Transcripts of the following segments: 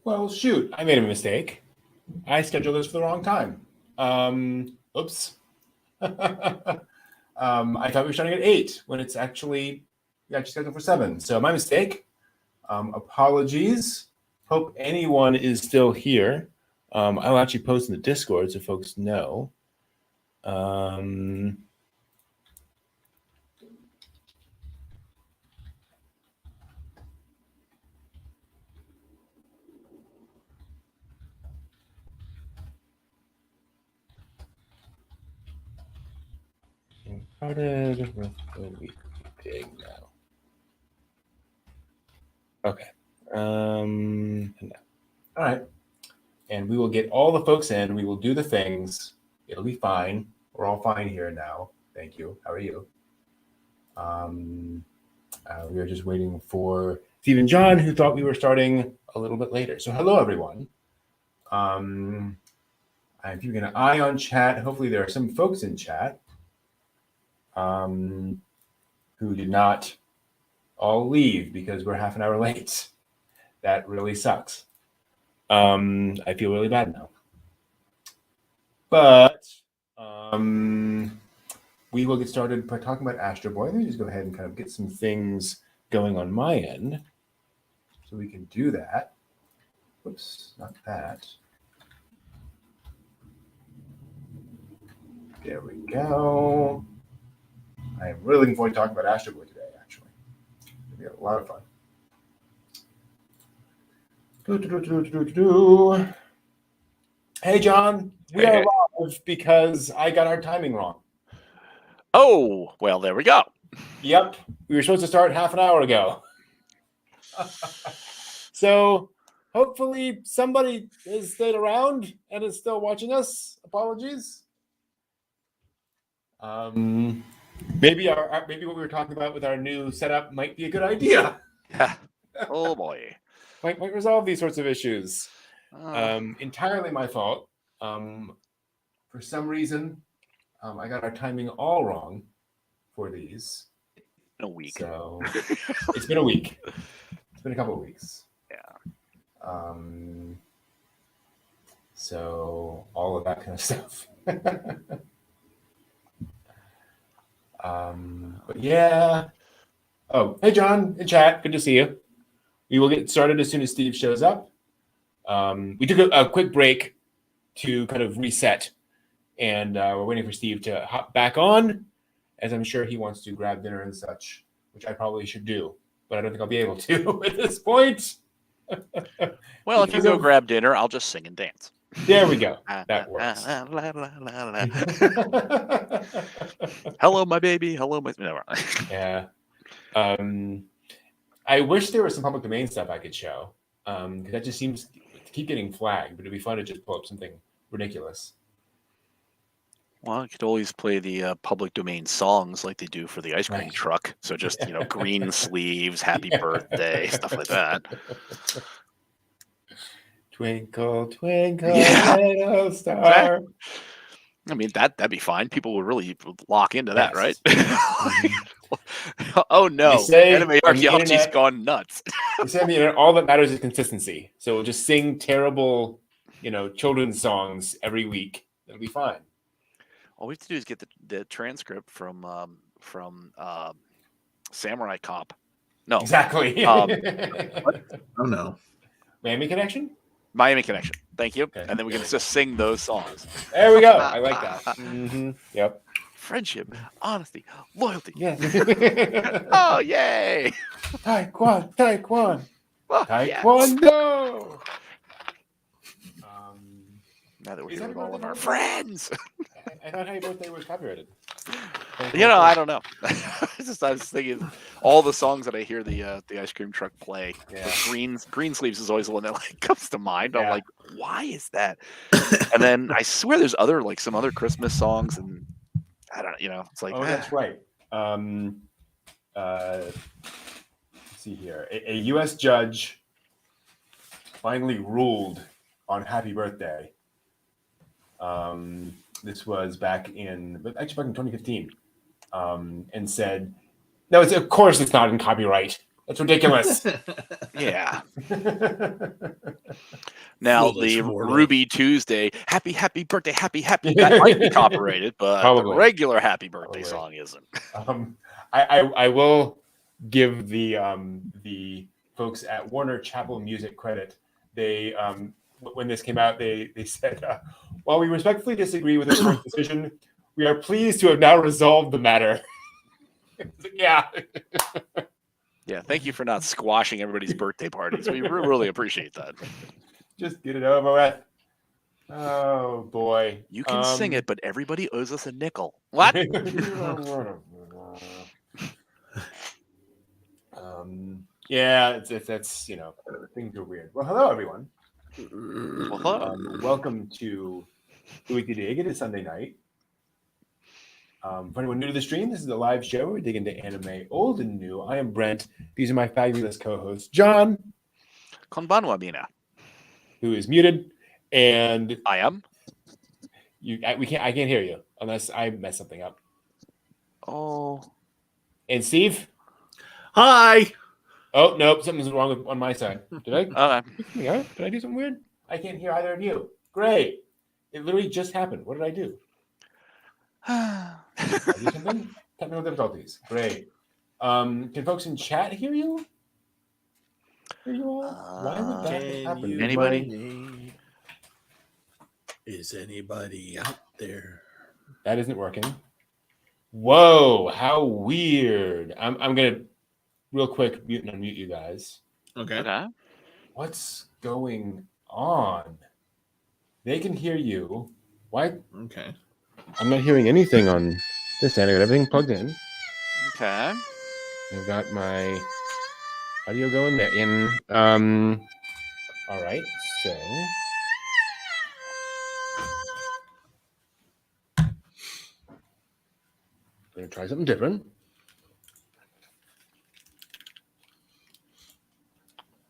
Well, shoot, I made a mistake. I scheduled this for the wrong time. Oops. I thought we were starting at 8 when it's actually scheduled for 7. So my mistake. Apologies. Hope anyone is still here. I'll actually post in the Discord so folks know. Started with the weekly dig now. Okay. No. All right. And we will get all the folks in. We will do the things. It'll be fine. We're all fine here now. Thank you. How are you? We are just waiting for Steve and John, who thought we were starting a little bit later. So hello, everyone. I'm keeping an eye on chat. Hopefully there are some folks in chat who did not all leave because we're half an hour late. That really sucks. I feel really bad now. But we will get started by talking about Astro Boy. Let me just go ahead and kind of get some things going on my end so we can do that. Whoops, not that. There we go. I am really looking forward to talking about Astro Boy today, actually. It'll be a lot of fun. Hey, John, we are live because I got our timing wrong. Oh, well, there we go. Yep, we were supposed to start half an hour ago. So hopefully somebody has stayed around and is still watching us. Apologies. Maybe maybe what we were talking about with our new setup might be a good idea. Oh boy. might resolve these sorts of issues. Entirely my fault. For some reason, I got our timing all wrong for these. A week. So it's been a week. It's been a couple of weeks. Yeah. So all of that kind of stuff. But yeah. Oh, hey John, in chat. Good to see you. We will get started as soon as Steve shows up. We took a quick break to kind of reset, and we're waiting for Steve to hop back on, as I'm sure he wants to grab dinner and such, which I probably should do, but I don't think I'll be able to at this point. Well, if you go grab dinner, I'll just sing and dance. There we go. That works. Hello, my baby. Hello, my... Never. Yeah. I wish there was some public domain stuff I could show, because that just seems to keep getting flagged, but it'd be fun to just pull up something ridiculous. Well, you could always play the public domain songs like they do for the ice cream truck. So just, green sleeves, happy birthday, stuff like that. Twinkle, twinkle, little star. I mean, that'd be fine. People would really lock into that, right? Oh, no. Anime archaeology's gone nuts. They say on the internet, all that matters is consistency. So we'll just sing terrible, children's songs every week. It'll be fine. All we have to do is get the transcript from Samurai Cop. No. Exactly. Oh, no. Miami Connection? Miami Connection. Thank you. Okay. And then we can just sing those songs. There we go. I like that. Mm-hmm. Yep. Friendship, honesty, loyalty. Yes. Oh, yay. Taekwondo. Yes. Now that we're here with all of our friends. I thought Happy Birthday was copyrighted. I don't know. I was thinking all the songs that I hear the ice cream truck play. Yeah. Green Sleeves is always the one that comes to mind. Yeah. I'm like, why is that? And then I swear there's some other Christmas songs, and I don't know. It's like, that's right. Let's see here. A U.S. judge finally ruled on Happy Birthday. This was back in 2015, and said, "No, of course it's not in copyright. That's ridiculous." Yeah. Now Foolish the mortal. Ruby Tuesday, happy birthday, happy, that might be copyrighted, but the Probably. regular happy birthday Probably. song isn't. I will give the folks at Warner Chapel Music credit. They when this came out, they said, while we respectfully disagree with the court's decision, we are pleased to have now resolved the matter. Yeah. Yeah, thank you for not squashing everybody's birthday parties. We really appreciate that. Just get it over with. Oh boy. You can sing it, but everybody owes us a nickel. What? Yeah, that's things are weird. Well, hello everyone. Well, hello. Welcome to the Weekly Dig. It is Sunday night. For anyone new to the stream, this is a live show where we dig into anime, old and new. I am Brent. These are my fabulous co-hosts, John, Konbanwa, Mina. who is muted, and I am. I can't hear you unless I mess something up. Oh. And Steve. Hi. Oh nope, something's wrong on my side. Did I? Okay. Did I do something weird? I can't hear either of you. Great. It literally just happened. What did I do? Did I do something? Technical difficulties. Great. Can folks in chat hear you? Hear you all? Why would that happen? Anybody? Is anybody out there? That isn't working. Whoa, how weird. I'm gonna real quick mute and unmute you guys. Okay. What's going on? They can hear you. Why? Okay. I'm not hearing anything on this end. I got everything plugged in. Okay. I've got my audio going there. All right. So we're gonna try something different.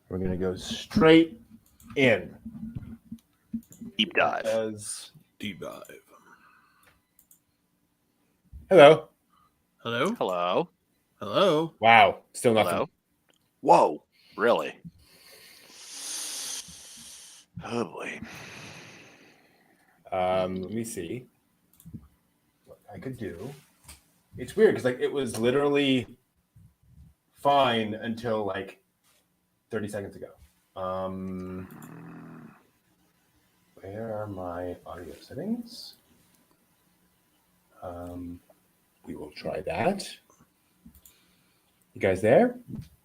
We're gonna go straight in. Deep dive. Deep dive. Hello. Hello. Hello. Hello. Wow. Still nothing. Hello. Whoa. Really? Oh boy. Let me see what I could do. It's weird because it was literally fine until 30 seconds ago. Where are my audio settings? We will try that. You guys there?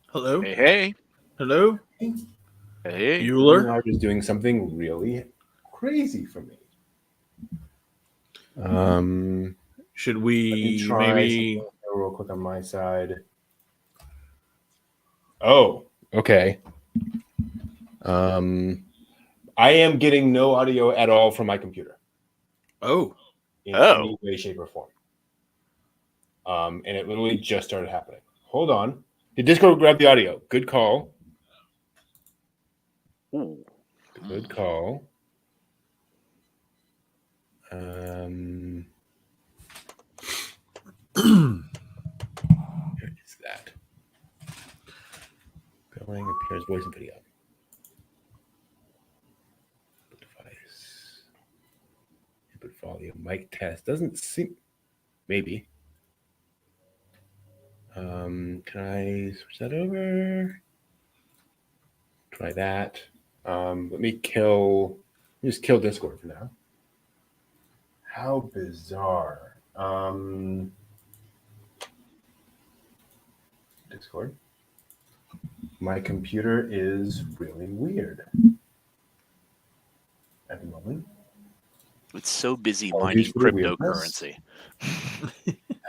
Hello. Hey. Hello. Hey. You Bueller. are just doing something really crazy for me. Should Let me we try maybe something real quick on my side? Oh, okay. I am getting no audio at all from my computer. In any way, shape, or form. And it literally just started happening. Hold on. Did Discord grab the audio? Good call. Ooh. Good call. Where is that? Going appears voice and video. Device. Input volume. Mic test. Doesn't seem. Maybe. Can I switch that over? Try that. Let me just kill Discord for now. How bizarre. Discord. My computer is really weird at the moment. It's so busy Apologies mining for the cryptocurrency.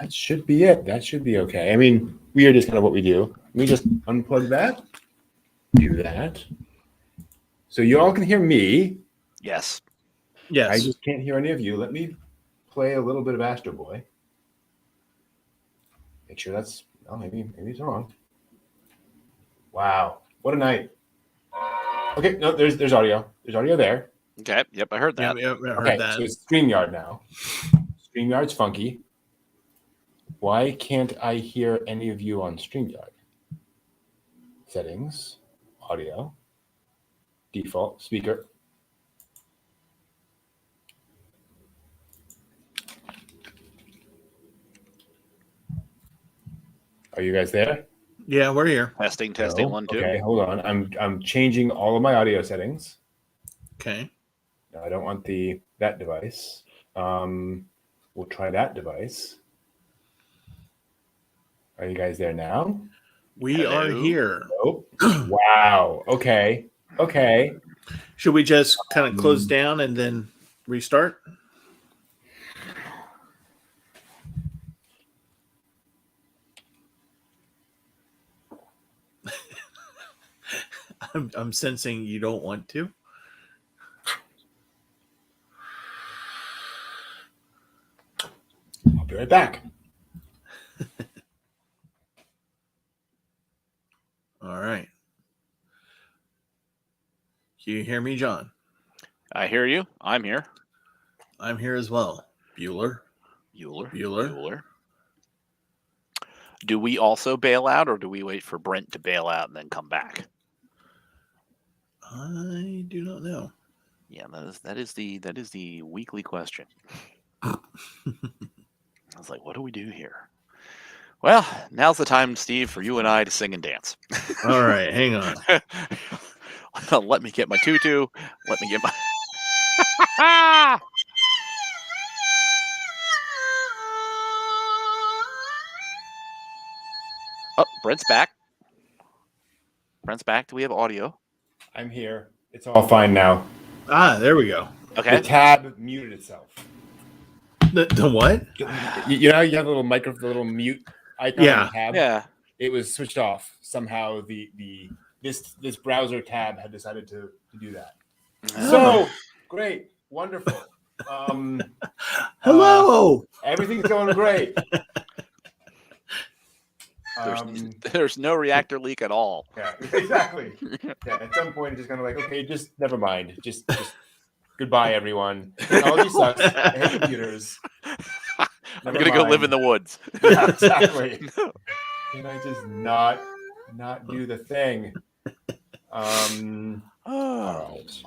That should be it. That should be okay. I mean, weird is kind of what we do. Let me just unplug that. Do that. So you all can hear me. Yes. Yes. I just can't hear any of you. Let me play a little bit of Astro Boy. Make sure that's. Oh, maybe it's wrong. Wow, what a night. Okay, no, there's audio. There's audio there. Okay. Yep, I heard that. Yep, I heard Okay, that. so it's StreamYard now. StreamYard's funky. Why can't I hear any of you on StreamYard? Settings, audio. default speaker. Are you guys there? Yeah, we're here. Testing, No? 1, 2. Okay, hold on. I'm changing all of my audio settings. Okay. No, I don't want that device. We'll try that device. Are you guys there now? We are here. Nope. Wow. Okay. Okay. Should we just kind of close down and then restart? I'm sensing you don't want to. I'll be right back. All right. Can you hear me, John? I hear you. I'm here. I'm here as well. Bueller. Do we also bail out, or do we wait for Brent to bail out and then come back? I do not know. Yeah, that is the weekly question. I was like, what do we do here? Well, now's the time, Steve, for you and I to sing and dance. All right, hang on. Let me get my tutu. Let me get my. Oh, Brent's back. Do we have audio? I'm here. It's all fine now. Ah, there we go. Okay. The tab muted itself. The what? You know how you have the little mute icon on the tab? Yeah. It was switched off. Somehow this browser tab had decided to do that. So great. Wonderful. Hello. Everything's going great. There's no reactor leak at all. Yeah, exactly. Yeah, at some point, it's just kind of like, okay, just never mind. Just goodbye, everyone. Technology sucks. I hate computers. I'm gonna go live in the woods. Yeah, exactly. Can I just not do the thing? Oh right.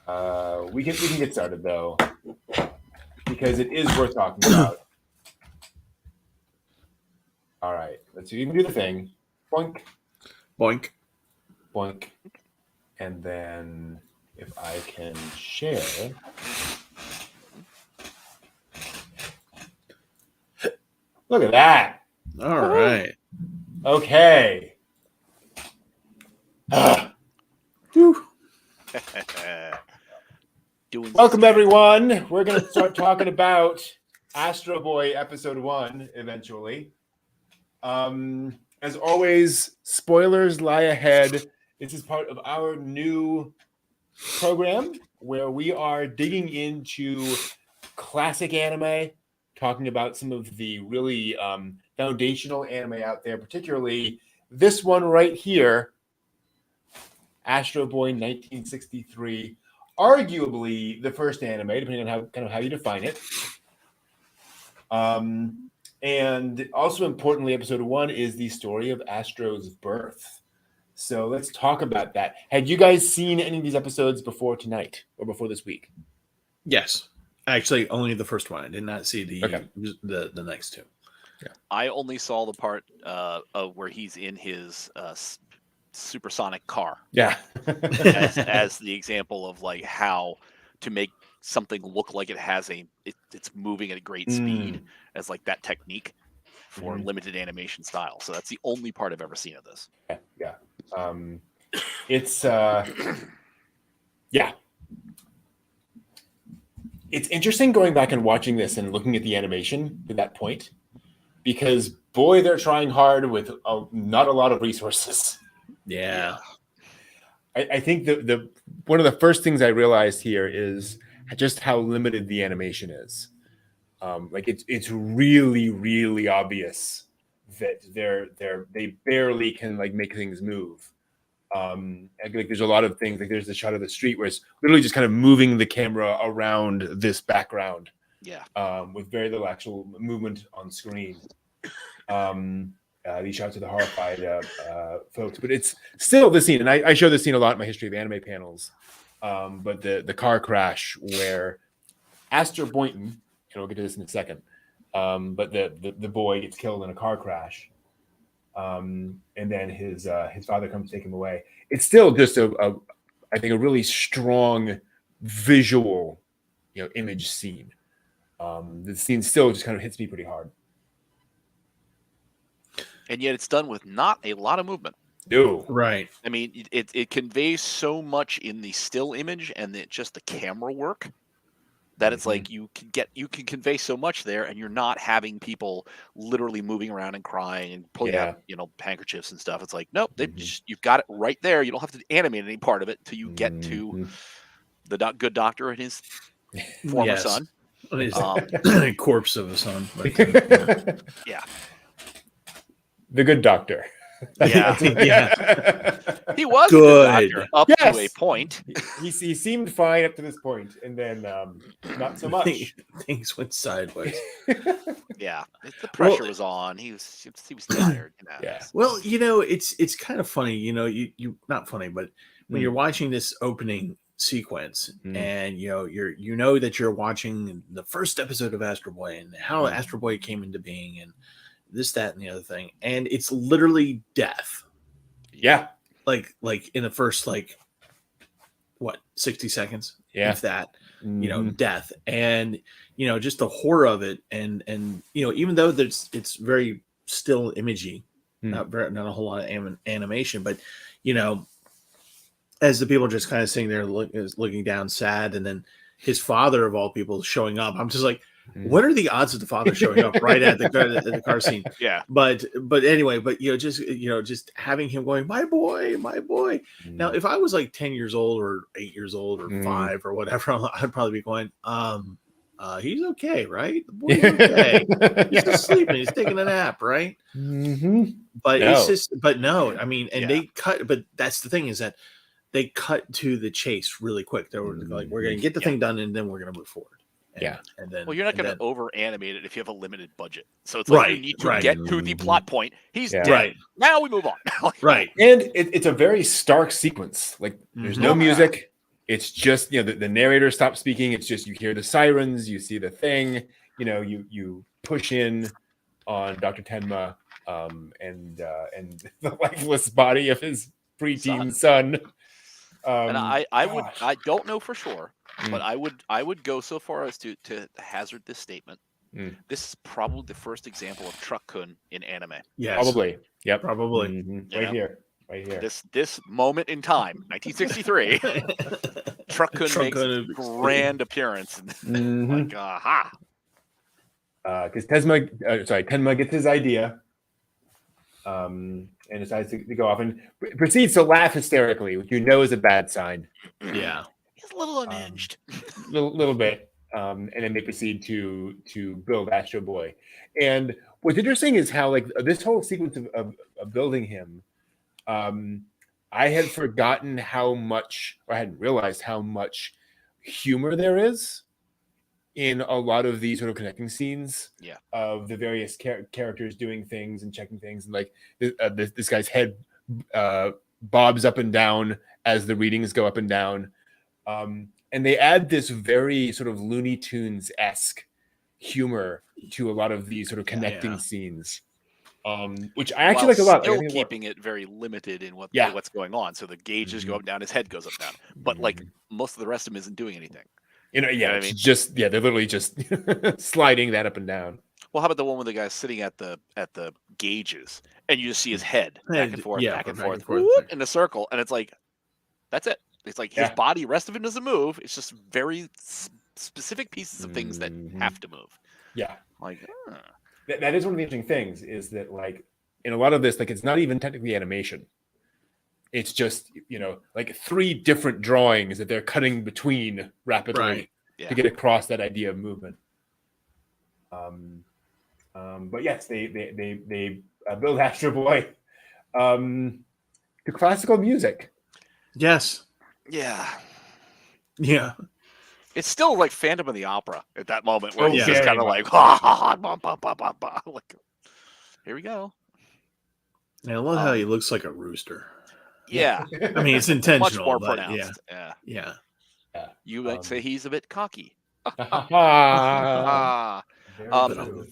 my! We can get started though, because it is worth talking about. All right, let's see. You can do the thing. Boink, Boink. boink, and then if I can share. Look at that. All right. Okay. Welcome, everyone. We're going to start talking about Astro Boy Episode 1 eventually. As always, spoilers lie ahead. This is part of our new program where we are digging into classic anime, talking about some of the really foundational anime out there, particularly this one right here, Astro Boy 1963, arguably the first anime, depending on how you define it. And also importantly, episode 1 is the story of Astro's birth. So let's talk about that. Had you guys seen any of these episodes before tonight or before this week? Yes. Actually, only the first one. I did not see the next two. Yeah. I only saw the part of where he's in his supersonic car. Yeah. as the example of like how to make something look like it has it's moving at a great speed as like that technique for limited animation style. So that's the only part I've ever seen of this. Yeah. It's it's interesting going back and watching this and looking at the animation to that point, because boy, they're trying hard with not a lot of resources. Yeah. I think the one of the first things I realized here is just how limited the animation is. Like it's really, really obvious that they barely can like make things move. Like there's a lot of things, like there's the shot of the street where it's literally just kind of moving the camera around this background. Yeah. With very little actual movement on screen. And these shots of the horrified folks. But it's still the scene, and I show this scene a lot in my history of anime panels. But the car crash where Astro Boynton, and we'll get to this in a second, but the boy gets killed in a car crash, and then his father comes to take him away. It's still just I think a really strong visual, image scene. The scene still just kind of hits me pretty hard. And yet it's done with not a lot of movement. No. Right. I mean, it conveys so much in the still image and just the camera work that it's like you can convey so much there, and you're not having people literally moving around and crying and pulling out handkerchiefs and stuff. It's like, nope, you've got it right there. You don't have to animate any part of it till you get to the good doctor and his former son. His corpse of a son. Yeah. The good doctor. Yeah. He was good a good doctor up to a point. He seemed fine up to this point, and then not so much. Things went sideways. Yeah, the pressure was on. He was tired. Yeah. Well, it's kind of funny. You not funny, but when you're watching this opening sequence, and you know that you're watching the first episode of Astro Boy and how Astro Boy came into being and this, that, and the other thing, and it's literally death. Yeah, like in the first 60 seconds, if that, death, and just the horror of it, and even though it's very still imagey, not a whole lot of animation, but as the people just kind of sitting there looking down sad, and then his father of all people showing up, I'm just like, what are the odds of the father showing up right at the car scene? Yeah. But anyway, just having him going, my boy. Now, if I was like 10 years old or 8 years old or 5 or whatever, I'd probably be going, he's okay, right? The boy's okay. He's just sleeping. He's taking a nap, right? But it's just, no. I mean, and they cut. But that's the thing, is that they cut to the chase really quick. They were like, we're going to get the thing done, and then we're going to move forward. And then, you're not going to over animate it if you have a limited budget. So it's like you need to get to the plot point. He's dead. Right. Now we move on. Right. And it's a very stark sequence. Like there's no music. It's just the narrator stops speaking. It's just you hear the sirens, you see the thing. You push in on Dr. Tenma and the lifeless body of his preteen son. And I don't know for sure. But I would go so far as to hazard this statement. This is probably the first example of Truck-kun in anime. Yes. Probably. Yep. Probably. Right here. This moment in time, 1963, Truck-kun makes a grand appearance. Like, aha. Because Tenma gets his idea, and decides to go off and proceeds to laugh hysterically, which is a bad sign. Yeah. He's a little unhinged. Little bit. And then they proceed to build Astro Boy. And what's interesting is how this whole sequence of building him, I had forgotten how much, or I hadn't realized how much humor there is in a lot of these sort of connecting scenes of the various characters doing things and checking things. And this guy's head bobs up and down as the readings go up and down. And they add this very sort of Looney Tunes-esque humor to a lot of these sort of connecting scenes, which I actually like a lot. Still keeping it very limited in what's going on. So the gauges go up and down, his head goes up and down. But most of the rest of him isn't doing anything. It's just they're literally just sliding that up and down. Well, how about the one with the guy sitting at the gauges, and you just see his head back and forth, whoop, in a circle, and it's like, that's it. It's like his body, rest of it doesn't move. It's just very specific pieces of things that have to move. Yeah. That is one of the interesting things, is that in a lot of this, it's not even technically animation. It's just, 3 different drawings that they're cutting between rapidly to get across that idea of movement. But yes, they build Astro Boy to classical music. Yes. Yeah. Yeah. It's still like Phantom of the Opera at that moment where he's very just kind of much. like, here we go. And I love how he looks like a rooster. Yeah. I mean, it's intentional. Much more but pronounced. Yeah. You might say he's a bit cocky. Very true.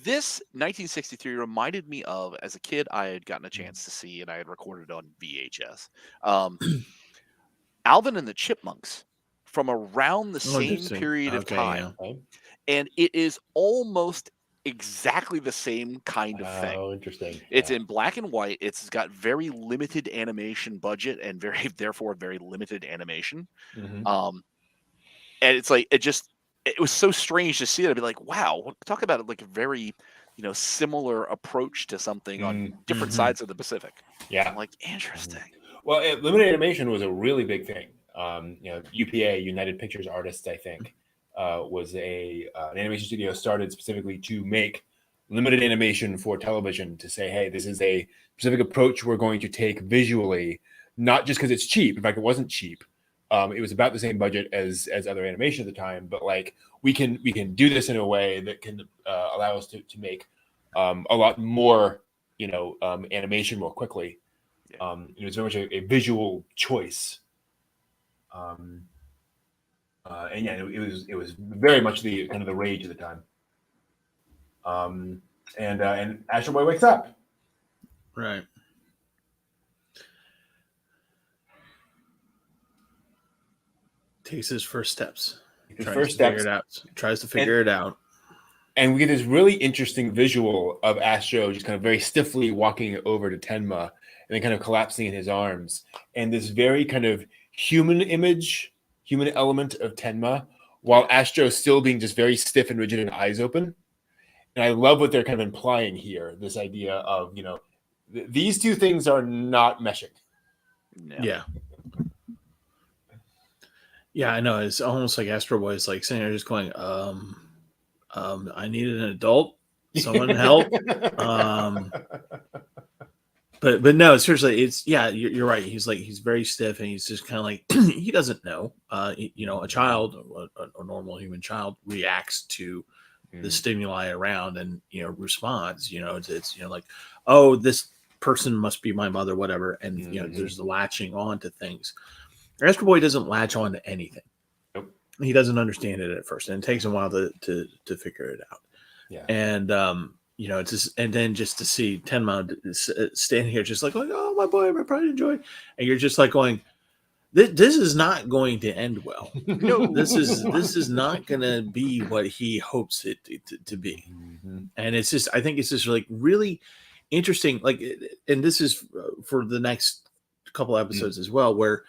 This 1963 reminded me of, as a kid, I had gotten a chance to see, and I had recorded on VHS, Alvin and the Chipmunks from around the same period of time. Yeah. And it is almost exactly the same kind of thing. Oh, interesting. It's in black and white. It's got very limited animation budget and therefore very limited animation. Mm-hmm. And it's like, it was so strange to see it. I'd be like, wow, talk about it like a very, similar approach to something on different sides of the Pacific. Yeah. I'm like, interesting. Well, limited animation was a really big thing. UPA, United Pictures Artists, I think, was an animation studio started specifically to make limited animation for television, to say, hey, this is a specific approach we're going to take visually, not just because it's cheap. In fact, it wasn't cheap. It was about the same budget as other animation at the time, but like we can do this in a way that can allow us to make a lot more, animation more quickly. It was very much a visual choice. And yeah, it was very much the kind of the rage of the time. And Astro Boy wakes up. Right. Takes his first steps. Tries to figure it out. And we get this really interesting visual of Astro just kind of very stiffly walking over to Tenma and then kind of collapsing in his arms. And this very kind of human element of Tenma, while Astro still being just very stiff and rigid and eyes open. And I love what they're kind of implying here, this idea of, these two things are not meshing. No. Yeah. Yeah, I know. It's almost like Astro Boy is like sitting there just going, I need an adult, someone help. But no, seriously, it's you're right. He's very stiff and he's just kind of like he doesn't know. A child, a normal human child, reacts to the stimuli around and responds. It's like, oh, this person must be my mother, whatever, and there's the latching on to things. Astro Boy doesn't latch on to anything. Nope. He doesn't understand it at first, and it takes him a while to figure it out. Yeah. And it's just, and then just to see Tenma standing here, just like, oh, my boy, my pride and joy, and you're just like going, this is not going to end well. No, this is not going to be what he hopes it to be. Mm-hmm. And it's just, I think it's just like really interesting. Like, and this is for the next couple episodes as well, where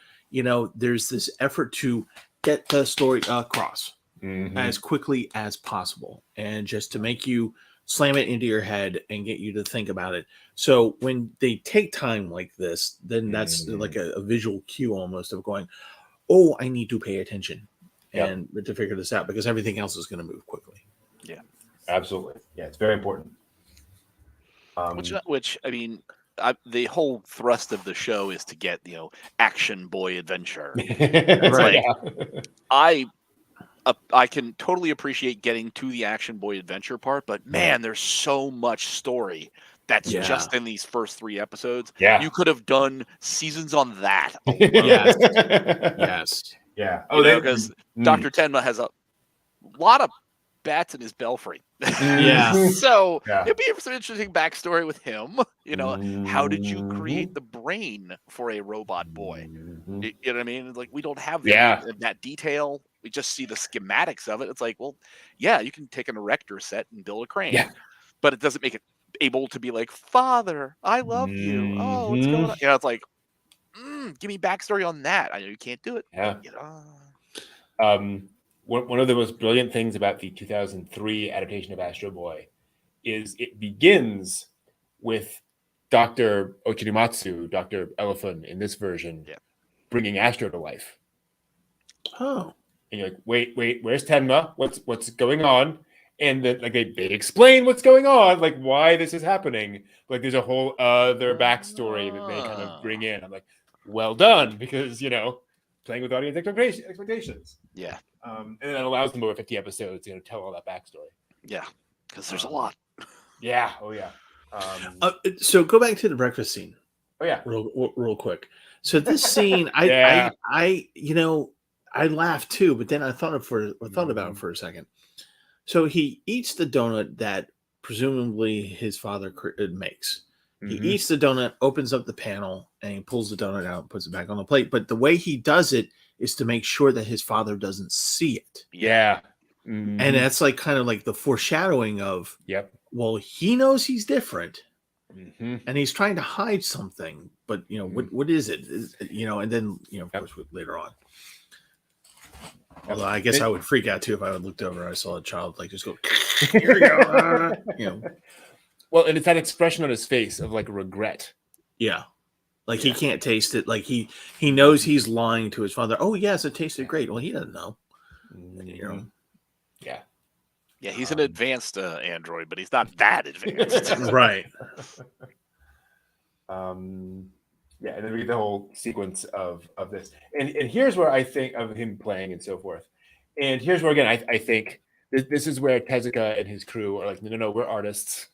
there's this effort to get the story across as quickly as possible, and just to make you slam it into your head and get you to think about it. So when they take time like this, then that's like a visual cue almost of going, oh, I need to pay attention and to figure this out, because everything else is going to move quickly. Yeah, absolutely. Yeah, it's very important. Which I mean, the whole thrust of the show is to get action boy adventure. Right. I can totally appreciate getting to the action boy adventure part, but man, there's so much story that's just in these first 3 episodes. Yeah, you could have done seasons on that. Yes. Yeah. Because Dr. Tenma has a lot of bats in his belfry. So it'd be some interesting backstory with him. How did you create the brain for a robot boy? You know what I mean? Like, we don't have that detail. We just see the schematics of it. It's like, well, yeah, you can take an erector set and build a crane, but it doesn't make it able to be like, Father, I love you. Oh, what's going on? It's like, give me backstory on that. I know you can't do it. Yeah. One of the most brilliant things about the 2003 adaptation of Astro Boy is it begins with Dr. Ochirimatsu, Dr. Elephant in this version, bringing Astro to life. Oh. And you're like, wait, where's Tenma? What's going on? And then like they explain what's going on, like why this is happening. Like there's a whole other backstory that they kind of bring in. I'm like, well done, because playing with audience expectations. Yeah. And that allows them over 50 episodes to tell all that backstory. Yeah, because there's a lot. Yeah. Oh yeah. So go back to the breakfast scene. Oh yeah. real quick. So this scene, Yeah. I laughed too, but then I thought about it for a second. So he eats the donut that presumably his father makes. He eats the donut, opens up the panel, and he pulls the donut out and puts it back on the plate. But the way he does it is to make sure that his father doesn't see it. Yeah. And that's like kind of like the foreshadowing of, Yep. well, he knows he's different. Mm-hmm. And he's trying to hide something, but what is it? And then of course later on. Although I guess I would freak out too if I would looked over and I saw a child like just go, here we go. Well, and it's that expression on his face of like regret. Yeah. Like he can't taste it. Like he knows he's lying to his father. Oh yes, it tasted great. Well, he doesn't know. Yeah. Yeah, he's an advanced android, but he's not that advanced. Right. Yeah, and then we get the whole sequence of this. And here's where I think of him playing and so forth. And here's where, again, I think this is where Tezuka and his crew are like, no, we're artists.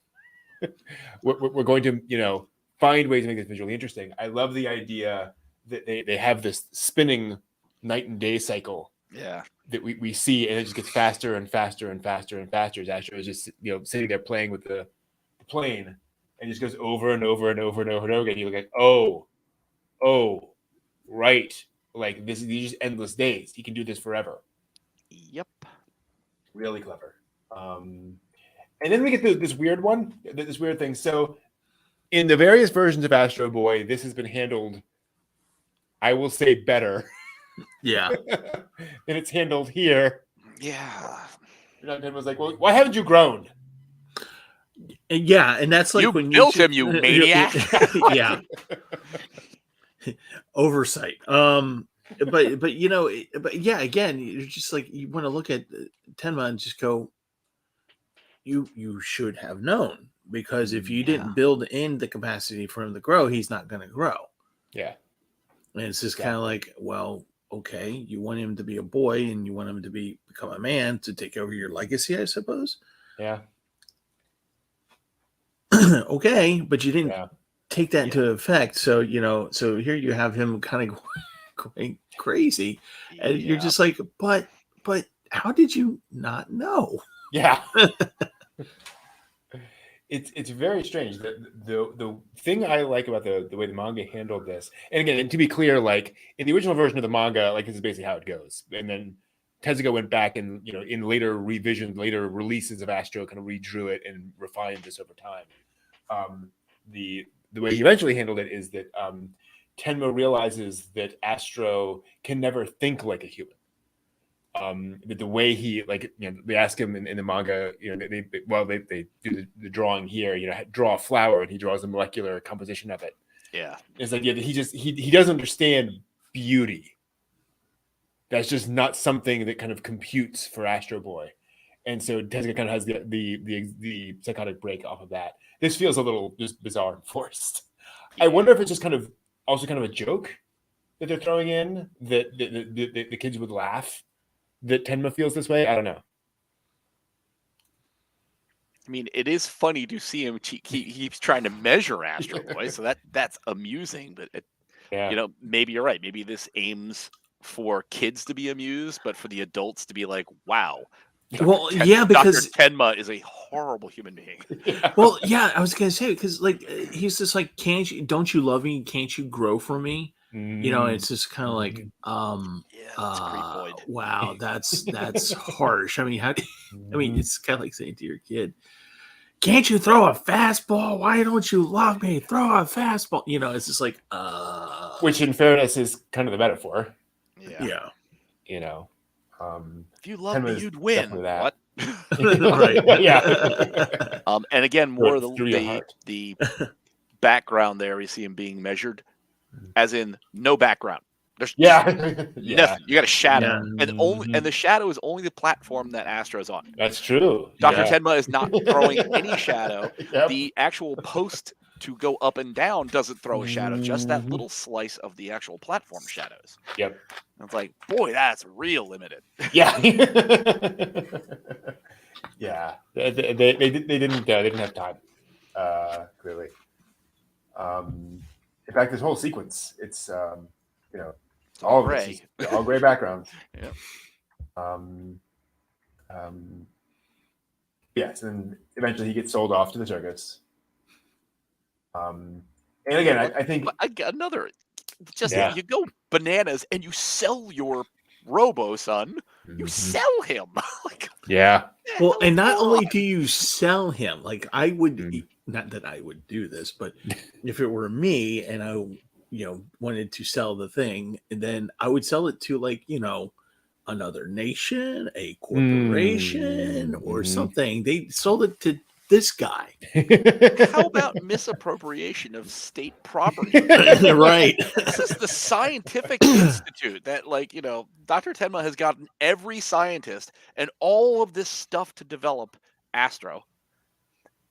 we're going to, find ways to make this visually interesting. I love the idea that they have this spinning night and day cycle. Yeah. That we see, and it just gets faster and faster and faster and faster as Astro is just sitting there playing with the plane, and just goes over and over and over and over and over again. You look like, oh, right, like these just endless days. He can do this forever. Yep. Really clever. And then we get this weird thing. So in the various versions of Astro Boy, this has been handled, I will say, better. Yeah. And it's handled here. Yeah. Tim was like, well, why haven't you grown? Yeah, and that's like you when built him, you maniac. Yeah. Oversight. But yeah, again, you're just like, you want to look at Tenma and just go, you should have known, because if you didn't build in the capacity for him to grow, he's not going to grow. Yeah. And it's just kind of like, well, okay, you want him to be a boy and you want him to become a man to take over your legacy, I suppose. Yeah. Okay, but you didn't take that into effect. So, so here you have him kind of going crazy. And you're just like, but how did you not know? Yeah. It's very strange. The thing I like about the way the manga handled this, and again, to be clear, like in the original version of the manga, like this is basically how it goes. And then Tezuka went back and in later revisions, later releases of Astro, kind of redrew it and refined this over time. The way he eventually handled it is that Tenma realizes that Astro can never think like a human. That the way he they ask him in the manga, they do the drawing here, draw a flower, and he draws the molecular composition of it. Yeah, it's like he doesn't understand beauty. That's just not something that kind of computes for Astro Boy, and so Tezuka kind of has the psychotic break off of that. This feels a little just bizarre and forced. I wonder if it's just kind of a joke that they're throwing in that the kids would laugh. That Tenma feels this way. I don't know. I mean, it is funny to see him. He's trying to measure Astro Boy, so that's amusing. But maybe you're right. Maybe this aims for kids to be amused, but for the adults to be like, "Wow." Because Dr. Tenma is a horrible human being. Yeah. Well, yeah, I was gonna say, because he's just like, don't you love me? Can't you grow for me? It's just kind of like, wow, that's harsh. I mean, it's kind of like saying to your kid, can't you throw a fastball? Why don't you love me? Throw a fastball. It's just like, which in fairness is kind of the metaphor. Yeah. If you love me, you'd win. What? Right. Yeah. And again, more of the background there, we see him being measured, as in no background. There's nothing. You got a shadow, and the shadow is only the platform that Astro's on. That's true. Dr. Tenma is not throwing any shadow. The actual post to go up and down doesn't throw a shadow, just that little slice of the actual platform shadows. Yep. And it's like, boy, that's real limited. Yeah. Yeah. They didn't have time. Clearly. in fact, this whole sequence, it's It's all of this gray. is all gray backgrounds. Yeah. Yes, and eventually he gets sold off to the circus. And again, I think I got another. Just Yeah. you go bananas and you sell your Robo Son. You sell him. Like, yeah. Well, and not hell only on? do you sell him, like I would, Mm. not that I would do this, but if it were me and I, wanted to sell the thing, then I would sell it to like, another nation, a corporation, or Mhm. something. They sold it to this guy. How about misappropriation of state property? Right. This is the scientific institute that, like, Dr. Tenma has gotten every scientist and all of this stuff to develop Astro.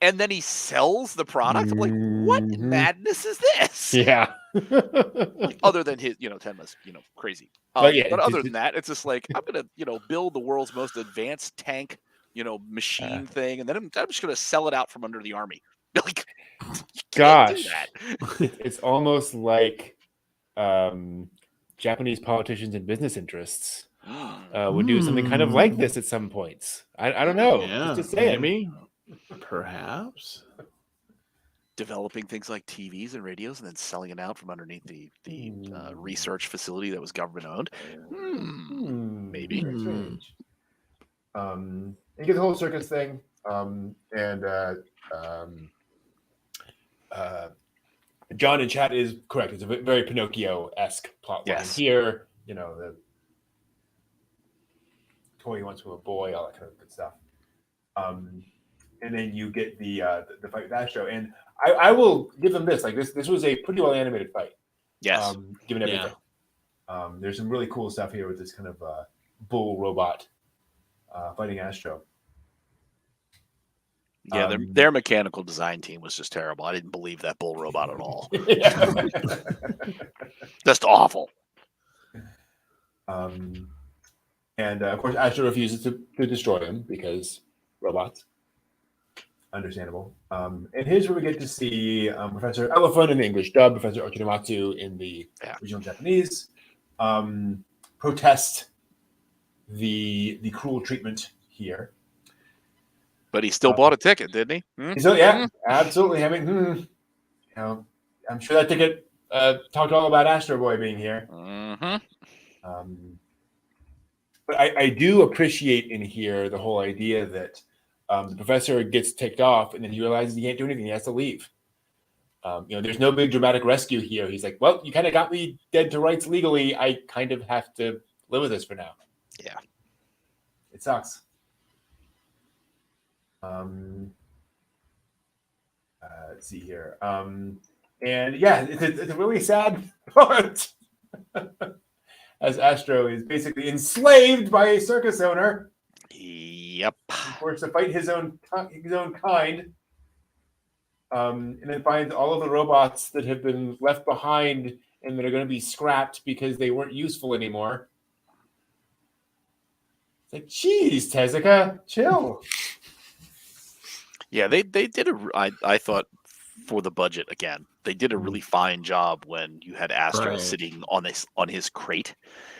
And then he sells the product. I'm like, what Mhm. madness is this? Yeah. Like, other than his, Tenma's, crazy. But yeah, but other just- than that, it's just like, I'm gonna, build the world's most advanced tank, machine thing, and then I'm just gonna sell it out from under the army. Like, you can't do Gosh. that. It's almost like Japanese politicians and business interests would do something kind of like this at some points. I don't know. Yeah, Just saying. maybe, perhaps. Developing things like TVs and radios and then selling it out from underneath the research facility that was government owned. Maybe. Very strange. You get the whole circus thing, and John in chat is correct. It's a very Pinocchio-esque plot line Yes. here. The toy he wants from a boy, all that kind of good stuff. And then you get the fight with Astro, and I will give them this. Like this was a pretty well animated fight. Yes. Given everything. There's some really cool stuff here with this kind of bull robot fighting Astro. Yeah, their mechanical design team was just terrible. I didn't believe that bull robot at all. Just awful. And of course, Astro refuses to destroy him because robots. Understandable. And here's where we get to see Professor Elephant in the English dub, Professor Ochinomatu in the original Japanese, protest the cruel treatment here. But he still bought a ticket, didn't he? So yeah, absolutely. I mean, I'm sure that ticket talked all about Astro Boy being here. But I do appreciate in here the whole idea that the professor gets ticked off and then he realizes he can't do anything. He has to leave. There's no big dramatic rescue here. He's like, well, you kind of got me dead to rights legally. I kind of have to live with this for now. Yeah. It sucks. Let's see here. And yeah, it's a really sad part. As Astro is basically enslaved by a circus owner. Yep. Forced to fight his own kind. And then finds all of the robots that have been left behind and that are going to be scrapped because they weren't useful anymore. It's like, geez, Tezuka, chill. Yeah, they did I thought for the budget again, they did a really fine job when you had Astro sitting on his crate.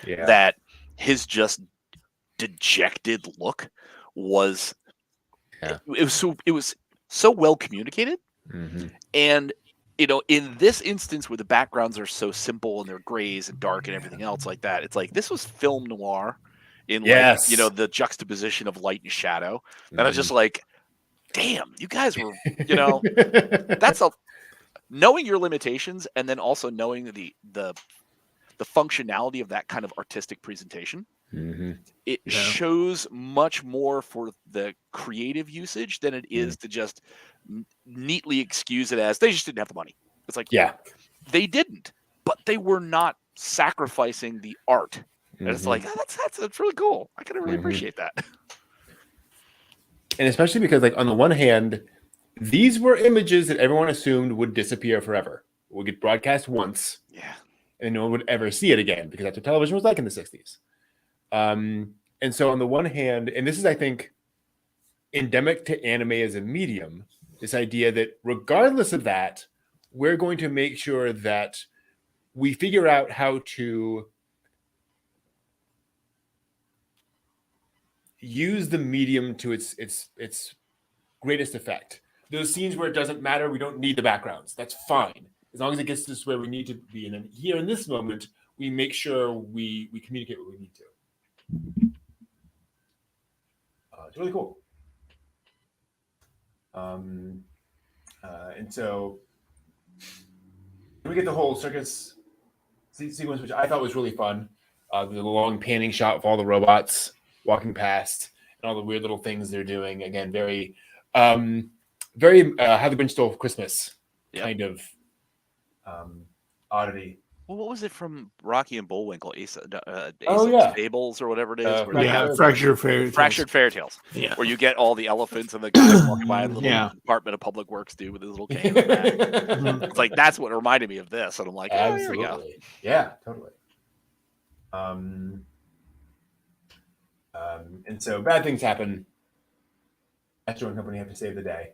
Yeah. That his just dejected look was it was so well communicated. And in this instance where the backgrounds are so simple and they're grays and dark and everything else like that, it's like this was film noir in like the juxtaposition of light and shadow. And I was just like, damn, you guys were, that's knowing your limitations and then also knowing the functionality of that kind of artistic presentation. It shows much more for the creative usage than it is to just neatly excuse it as they just didn't have the money. It's like, they didn't, but they were not sacrificing the art. And it's like, that's really cool. I kind of really appreciate that. And especially because, like, on the one hand, these were images that everyone assumed would disappear forever. Would get broadcast once. Yeah. And no one would ever see it again because that's what television was like in the 60s. And so on the one hand, and this is, I think, endemic to anime as a medium, this idea that regardless of that, we're going to make sure that we figure out how to use the medium to its greatest effect. Those scenes where it doesn't matter, we don't need the backgrounds. That's fine, as long as it gets us where we need to be. And then here in this moment, we make sure we communicate what we need to. It's really cool. And so we get the whole circus sequence, which I thought was really fun. The long panning shot of all the robots walking past and all the weird little things they're doing. Again, very How the Grinch Stole Christmas kind of oddity. Well, what was it from Rocky and Bullwinkle? Ace of Fables or whatever it is. Fractured Fairy Tales. Fractured Fairy Tales. Yeah. Where you get all the elephants and the guys walking by in the little Department of Public Works dude with his little cane. It's like, that's what reminded me of this. And I'm like, oh, here we go. Yeah, totally. And so bad things happen. Astro and company have to save the day.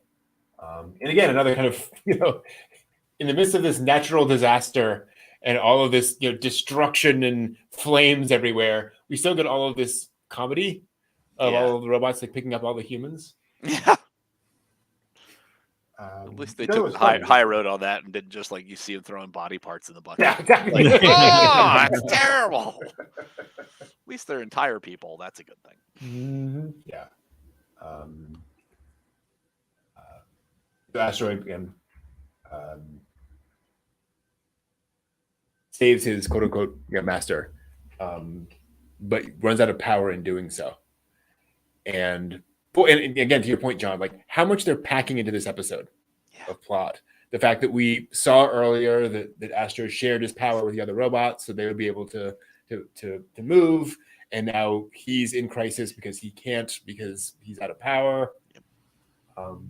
And again, another kind of, in the midst of this natural disaster and all of this, destruction and flames everywhere, we still get all of this comedy of all of the robots like picking up all the humans. Yeah. At least they took the high road on that and didn't just like you see them throwing body parts in the bucket. Yeah, exactly. Like, oh, that's terrible. At least they're entire people. That's a good thing. Mm-hmm. Yeah. The asteroid again saves his quote unquote master, but runs out of power in doing so. And again, to your point, John, like how much they're packing into this episode of plot. The fact that we saw earlier that Astro shared his power with the other robots, so they would be able to move, and now he's in crisis because he can't, because he's out of power.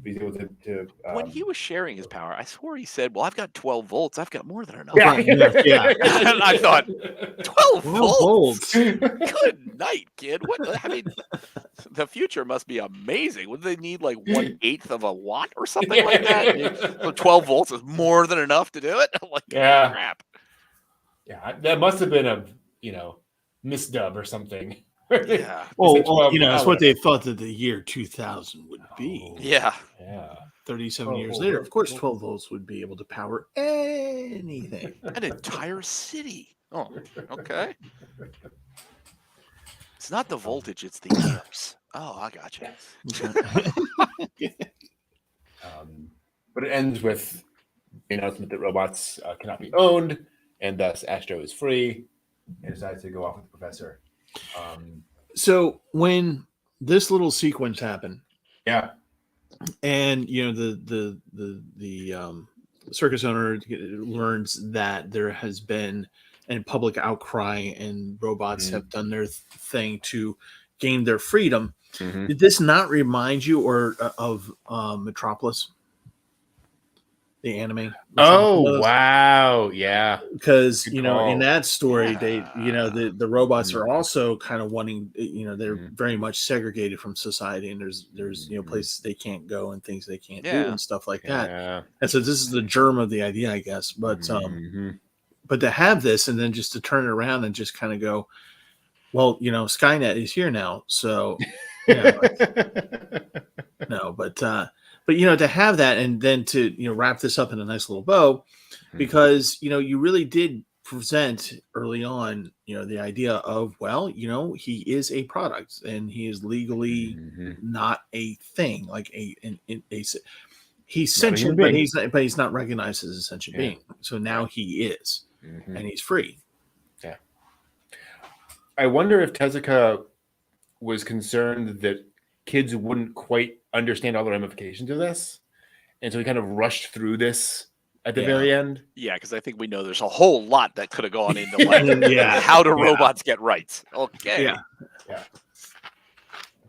He's able to when he was sharing his power, I swore he said, "Well, I've got 12 volts. I've got more than enough." Yeah. And I thought, 12 volts? volts. Good night, kid. What? I mean, the future must be amazing. Would they need like 1/8 of a watt or something like that? So 12 volts is more than enough to do it. I'm like, crap. Yeah, that must have been a misdub or something. Yeah. Well, that's what they thought that the year 2000 would be. Yeah. 37 years later, of course, 12 volts would be able to power anything. An entire city. Oh, okay. It's not the voltage, it's the amps. Oh, I got you. But it ends with the announcement that robots cannot be owned, and thus Astro is free and decides to go off with the professor. So when this little sequence happened, and the circus owner learns that there has been a public outcry and robots have done their thing to gain their freedom. Did this not remind you of Metropolis? The anime. Oh, wow. Yeah. Because, in that story, they, the robots are also kind of wanting, they're very much segregated from society, and there's places they can't go and things they can't do and stuff like that. And so this is the germ of the idea, I guess. But, but to have this and then just to turn it around and just kind of go, well, Skynet is here now. So, no, but to have that and then to wrap this up in a nice little bow, because you really did present early on the idea of, well, he is a product and he is legally not a thing, like he's sentient, but he's not recognized as a sentient being. So now he is, and he's free. Yeah. I wonder if Tezuka was concerned that kids wouldn't quite understand all the ramifications of this, and so he kind of rushed through this at the very end. Yeah, because I think we know there's a whole lot that could have gone into like how do robots get rights. Okay. Yeah.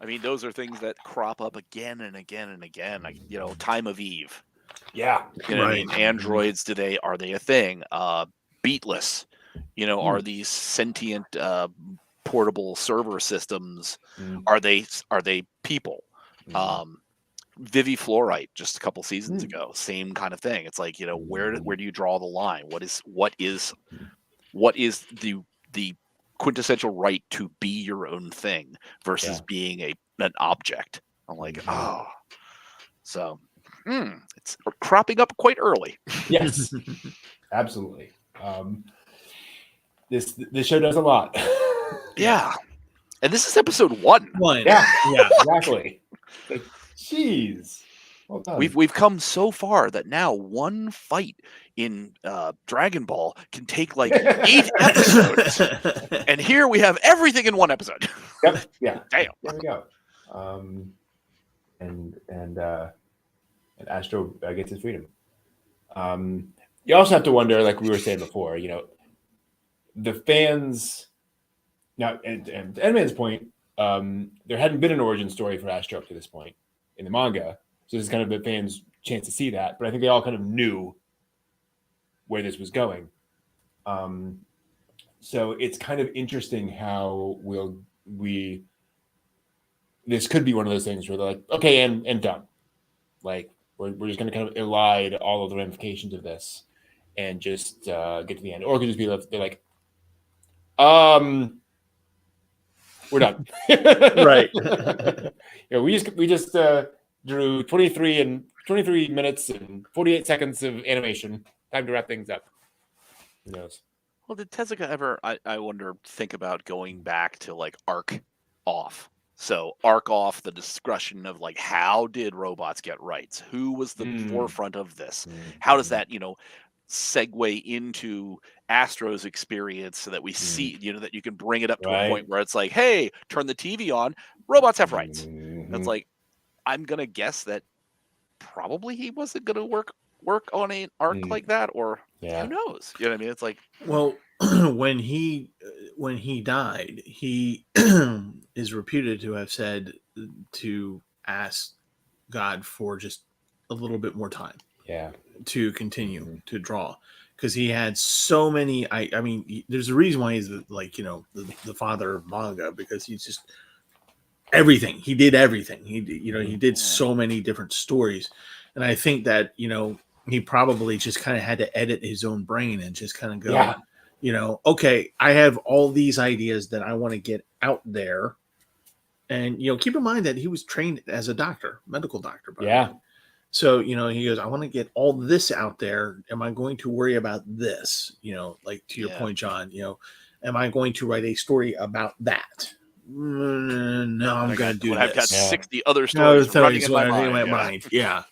I mean, those are things that crop up again and again and again. Like, Time of Eve. Yeah. What I mean? Androids, are they a thing? Beatless. Are these sentient portable server systems? Are they people? Vivi Fluorite just a couple seasons ago, same kind of thing. It's like, where do you draw the line? What is the quintessential right to be your own thing versus being an object? I'm like, so it's cropping up quite early. Yes, absolutely. This show does a lot. Yeah. And this is episode 1. Yeah, exactly. Like, jeez. Well done. We've come so far that now one fight in Dragon Ball can take like 8 episodes, and here we have everything in one episode. Yep. Yeah. Damn. There we go. And Astro gets his freedom. You also have to wonder, like we were saying before, the fans. Now, and to Edmund's point, there hadn't been an origin story for Astro up to this point in the manga. So this is kind of the fans' chance to see that. But I think they all kind of knew where this was going. So it's kind of interesting how this could be one of those things where they're like, okay, and done. Like, we're just going to kind of elide all of the ramifications of this and just get to the end. Or it could just be they're like, we're done. Right. We just drew 23 minutes and 48 seconds of animation. Time to wrap things up. Who knows? Well, did Tezuka ever, I wonder, think about going back to like arc off? So arc off the discussion of like, how did robots get rights? Who was the forefront of this? How does that, segue into Astro's experience so that we see, that you can bring it up to a point where it's like, hey, turn the TV on, robots have rights. It's like, I'm gonna guess that probably he wasn't gonna work on an arc like that, or who knows? You know what I mean? It's like, well, when he died, he is reputed to have said to ask God for just a little bit more time. Yeah. To continue to draw, because he had so many. I mean, there's a reason why he's the father of manga, because he's just everything. He did everything. He did so many different stories, and I think that he probably just kind of had to edit his own brain and just kind of go, okay, I have all these ideas that I want to get out there, and keep in mind that he was trained as a medical doctor. By the way. So, he goes, I want to get all this out there. Am I going to worry about this? Like to your point, John, am I going to write a story about that? No, I'm going to do this. I've got 60 other stories running in my mind. Yeah.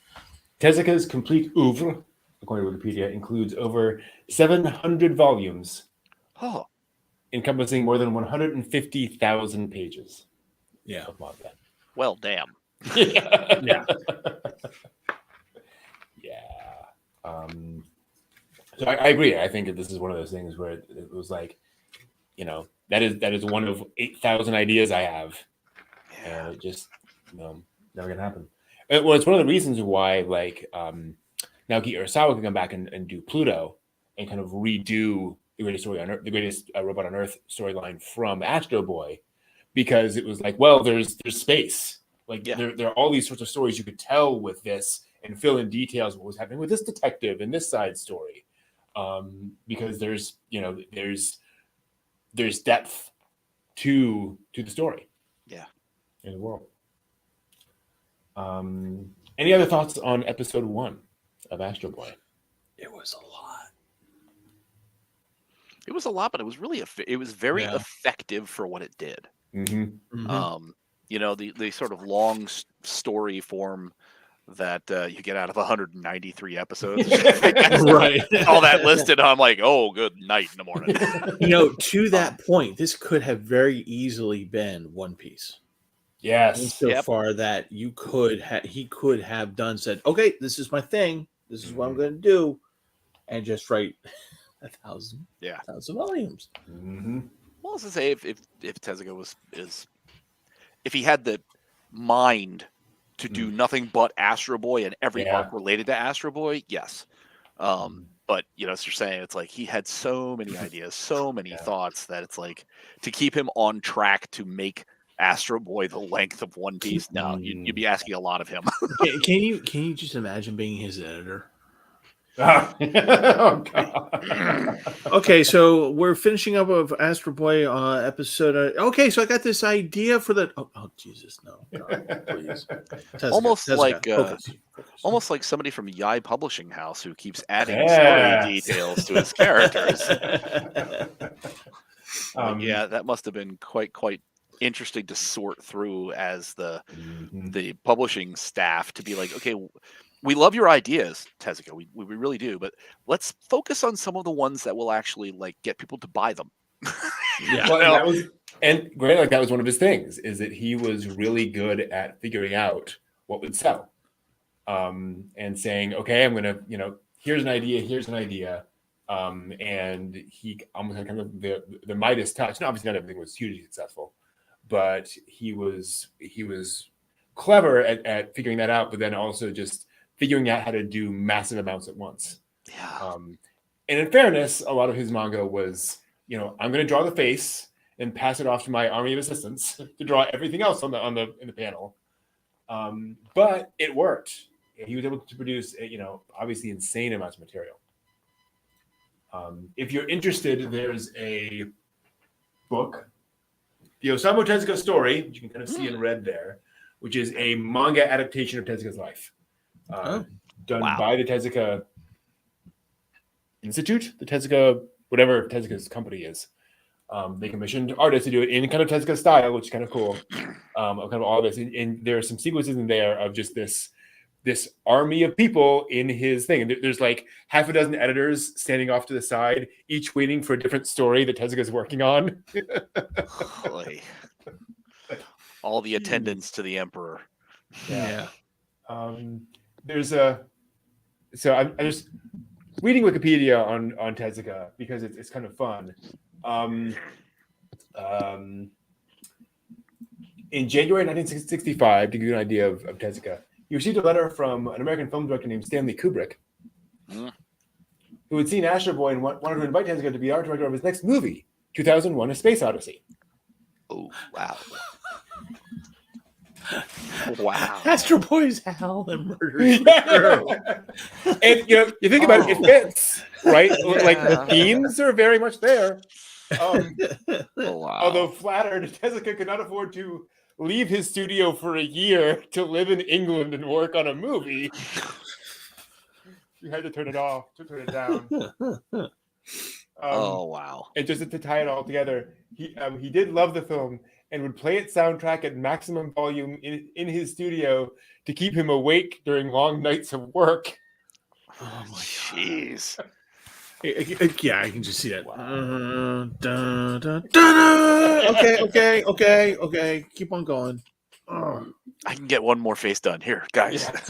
Tezuka's complete oeuvre, according to Wikipedia, includes over 700 volumes, encompassing more than 150,000 pages. Yeah. Of manga. Well, damn. Yeah. So I agree. I think that this is one of those things where it was like, that is one of 8,000 ideas I have, and it just never gonna happen. Well, it's one of the reasons why like Naoki Urasawa can come back and do Pluto and kind of redo the greatest story on Earth, the greatest robot on Earth storyline from Astro Boy, because it was like, well, there's space. Like there are all these sorts of stories you could tell with this and fill in details of what was happening with this detective and this side story, because there's depth to the story, in the world. Any other thoughts on episode 1 of Astro Boy? It was a lot. It was a lot, but it was really it was very effective for what it did. The sort of long story form that you get out of 193 episodes. Right. All that listed. I'm like, oh, good night in the morning. To that point, this could have very easily been One Piece. Yes. So far that he could have said, okay, this is my thing. This is what I'm going to do. And just write 1,000 volumes. Well, I was to say, if Tezuka if he had the mind to do nothing but Astro Boy and every arc related to Astro Boy, yes. But as you're saying, it's like he had so many ideas, so many thoughts that it's like to keep him on track to make Astro Boy the length of One Piece. No, you'd be asking a lot of him. Can you just imagine being his editor? Oh, God. Okay, so we're finishing up of Astro Boy episode. Okay, so I got this idea for the. Oh Jesus, no! God, please. Tezuka, Almost like focus. almost like somebody from Yai Publishing House who keeps adding Yes. story details to his characters. Yeah, that must have been quite interesting to sort through as the publishing staff to be like, okay, we love your ideas, Tezuka, we really do, but let's focus on some of the ones that will actually like get people to buy them. Yeah. Well, that was, and Grant, like that was one of his things, is that he was really good at figuring out what would sell, and saying, okay, I'm gonna, here's an idea, and he almost had kind of the Midas touch. And obviously, not everything was hugely successful, but he was clever at figuring that out. But then also just figuring out how to do massive amounts at once. Yeah. And in fairness, a lot of his manga was, I'm going to draw the face and pass it off to my army of assistants to draw everything else in the panel. But it worked. He was able to produce, obviously insane amounts of material. If you're interested, there's a book, the Osamu Tezuka story, which you can kind of see in red there, which is a manga adaptation of Tezuka's life, done by the Tezuka Institute, the Tezuka, whatever Tezuka's company is. They commissioned artists to do it in kind of Tezuka style, which is kind of cool. Kind of all this, and there are some sequences in there of just this army of people in his thing. And there's like half a dozen editors standing off to the side, each waiting for a different story that Tezuka's working on. All the attendants to the emperor. Yeah. There's so I'm just reading Wikipedia on Tezuka because it's kind of fun. In January 1965, to give you an idea of Tezuka, he received a letter from an American film director named Stanley Kubrick, who had seen Astro Boy and wanted to invite Tezuka to be art director of his next movie, 2001: A Space Odyssey. Oh, wow. Wow. Astro Boy's Hal and Murder. And you think about it, it fits, right? Like the themes are very much there. Although flattered, Tezuka could not afford to leave his studio for a year to live in England and work on a movie. You had to turn it down. Wow. And just to tie it all together, he did love the film and would play its soundtrack at maximum volume in his studio to keep him awake during long nights of work. Oh my jeez. Yeah, I can just see that. Wow. Okay. Keep on going. I can get one more face done here, guys. Gosh.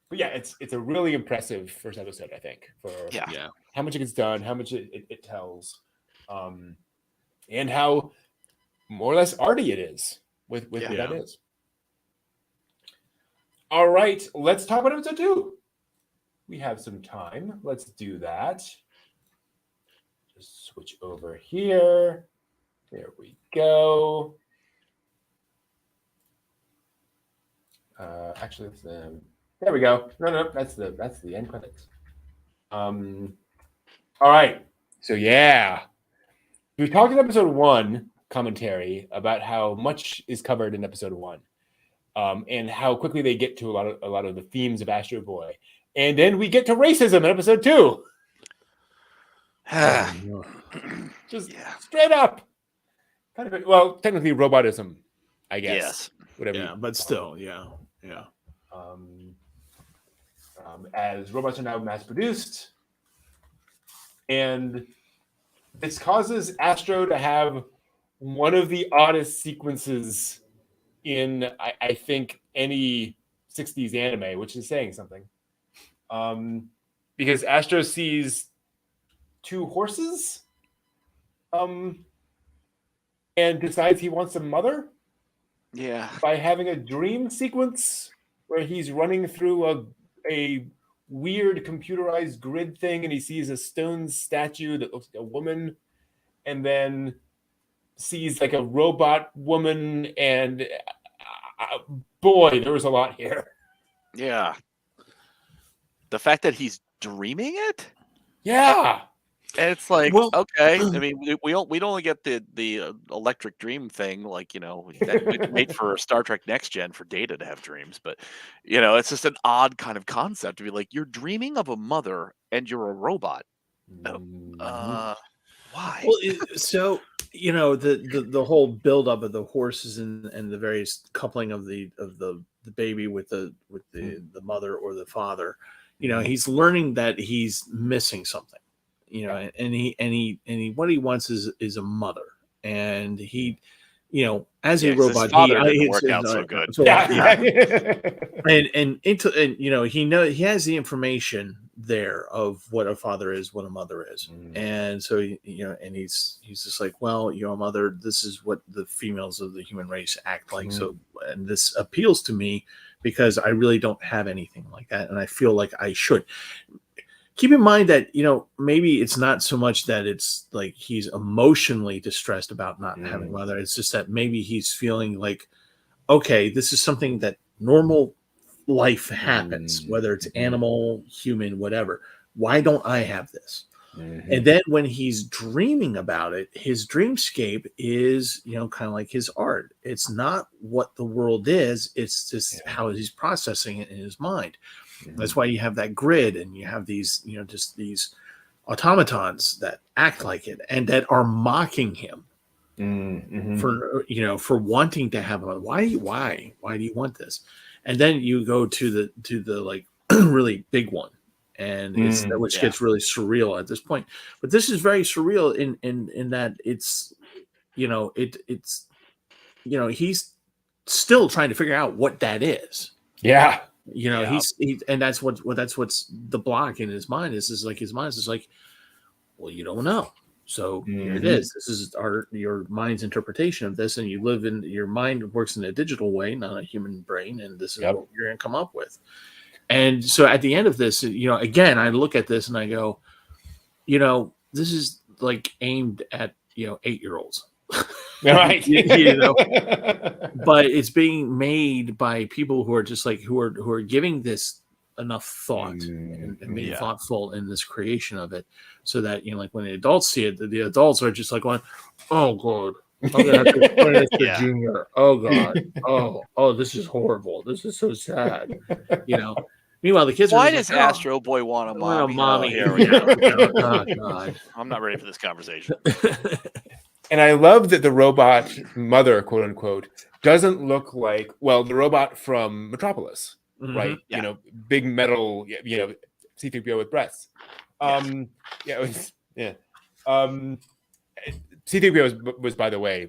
But yeah, it's a really impressive first episode, I think, for how much it gets done, how much it tells, and how more or less arty it is with what that is. All right, let's talk about episode 2. We have some time. Let's do that. Just switch over here. There we go. Actually, it's there we go. No, that's the end credits. All right. So we talked in episode 1 commentary about how much is covered in episode 1, and how quickly they get to a lot of the themes of Astro Boy, and then we get to racism in episode 2. Just straight up. Kind of, well, technically robotism, I guess. Yes. Whatever. Yeah, but still, yeah. As robots are now mass-produced, and this causes Astro to have one of the oddest sequences in, I think, any 60s anime, which is saying something. Because Astro sees 2 horses, and decides he wants a mother. Yeah. By having a dream sequence where he's running through a weird computerized grid thing, and he sees a stone statue that looks like a woman, and then sees like a robot woman, and boy, there was a lot here. Yeah. The fact that he's dreaming it? Yeah. And it's like, Well- okay. I mean, we'd only get the electric dream thing, like, that we'd wait for Star Trek Next Gen for Data to have dreams, but it's just an odd kind of concept to be like, you're dreaming of a mother and you're a robot. Why? Well, so the whole buildup of the horses and the various coupling of the baby with the mother or the father, he's learning that he's missing something, and he what he wants is a mother, and he, as a 'cause his robot, father didn't work out so good. and he has the information there of what a father is, what a mother is, and so and he's just like, well, a mother, this is what the females of the human race act like, so, and this appeals to me because I really don't have anything like that, and I feel like I should. Keep in mind that maybe it's not so much that it's like he's emotionally distressed about not having a mother. It's just that maybe he's feeling like, okay, this is something that normal life happens, whether it's animal, human, whatever. Why don't I have this? And then when he's dreaming about it, his dreamscape is, kind of like his art. It's not what the world is. It's just how he's processing it in his mind. That's why you have that grid, and you have these, just these automatons that act like it and that are mocking him for wanting to have a why do you want this? And then you go to the like really big one, and which gets really surreal at this point. But this is very surreal in that it's it's he's still trying to figure out what that is. Yeah. He's and that's what's the block in his mind is like his mind is just like, well, you don't know. So here it is. This is your mind's interpretation of this, and you live in your mind works in a digital way, not a human brain, and this is what you're going to come up with. And so at the end of this, again, I look at this and I go, this is like aimed at 8-year-olds. Right. But it's being made by people who are just like who are giving this enough thought and being thoughtful in this creation of it, so that like when the adults see it, the adults are just like going, oh god, I'm gonna have to explain this to Junior. Oh god, oh this is horrible, this is so sad. Meanwhile, the kids. Why does Astro Boy want a mommy? Mommy. Here we go. Oh god, I'm not ready for this conversation. And I love that the robot mother, quote unquote, doesn't look like, well, the robot from Metropolis, right? Yeah. Big metal, C-3PO with breasts. C-3PO was, by the way,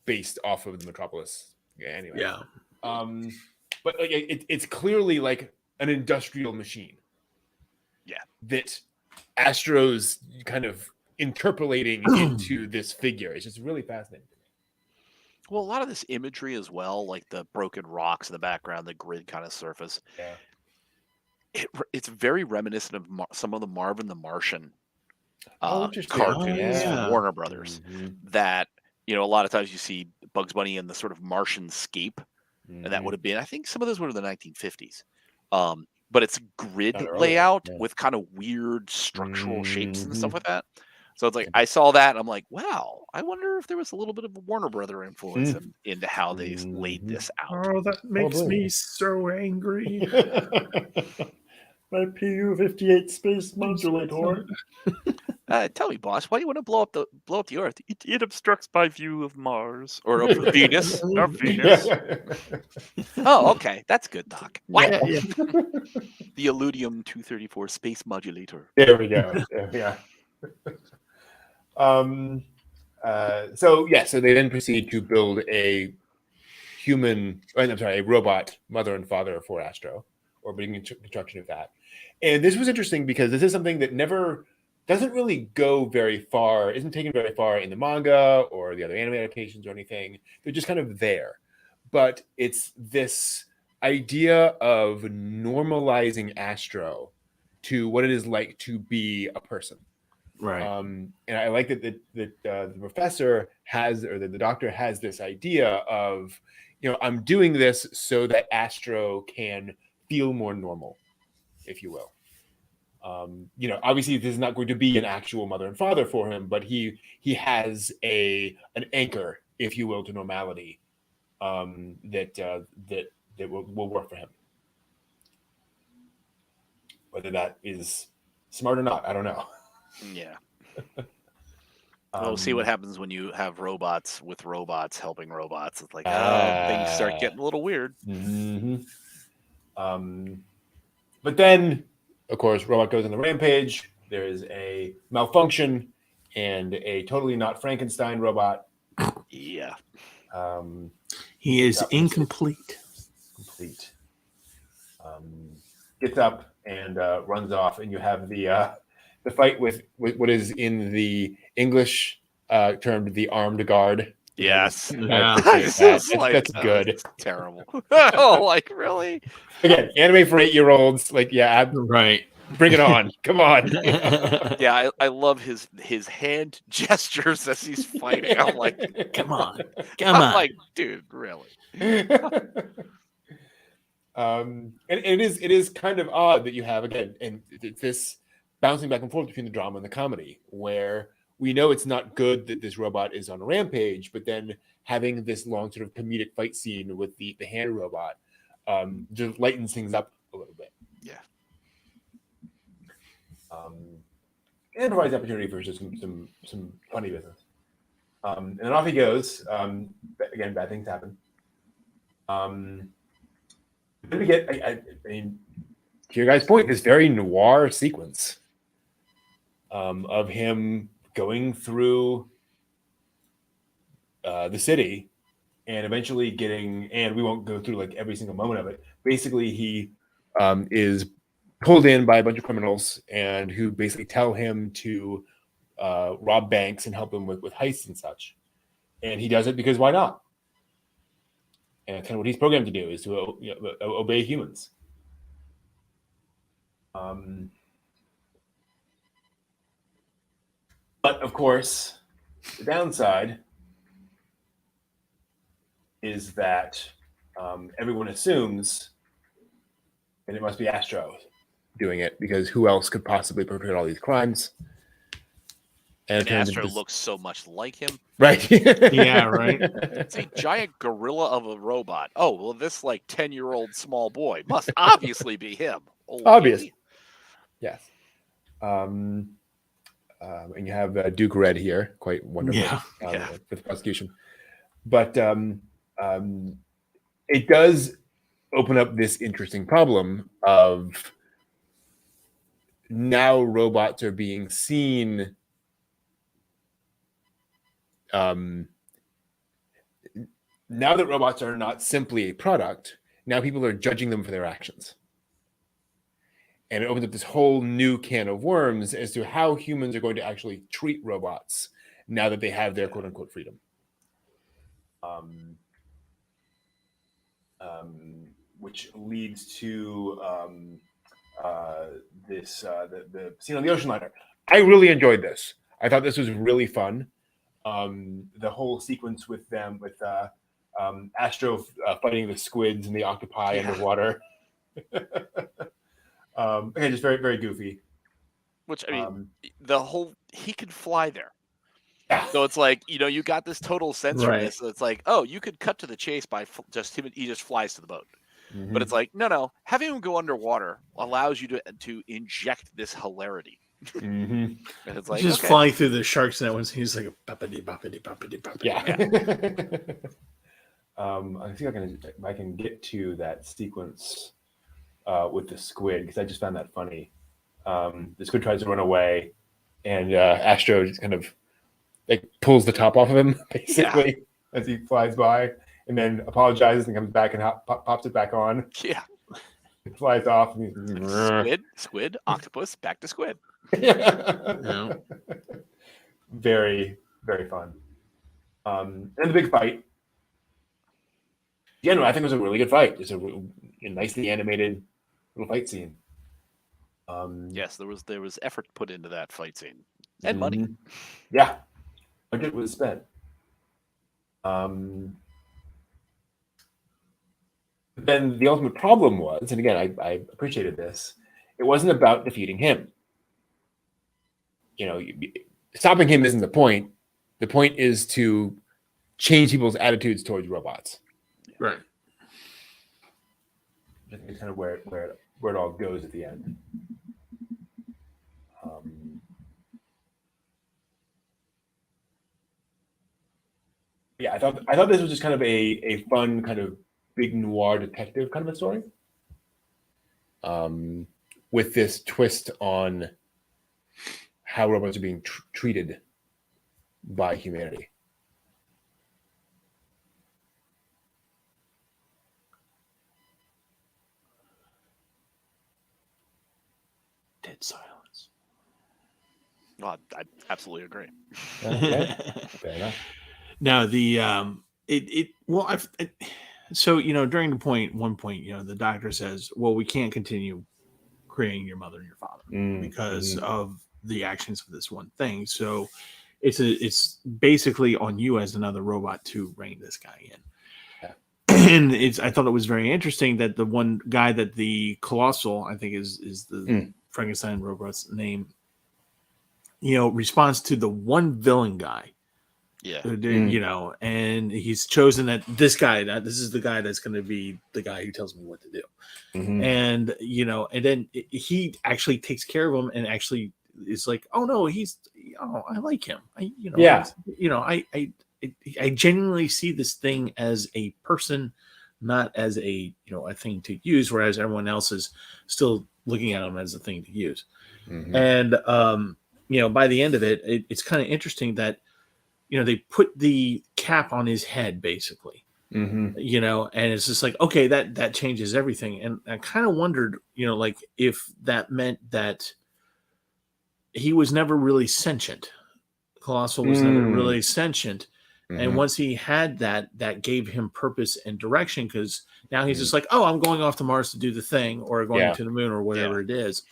based off of the Metropolis. Anyway. Yeah. But it's clearly like an industrial machine. Yeah. That Astro's kind of interpolating into this figure. It's just really fascinating. Well, a lot of this imagery as well, like the broken rocks in the background, the grid kind of surface. Yeah. It's very reminiscent of some of the Marvin the Martian interesting. cartoons from Warner Brothers. That a lot of times you see Bugs Bunny in the sort of Martian scape, and that would have been, I think, some of those were the 1950s. But it's grid layout with kind of weird structural shapes and stuff like that. So it's like I saw that and I'm like, wow, I wonder if there was a little bit of a Warner Brother influence into how they laid this out. Oh, that makes me so angry. My PU-58 space modulator. Tell me, boss, why do you want to blow up the Earth? It obstructs my view of Mars or of Venus. Or Venus. Oh, okay, that's good, Doc. What? Yeah. The Illudium 234 space modulator. There we go. So they then proceed to build a robot mother and father for Astro, or beginning construction of that. And this was interesting because this is something that doesn't really go very far, isn't taken very far in the manga or the other anime adaptations or anything. They're just kind of there. But it's this idea of normalizing Astro to what it is like to be a person. Right. And I like that the professor has, or the doctor has this idea of, I'm doing this so that Astro can feel more normal, if you will. Obviously this is not going to be an actual mother and father for him, but he has an anchor, if you will, to normality, that will work for him. Whether that is smart or not, I don't know. Yeah. We'll see what happens when you have robots with robots helping robots. It's like, things start getting a little weird. Mm-hmm. But then, of course, robot goes on the rampage. There is a malfunction and a totally not Frankenstein robot. Yeah. He is incomplete. Complete. Gets up and runs off, and you have the fight with what is in the English termed the armed guard. Yes. Yeah. That's good. It's terrible. Oh, like really? Again, anime for 8-year-olds. Like, yeah, Right. bring it on. Come on. Yeah, I love his hand gestures as he's fighting. I'm like, Come on. I'm like, dude, really? And it is kind of odd that you have, again, and this bouncing back and forth between the drama and the comedy, where we know it's not good that this robot is on a rampage, but then having this long sort of comedic fight scene with the hand robot just lightens things up a little bit. Yeah. And provides opportunity for just some funny business. And then off he goes. Again, bad things happen. Then we get, I mean, to your guys' point, this very noir sequence of him going through the city and eventually getting, and we won't go through like every single moment of it. Basically, he is pulled in by a bunch of criminals and who basically tell him to rob banks and help him with heists and such. And he does it because why not? And kind of what he's programmed to do is to obey humans. But of course, the downside is that everyone assumes that it must be Astro doing it, because who else could possibly perpetrate all these crimes? And Astro looks so much like him. Right. Yeah, right. It's a giant gorilla of a robot. Oh, well, this like 10-year-old small boy must obviously be him. Okay. Obvious. Yes. And you have Duke Red here, quite wonderful for the prosecution. But it does open up this interesting problem of now robots are being seen now that robots are not simply a product, now people are judging them for their actions. And it opens up this whole new can of worms as to how humans are going to actually treat robots now that they have their quote unquote freedom. Which leads to the scene on the ocean liner. I really enjoyed this. I thought this was really fun. The whole sequence with them, with Astro fighting the squids and the octopi underwater. Again, just very, very goofy. Which, I mean, he could fly there. Yeah. So it's like, you got this total sense from this. So it's like, oh, you could cut to the chase by he just flies to the boat. Mm-hmm. But it's like, no, having him go underwater allows you to inject this hilarity. Mm-hmm. And it's like, just flying through the shark's net when he's like, boppity, boppity, boppity, boppity. Yeah. I think I can get to that sequence with the squid, because I just found that funny. The squid tries to run away, and Astro just kind of like pulls the top off of him, basically, as he flies by, and then apologizes and comes back and pops it back on. Yeah. It flies off. And squid, octopus, back to squid. Yeah. Very, very fun. And the big fight. Yeah, no, I think it was a really good fight. It's a nicely animated little fight scene. Yes, there was effort put into that fight scene. and money. Yeah, budget was spent. But then the ultimate problem was, and again, I appreciated this. It wasn't about defeating him. Stopping him isn't the point. The point is to change people's attitudes towards robots. Right. I think it's kind of where it all goes at the end. Yeah, I thought this was just kind of a fun kind of big noir detective kind of a story. With this twist on how robots are being treated by humanity. Dead silence. Well, I absolutely agree. Okay. Fair enough. Now so during one point, the doctor says, well, we can't continue creating your mother and your father because of the actions of this one thing. So it's basically on you as another robot to rein this guy in. Yeah. And I thought it was very interesting that the one guy that the Colossal, I think is the Frankenstein robot's name, responds to the one villain guy. Yeah. And he's chosen that this is the guy that's going to be the guy who tells me what to do. And, and then he actually takes care of him and actually is like, oh no, I like him. I genuinely see this thing as a person, not as a thing to use, whereas everyone else is still looking at him as a thing to use. And, by the end of it, it's kind of interesting that, they put the cap on his head basically, and it's just like, okay, that changes everything. And I kind of wondered, if that meant that he was never really sentient. Colossal was never really sentient. And once he had that gave him purpose and direction, because now he's just like, oh, I'm going off to Mars to do the thing, or going to the moon, or whatever it is.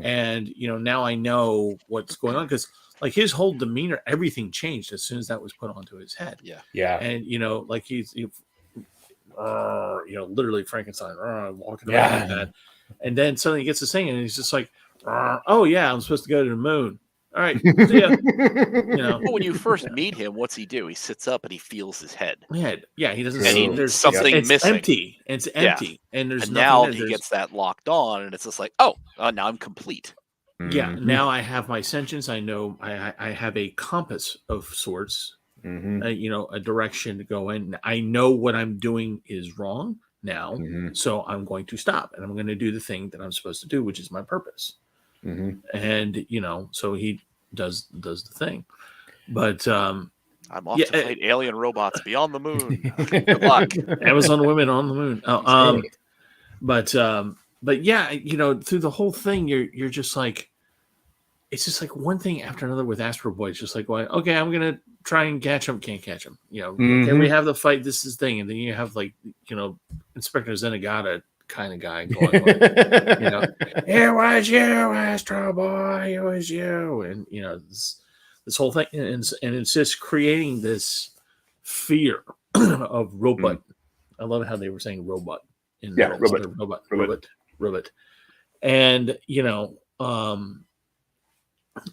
And, now I know what's going on, because like his whole demeanor, everything changed as soon as that was put onto his head. Yeah. And, like he's literally Frankenstein walking around like that. And then suddenly he gets to sing, and he's just like, oh yeah, I'm supposed to go to the moon. All right, see ya. But when you first meet him, what's he do? He sits up and he feels his head. Yeah, he doesn't and see. There's something it's missing. Empty. It's empty, and there's and nothing now there. He gets that locked on, and it's just like, now I'm complete. Yeah, now I have my sentience. I know I have a compass of sorts. A direction to go in. I know what I'm doing is wrong now, so I'm going to stop, and I'm going to do the thing that I'm supposed to do, which is my purpose. And so he does the thing, but I'm off to fight alien robots beyond the moon. Good luck, Amazon women on the moon. But yeah, through the whole thing, you're just like, it's just like one thing after another with Astro Boy. It's just like, well, okay, I'm gonna try and catch him, can't catch him. Okay, we have the fight. This is the thing, and then you have like Inspector Zenigata kind of guy going, it was you, Astro Boy, it was you, and this whole thing, and it's just creating this fear of robot. I love how they were saying robot in robot, and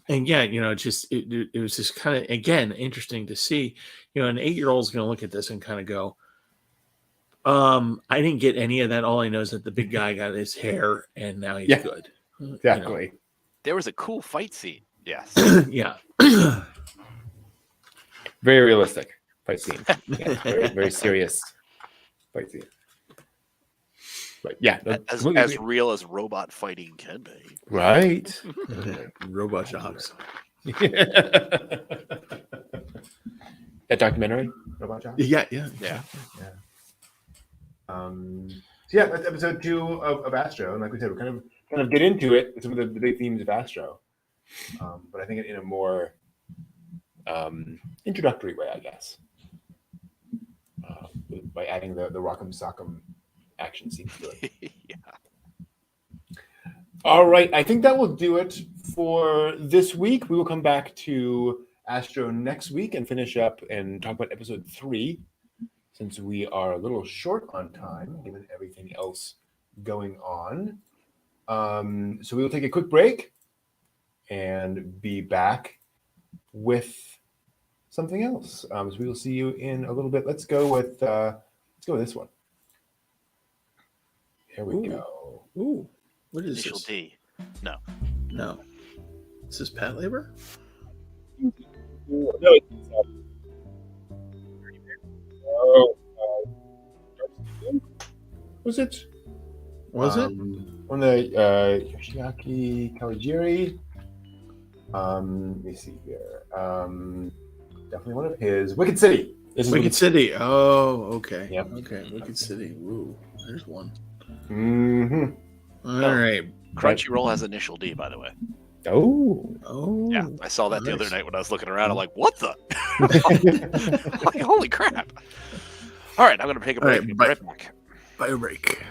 and yeah, it was just kind of, again, interesting to see. An 8-year-old is going to look at this and kind of go, I didn't get any of that. All I know is that the big guy got his hair, and now he's good. Exactly. There was a cool fight scene. Yes. Yeah. Very realistic fight scene. Yeah, very, very serious fight scene. But yeah, as real as robot fighting can be. Right. Robot Shops. That documentary, Robot Shops? Yeah. So that's episode 2 of Astro, and like we said, we're kind of get into it with some of the big themes of Astro, but I think in a more introductory way, I guess, by adding the Rock'em Sock'em action scenes to it. Yeah. All right, I think that will do it for this week. We will come back to Astro next week and finish up and talk about episode 3, since we are a little short on time given everything else going on. So we will take a quick break and be back with something else. So we will see you in a little bit. Let's go with this one. There we go. Ooh, what is Initial this? D. No. Is this Pat Labor? No, it's was it? Was it? One of the Yoshiaki Kawajiri. Let me see here. Definitely one of his. Wicked City. This is Wicked City. Oh, okay. Yep. Okay, Wicked City. Ooh, there's one. Mm-hmm. All right. Crunchyroll has Initial D, by the way. Oh. Yeah, I saw that the other nice. night when I was looking around. I'm like, what the? Like, holy crap. All right, I'm going to take a break. All right, Be right back. Bio break.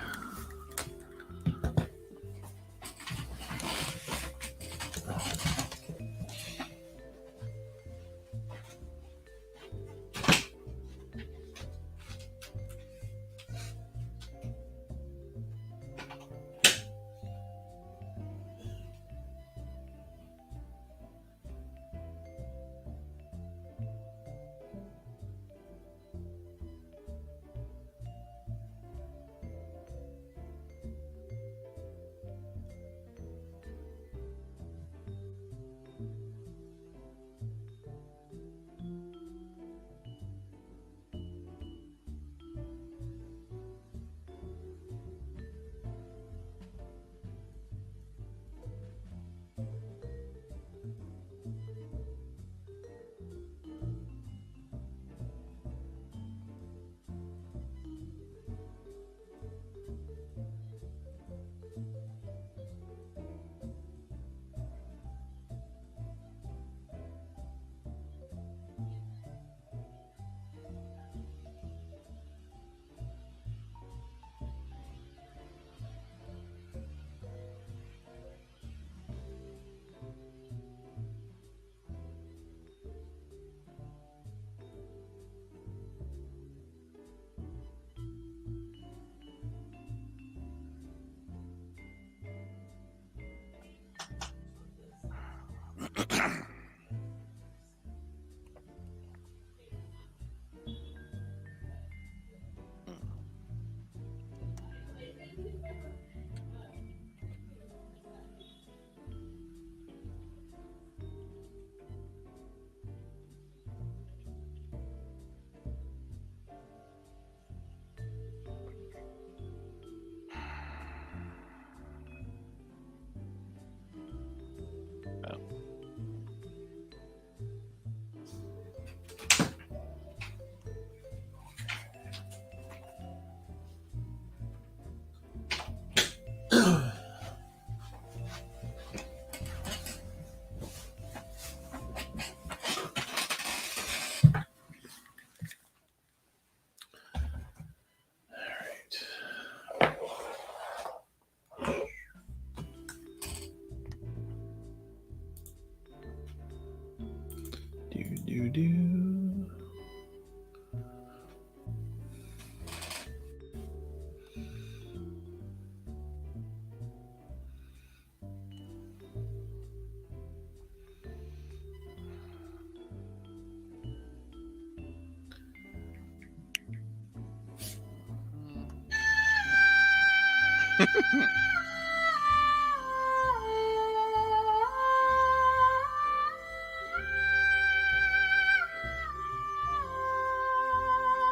Do.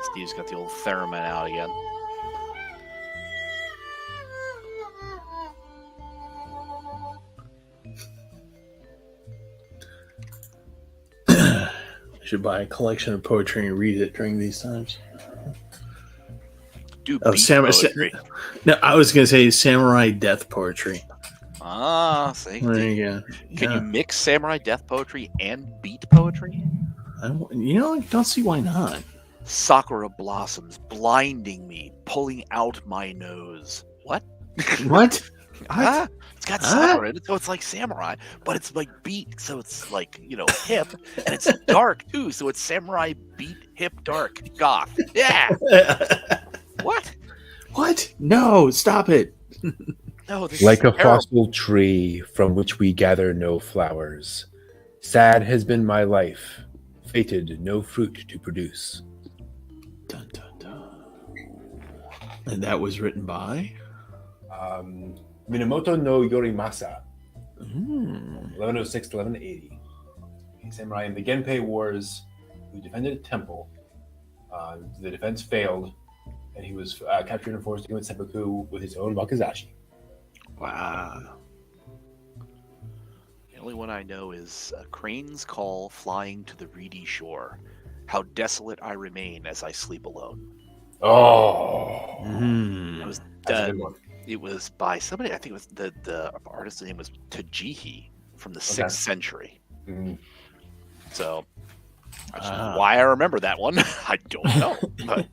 Steve's got the old theremin out again. Should buy a collection of poetry and read it during these times. Do poetry. No, I was going to say samurai death poetry. Ah, see. There you go. Can you mix samurai death poetry and beat poetry? I don't see why not. Sakura blossoms blinding me, pulling out my nose. What? What? It's got silver in it, so it's like samurai, but it's like beat, so it's like, hip, and it's dark too, so it's samurai beat, hip, dark, goth. Yeah. What? What? No, stop it. No, this Like is a terrible. fossil tree from which we gather no flowers. Sad has been my life, fated no fruit to produce. Dun, dun, dun. And that was written by Minamoto no Yorimasa, Mm. 1106 to 1180. A samurai in the Genpei Wars who defended a temple. The defense failed, and he was captured and forced to commit seppuku with his own wakizashi. Wow. The only one I know is Crane's Call Flying to the Reedy Shore. How desolate I remain as I sleep alone. Oh, Mm. It was that's a done. good one. It was by somebody. I think it was the artist's name was Tajihi from the 6th century. Mhm. So, why I remember that one, I don't know. But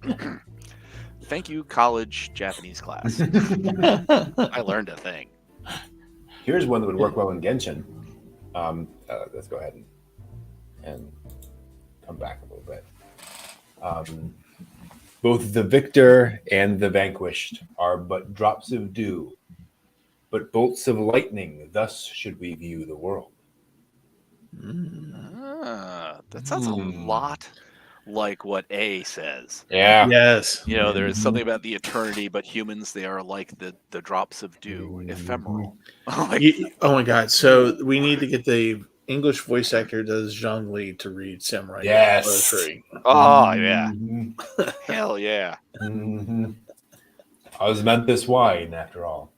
thank you, college Japanese class. I learned a thing. Here's one that would work well in Genshin. Let's go ahead and come back a little bit. Both the victor and the vanquished are but drops of dew, but bolts of lightning. Thus should we view the world. That sounds a lot like what A says. Yeah. Yes. There is something about the eternity, but humans, they are like the drops of dew, ephemeral. Oh my god! So we need to get the English voice actor does Zhang Li to read Samurai. Yes. Poetry. Oh yeah, hell yeah. Osmanthus wine, after all.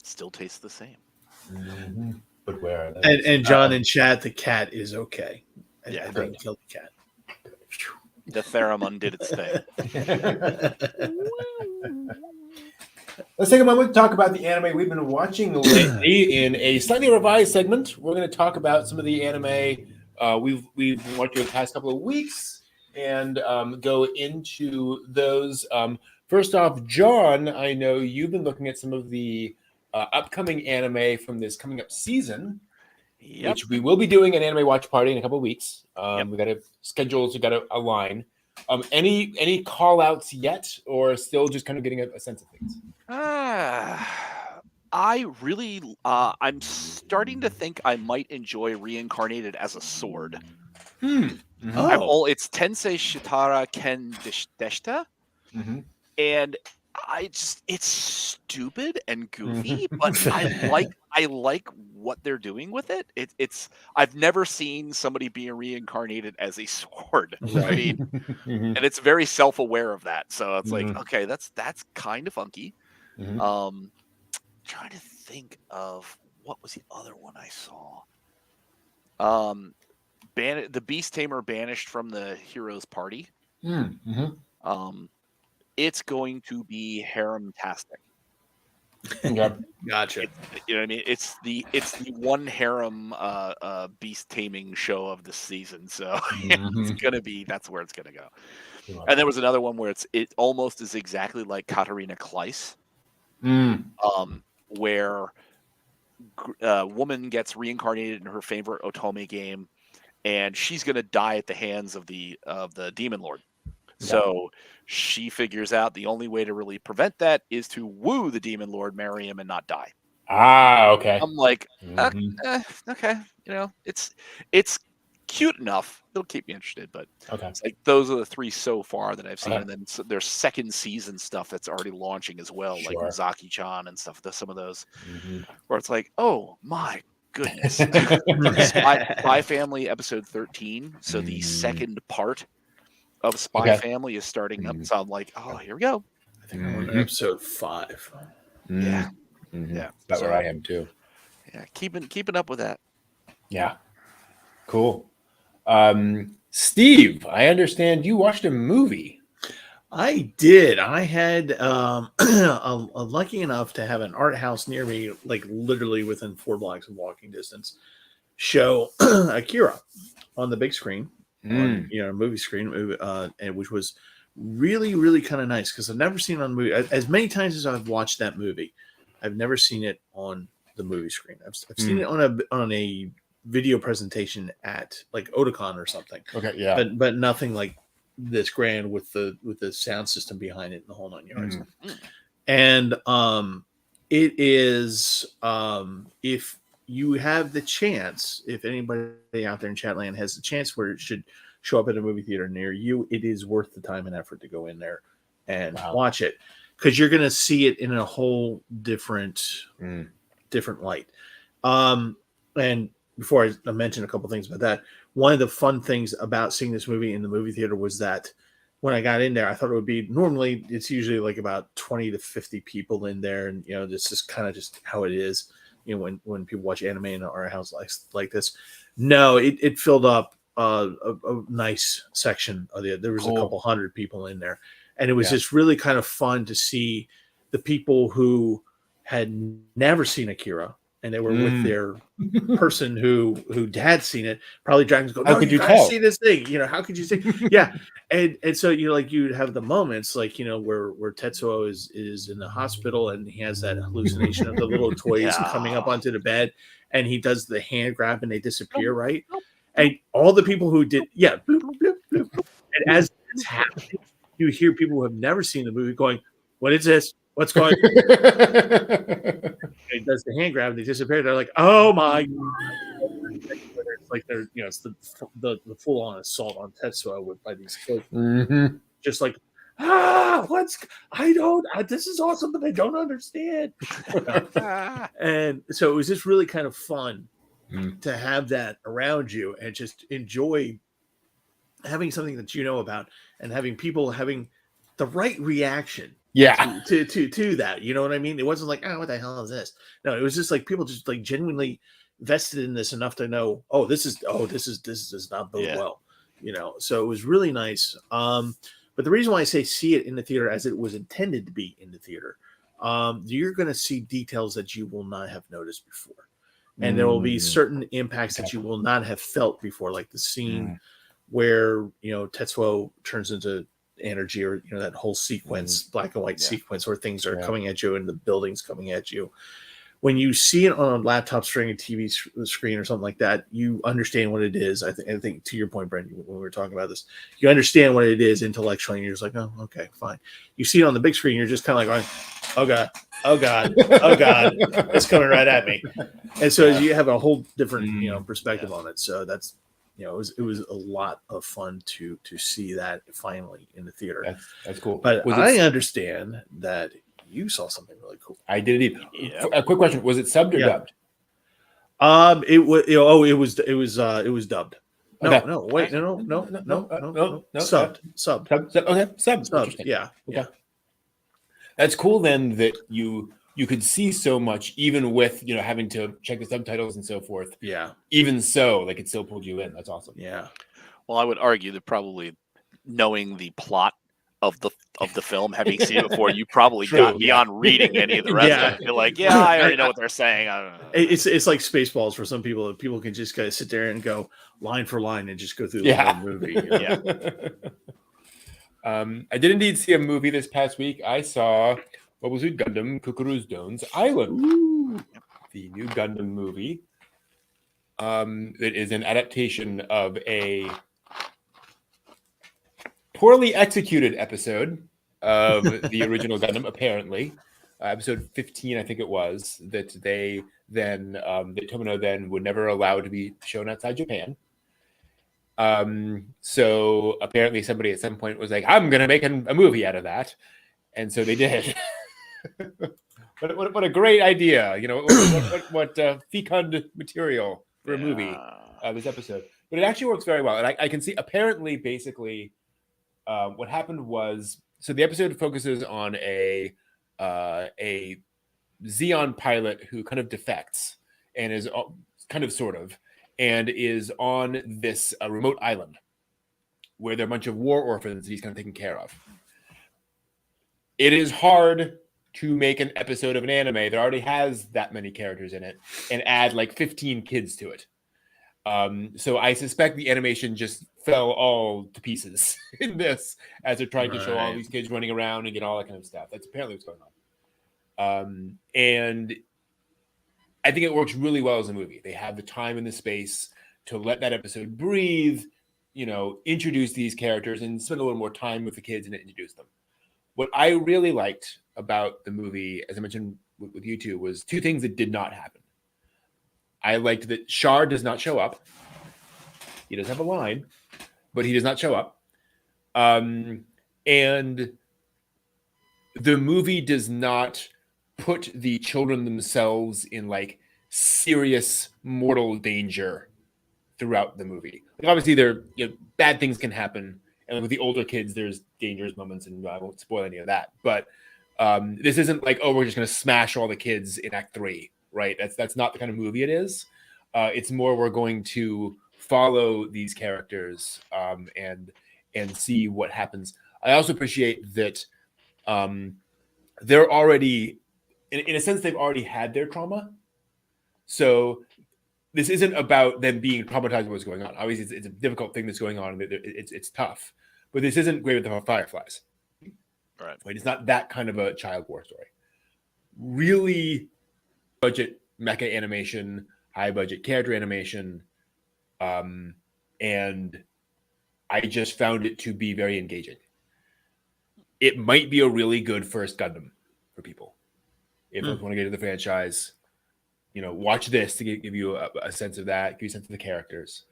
Still tastes the same. But where are And those? John in chat, the cat is okay. I didn't kill the cat. The theremin did its thing. Let's take a moment to talk about the anime we've been watching lately in a slightly revised segment. We're going to talk about some of the anime we've been watching the past couple of weeks and go into those. First off, John, I know you've been looking at some of the upcoming anime from this coming up season, which we will be doing an anime watch party in a couple of weeks. We got to schedules, we got to align. Any call outs yet, or still just kind of getting a sense of things? I really, I'm starting to think I might enjoy Reincarnated as a sword. It's Tensei Shitara Ken Deshita, and it's stupid and goofy, but I like what they're doing with it. I've never seen somebody being reincarnated as a sword. Right. I mean, and it's very self-aware of that. So it's like, okay, that's kind of funky. Trying to think of what was the other one I saw. The Beast Tamer Banished from the Heroes Party. It's going to be harem-tastic. Okay. Gotcha. You know what I mean? It's the one harem beast taming show of the season. So that's where it's gonna go. And there was another one where it almost is exactly like Katarina Kleiss. Where a woman gets reincarnated in her favorite otome game, and she's going to die at the hands of the demon lord. So she figures out the only way to really prevent that is to woo the demon lord, marry him, and not die. Okay. I'm like, okay, it's cute enough. It'll keep me interested, but it's like those are the three so far that I've seen, and then there's second season stuff that's already launching as well, like Mizaki-chan and stuff. Some of those where it's like, oh my goodness, Spy Family episode 13. So the second part of Spy Family is starting up. So I'm like, oh, here we go. I think I'm on episode 5. Yeah, That's where I am too. Yeah, keeping up with that. Yeah, cool. Steve, I understand you watched a movie. I did. I had lucky enough to have an art house near me, like literally within 4 blocks of walking distance, show Akira on the big screen, on, movie screen, and which was really, really kind of nice because I've never seen it on movie as many times as I've watched that movie. I've never seen it on the movie screen. I've seen it on a video presentation at like Otakon or something. Okay, yeah. But nothing like this grand with the sound system behind it and the whole 9 yards. And it is if you have the chance, if anybody out there in Chatland has the chance where it should show up at a movie theater near you, it is worth the time and effort to go in there and watch it, because you're going to see it in a whole different light. And before I mention a couple things about that, one of the fun things about seeing this movie in the movie theater was that when I got in there, I thought it would be, normally it's usually like about 20 to 50 people in there. And, you know, this is kind of just how it is, you know, when people watch anime in our house like this. No, it filled up a nice section of there was a couple hundred people in there. And it was just really kind of fun to see the people who had never seen Akira, and they were with their person who had seen it. Probably dragons go, "How could you see this thing? You know, how could you see?" Yeah, and so you'd have the moments like, you know, where Tetsuo is in the hospital and he has that hallucination of the little toys coming up onto the bed, and he does the hand grab and they disappear, right? And all the people who did, bloop, bloop, bloop. And as it's happening, you hear people who have never seen the movie going, "What is this? What's going on?" It does the hand grab, they disappear. They're like, "Oh my God!" It's like they're, you know, it's the full on assault on Tetsuo by these kids, just like, this is awesome, but I don't understand. And so it was just really kind of fun to have that around you and just enjoy having something that you know about and having people having the right reaction to that. You know what I mean? It wasn't like, "Oh, what the hell is this?" No, it was just like people just like genuinely vested in this enough to know, this does not bode well, you know. So it was really nice. But the reason why I say see it in the theater as it was intended to be in the theater, you're going to see details that you will not have noticed before. And there will be certain impacts that you will not have felt before, like the scene where, you know, Tetsuo turns into energy, or, you know, that whole sequence, black and white sequence where things are coming at you and the buildings coming at you. When you see it on a laptop screen, a TV screen or something like that, you understand what it is. I think to your point, Brendan, when we were talking about this, you understand what it is intellectually, and you're just like, "Oh, okay, fine." You see it on the big screen, you're just kind of like going, "Oh God, oh God, oh God, it's coming right at me." And so you have a whole different, you know, perspective on it. So that's, you know, it was a lot of fun to see that finally in the theater. That's cool. But I understand that you saw something really cool. I did indeed. A quick question: was it subbed or dubbed? It was. It was dubbed. No, Okay. no, wait, no. Subbed. Okay, subbed. Yeah. Okay. That's cool then that you could see so much, even with, you know, having to check the subtitles and so forth. Yeah. Even so, like, it still pulled you in. That's awesome. Yeah. Well, I would argue that probably knowing the plot of the film, having seen it before, you probably got beyond reading any of the rest of it. You're like, I already know what they're saying. I don't know. It's like Spaceballs for some people. People can just kind of sit there and go line for line and just go through the whole movie. You know? I did indeed see a movie this past week. I saw, what was it? Gundam Kukuru's Island. Ooh. The new Gundam movie. It is an adaptation of a poorly executed episode of the original Gundam, apparently. Episode 15, I think it was, that they then, that Tomino then would never allow to be shown outside Japan. So apparently somebody at some point was like, "I'm going to make a movie out of that." And so they did. What a great idea. You know, what fecund material for a movie, this episode. But it actually works very well. And I can see, apparently, basically, what happened was, so the episode focuses on a Xeon pilot who kind of defects and is and is on this remote island where there are a bunch of war orphans that he's kind of taking care of. It is hard to make an episode of an anime that already has that many characters in it and add like 15 kids to it. So I suspect the animation just fell all to pieces in this as they're trying to show all these kids running around and get all that kind of stuff. That's apparently what's going And I think it works really well as a movie. They have the time and the space to let that episode breathe, introduce these characters and spend a little more time with the kids and introduce them. What I really liked about the movie, as I mentioned with you two, was two things that did not happen. I liked that Shar does not show up. He does have a line, but he does not show up. And the movie does not put the children themselves in like serious mortal danger throughout the movie. Like, obviously, bad things can happen, and with the older kids, there's dangerous moments, and I won't spoil any of that. But this isn't like, oh, we're just going to smash all the kids in Act 3, right? That's not the kind of movie it is. It's more we're going to follow these characters and see what happens. I also appreciate that they're already, in a sense, they've already had their trauma. So this isn't about them being traumatized by what's going on. Obviously, it's a difficult thing that's going on. It's tough. But this isn't Grave with the Fireflies. Right? It's not that kind of a child war story. Really budget mecha animation, high budget character animation. And I just found it to be very engaging. It might be a really good first Gundam for people. If you want to get into the franchise, watch this to give you a sense of that, give you a sense of the characters.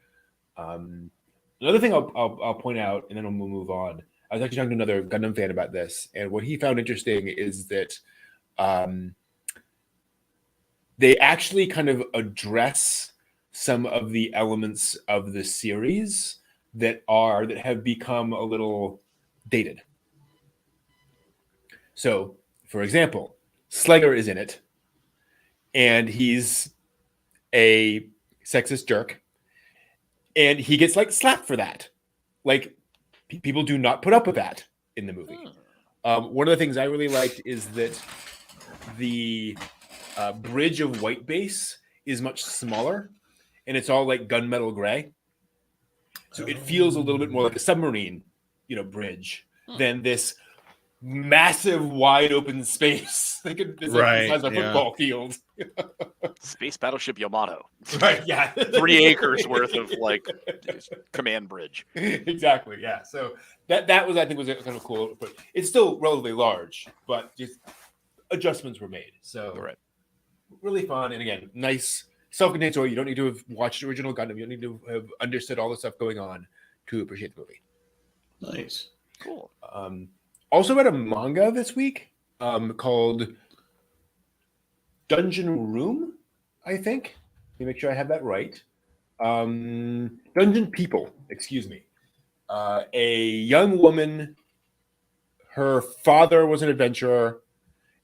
Another thing I'll point out, and then we'll move on. I was actually talking to another Gundam fan about this, and what he found interesting is that they actually kind of address some of the elements of the series that have become a little dated. So, for example, Slegger is in it, and he's a sexist jerk, and he gets like slapped for that. Like, people do not put up with that in the movie. One of the things I really liked is that the bridge of white base is much smaller, and it's all like gunmetal gray. So it feels a little bit more like a submarine, bridge than this massive wide open space. It's like the size of a football field. Space battleship Yamato. Right, yeah. 3 acres worth of like command bridge. Exactly, yeah. So that was, I think, was kind of cool. But it's still relatively large, but just adjustments were made. So really fun, and again, nice self-contained story. You don't need to have watched the original Gundam. You don't need to have understood all the stuff going on to appreciate the movie. Nice. Cool. Also read a manga this week called Dungeon Room, I think. Let me make sure I have that right. Dungeon People, excuse me. A young woman, her father was an adventurer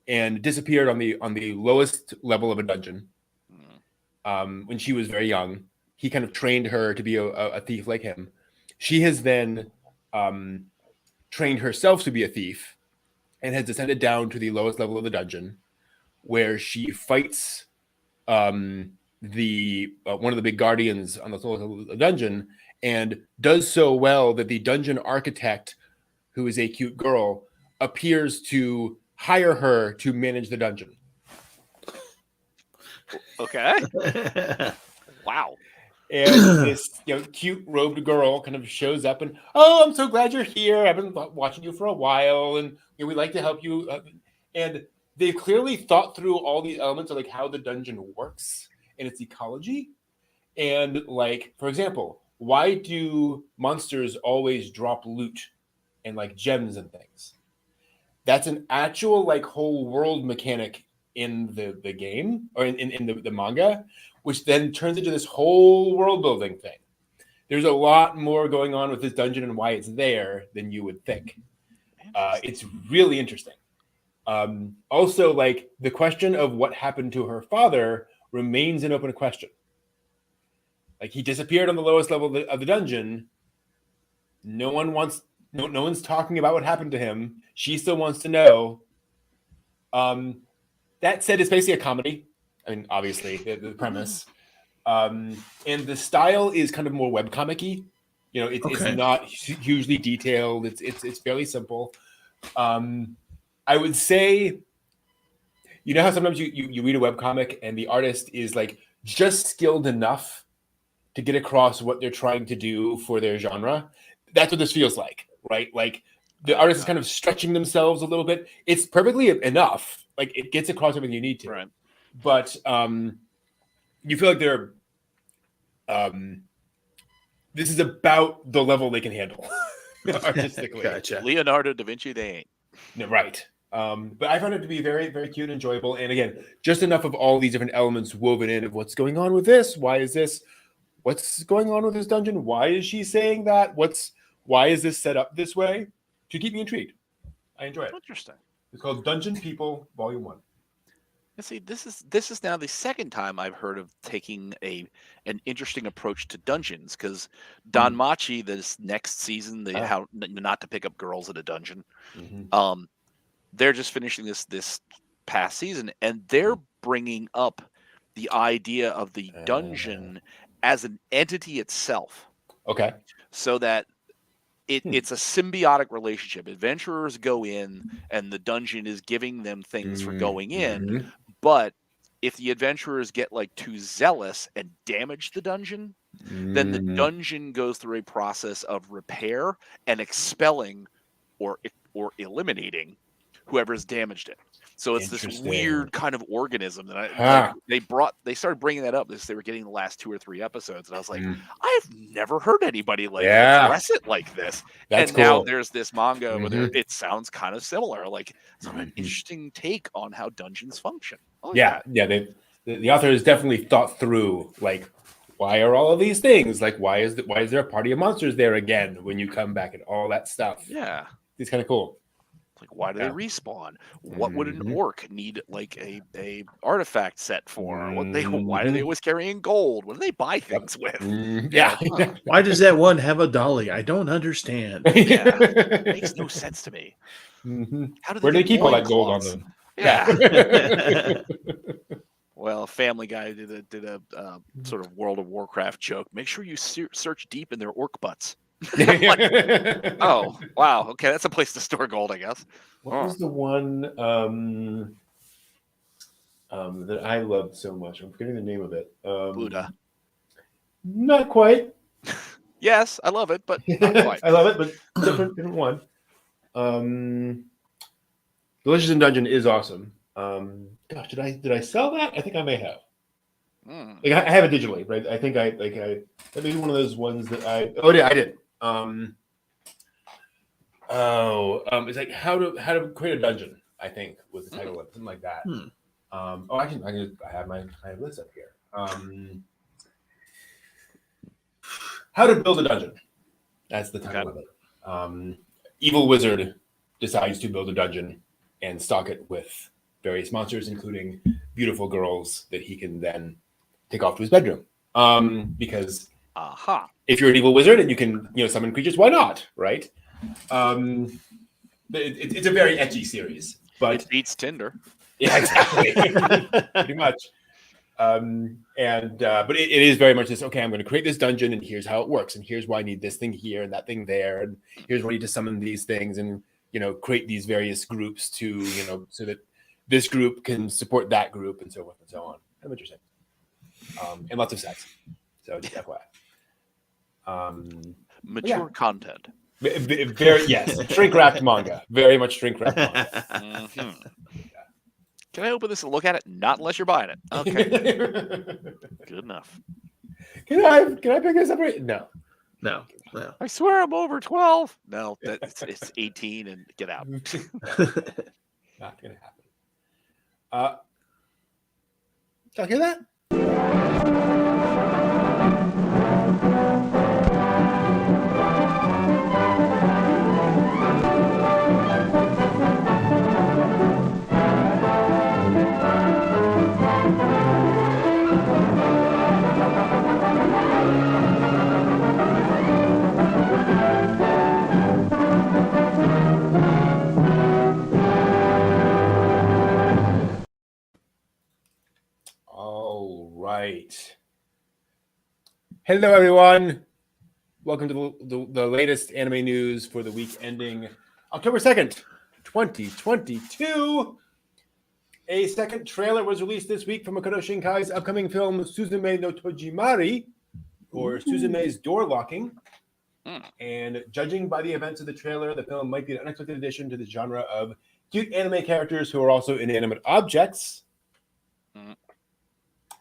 and disappeared on the lowest level of a dungeon. When she was very young. He kind of trained her to be a thief like him. She has then trained herself to be a thief and has descended down to the lowest level of the dungeon, where she fights one of the big guardians on the lowest level of the dungeon, and does so well that the dungeon architect, who is a cute girl, appears to hire her to manage the dungeon. Okay. Wow. And this cute robed girl kind of shows up and, oh, I'm so glad you're here. I've been watching you for a while, and we'd like to help you. And they've clearly thought through all the elements of like how the dungeon works and its ecology. And like, for example, why do monsters always drop loot and like gems and things? That's an actual like whole world mechanic in the game, or in the manga, which then turns into this whole world building thing. There's a lot more going on with this dungeon and why it's there than you would think. It's really interesting. Also, like, the question of what happened to her father remains an open question. Like, he disappeared on the lowest level of the dungeon. No one's talking about what happened to him. She still wants to know. That said, it's basically a comedy. I mean, obviously, the premise. And the style is kind of more webcomic-y. It's not hugely detailed. It's fairly simple. I would say You know how sometimes you read a webcomic and the artist is like just skilled enough to get across what they're trying to do for their genre? That's what this feels like, right? Like the artist is kind of stretching themselves a little bit. It's perfectly enough. Like it gets across everything you need to. Right. But you feel like they're this is about the level they can handle artistically. Gotcha. Leonardo da Vinci, they ain't. No, right. But I found it to be very, very cute and enjoyable. And again, just enough of all these different elements woven in of what's going on with this. Why is this? What's going on with this dungeon? Why is she saying that? Why is this set up this way? To keep me intrigued. I enjoy it. Interesting. It's called Dungeon People Volume 1. And see, this is now the second time I've heard of taking an interesting approach to dungeons, because Don Machi, this next season, how not to pick up girls at a dungeon. Mm-hmm. They're just finishing this past season, and they're bringing up the idea of the dungeon as an entity itself. Okay. So that it's a symbiotic relationship. Adventurers go in, and the dungeon is giving them things for going in. But if the adventurers get like too zealous and damage the dungeon, then the dungeon goes through a process of repair and expelling or eliminating whoever's damaged it. So it's this weird kind of organism that they started bringing that up as they were getting the last 2 or 3 episodes, and I was like, I've never heard anybody address it like this. That's and cool. Now there's this manga where it sounds kind of similar, like it's an interesting take on how dungeons function. Yeah. The author has definitely thought through like, why are all of these things? Like, why is there a party of monsters there again when you come back and all that stuff? Yeah, it's kind of cool. Like, why do they respawn? What would an orc need like a artifact set for? Why are they always carrying gold? What do they buy things with? Yeah. Why does that one have a dolly? I don't understand. It makes no sense to me. How do Where do they keep all that gold on them? Yeah. Well, Family Guy did a sort of World of Warcraft joke. Make sure you search deep in their orc butts. Like, oh wow, okay, that's a place to store gold, I guess. What was the one that I loved so much? I'm forgetting the name of it. Buddha. Not quite. Yes, I love it, but not quite. I love it, but different one. Delicious in Dungeon is awesome. Gosh, did I sell that? I think I may have. Like I have it digitally, right? I think that may be one of those ones that I did. It's like how to create a dungeon, I think was the title of it, something like that. I have my list up here. How to build a dungeon. That's the title of it. Evil wizard decides to build a dungeon and stock it with various monsters, including beautiful girls that he can then take off to his bedroom. Because if you're an evil wizard and you can summon creatures, why not? Right? It's a very ecchi series, but it beats Tinder. Yeah, exactly. Pretty much. But it is very much this. Okay, I'm going to create this dungeon, and here's how it works, and here's why I need this thing here and that thing there, and here's where I need to summon these things, and create these various groups to so that this group can support that group, and so forth and so on. Kind of interesting. And lots of sex. So just FYI. Mature content. Very yes, shrink wrapped manga. Very much shrink wrapped manga. Can I open this and look at it? Not unless you're buying it. Okay. Good enough. Can I pick this up? No. I swear I'm over 12. No, it's 18 and get out. Not gonna happen. Did I hear that? Right. Hello, everyone. Welcome to the latest anime news for the week ending October 2nd, 2022. A second trailer was released this week from Makoto Shinkai's upcoming film Suzume no Tojimari, or Suzume's Door Locking. And judging by the events of the trailer, the film might be an unexpected addition to the genre of cute anime characters who are also inanimate objects.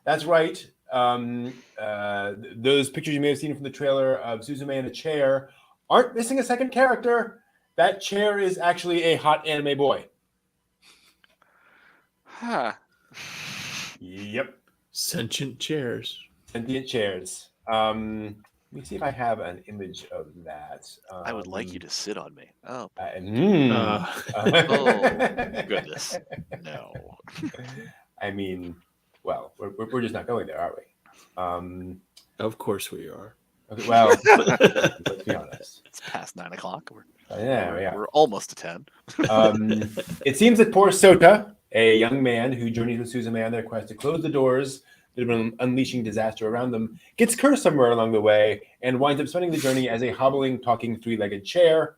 That's right. Those pictures you may have seen from the trailer of Suzume in a chair aren't missing a second character. That chair is actually a hot anime boy. Huh. Yep. Sentient chairs. Sentient chairs. Let me see if I have an image of that. I would like you to sit on me. Oh. Oh, goodness. No. I mean, well, we're just not going there, are we? Of course we are. Okay, well, let's be honest. It's past 9 o'clock. We're almost to 10. It seems that poor Sota, a young man who journeys with Suzume on their quest to close the doors that have been unleashing disaster around them, gets cursed somewhere along the way and winds up spending the journey as a hobbling, talking, three-legged chair.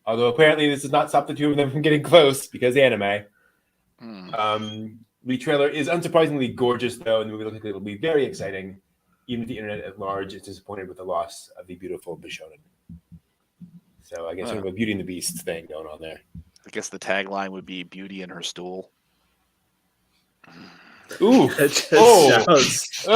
Although apparently this does not stop the two of them from getting close because anime. The trailer is unsurprisingly gorgeous, though, and the movie looks like it'll be very exciting, even if the internet at large is disappointed with the loss of the beautiful Bishonen. So I guess sort of a Beauty and the Beast thing going on there. I guess the tagline would be "Beauty in her stool." Ooh! That just sounds...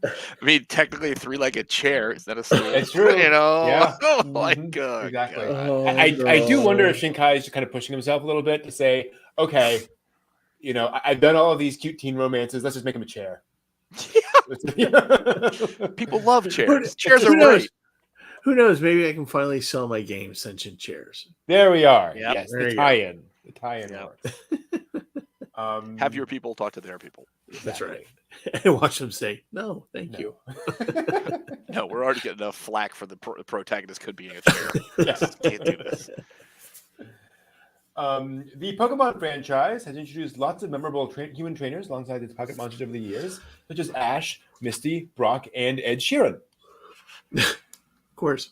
I mean, technically, a three-legged chair is that a stool? It's true. You know? Yeah. Oh my god! Exactly. God. I do wonder if Shinkai is just kind of pushing himself a little bit to say, okay, you know, I've done all of these cute teen romances. Let's just make him a chair. People love chairs. Chairs are great. Who knows? Maybe I can finally sell my game, Sentient Chairs. There we are. Yep. Yes, There the tie-in. The tie-in Yep. works. Have your people talk to their people. That's right. And watch them say, no, thank you. No, we're already getting enough flack for the protagonist could be in a chair. Yes. Can't do this. The Pokemon franchise has introduced lots of memorable human trainers alongside its pocket monsters over the years, such as Ash, Misty, Brock, and Ed Sheeran. Of course.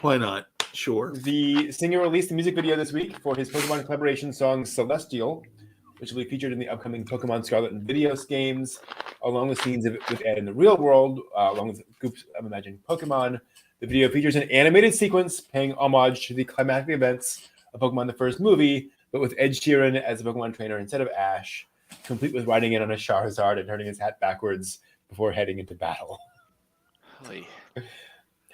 Why not? Sure. The singer released a music video this week for his Pokemon collaboration song Celestial, which will be featured in the upcoming Pokemon Scarlet and Videos games, along with scenes of it with Ed in the real world, along with groups of imagined Pokemon. The video features an animated sequence paying homage to the climactic events of Pokemon the first movie, but with Ed Sheeran as a Pokemon trainer instead of Ash, complete with riding in on a Charizard and turning his hat backwards before heading into battle. Holy.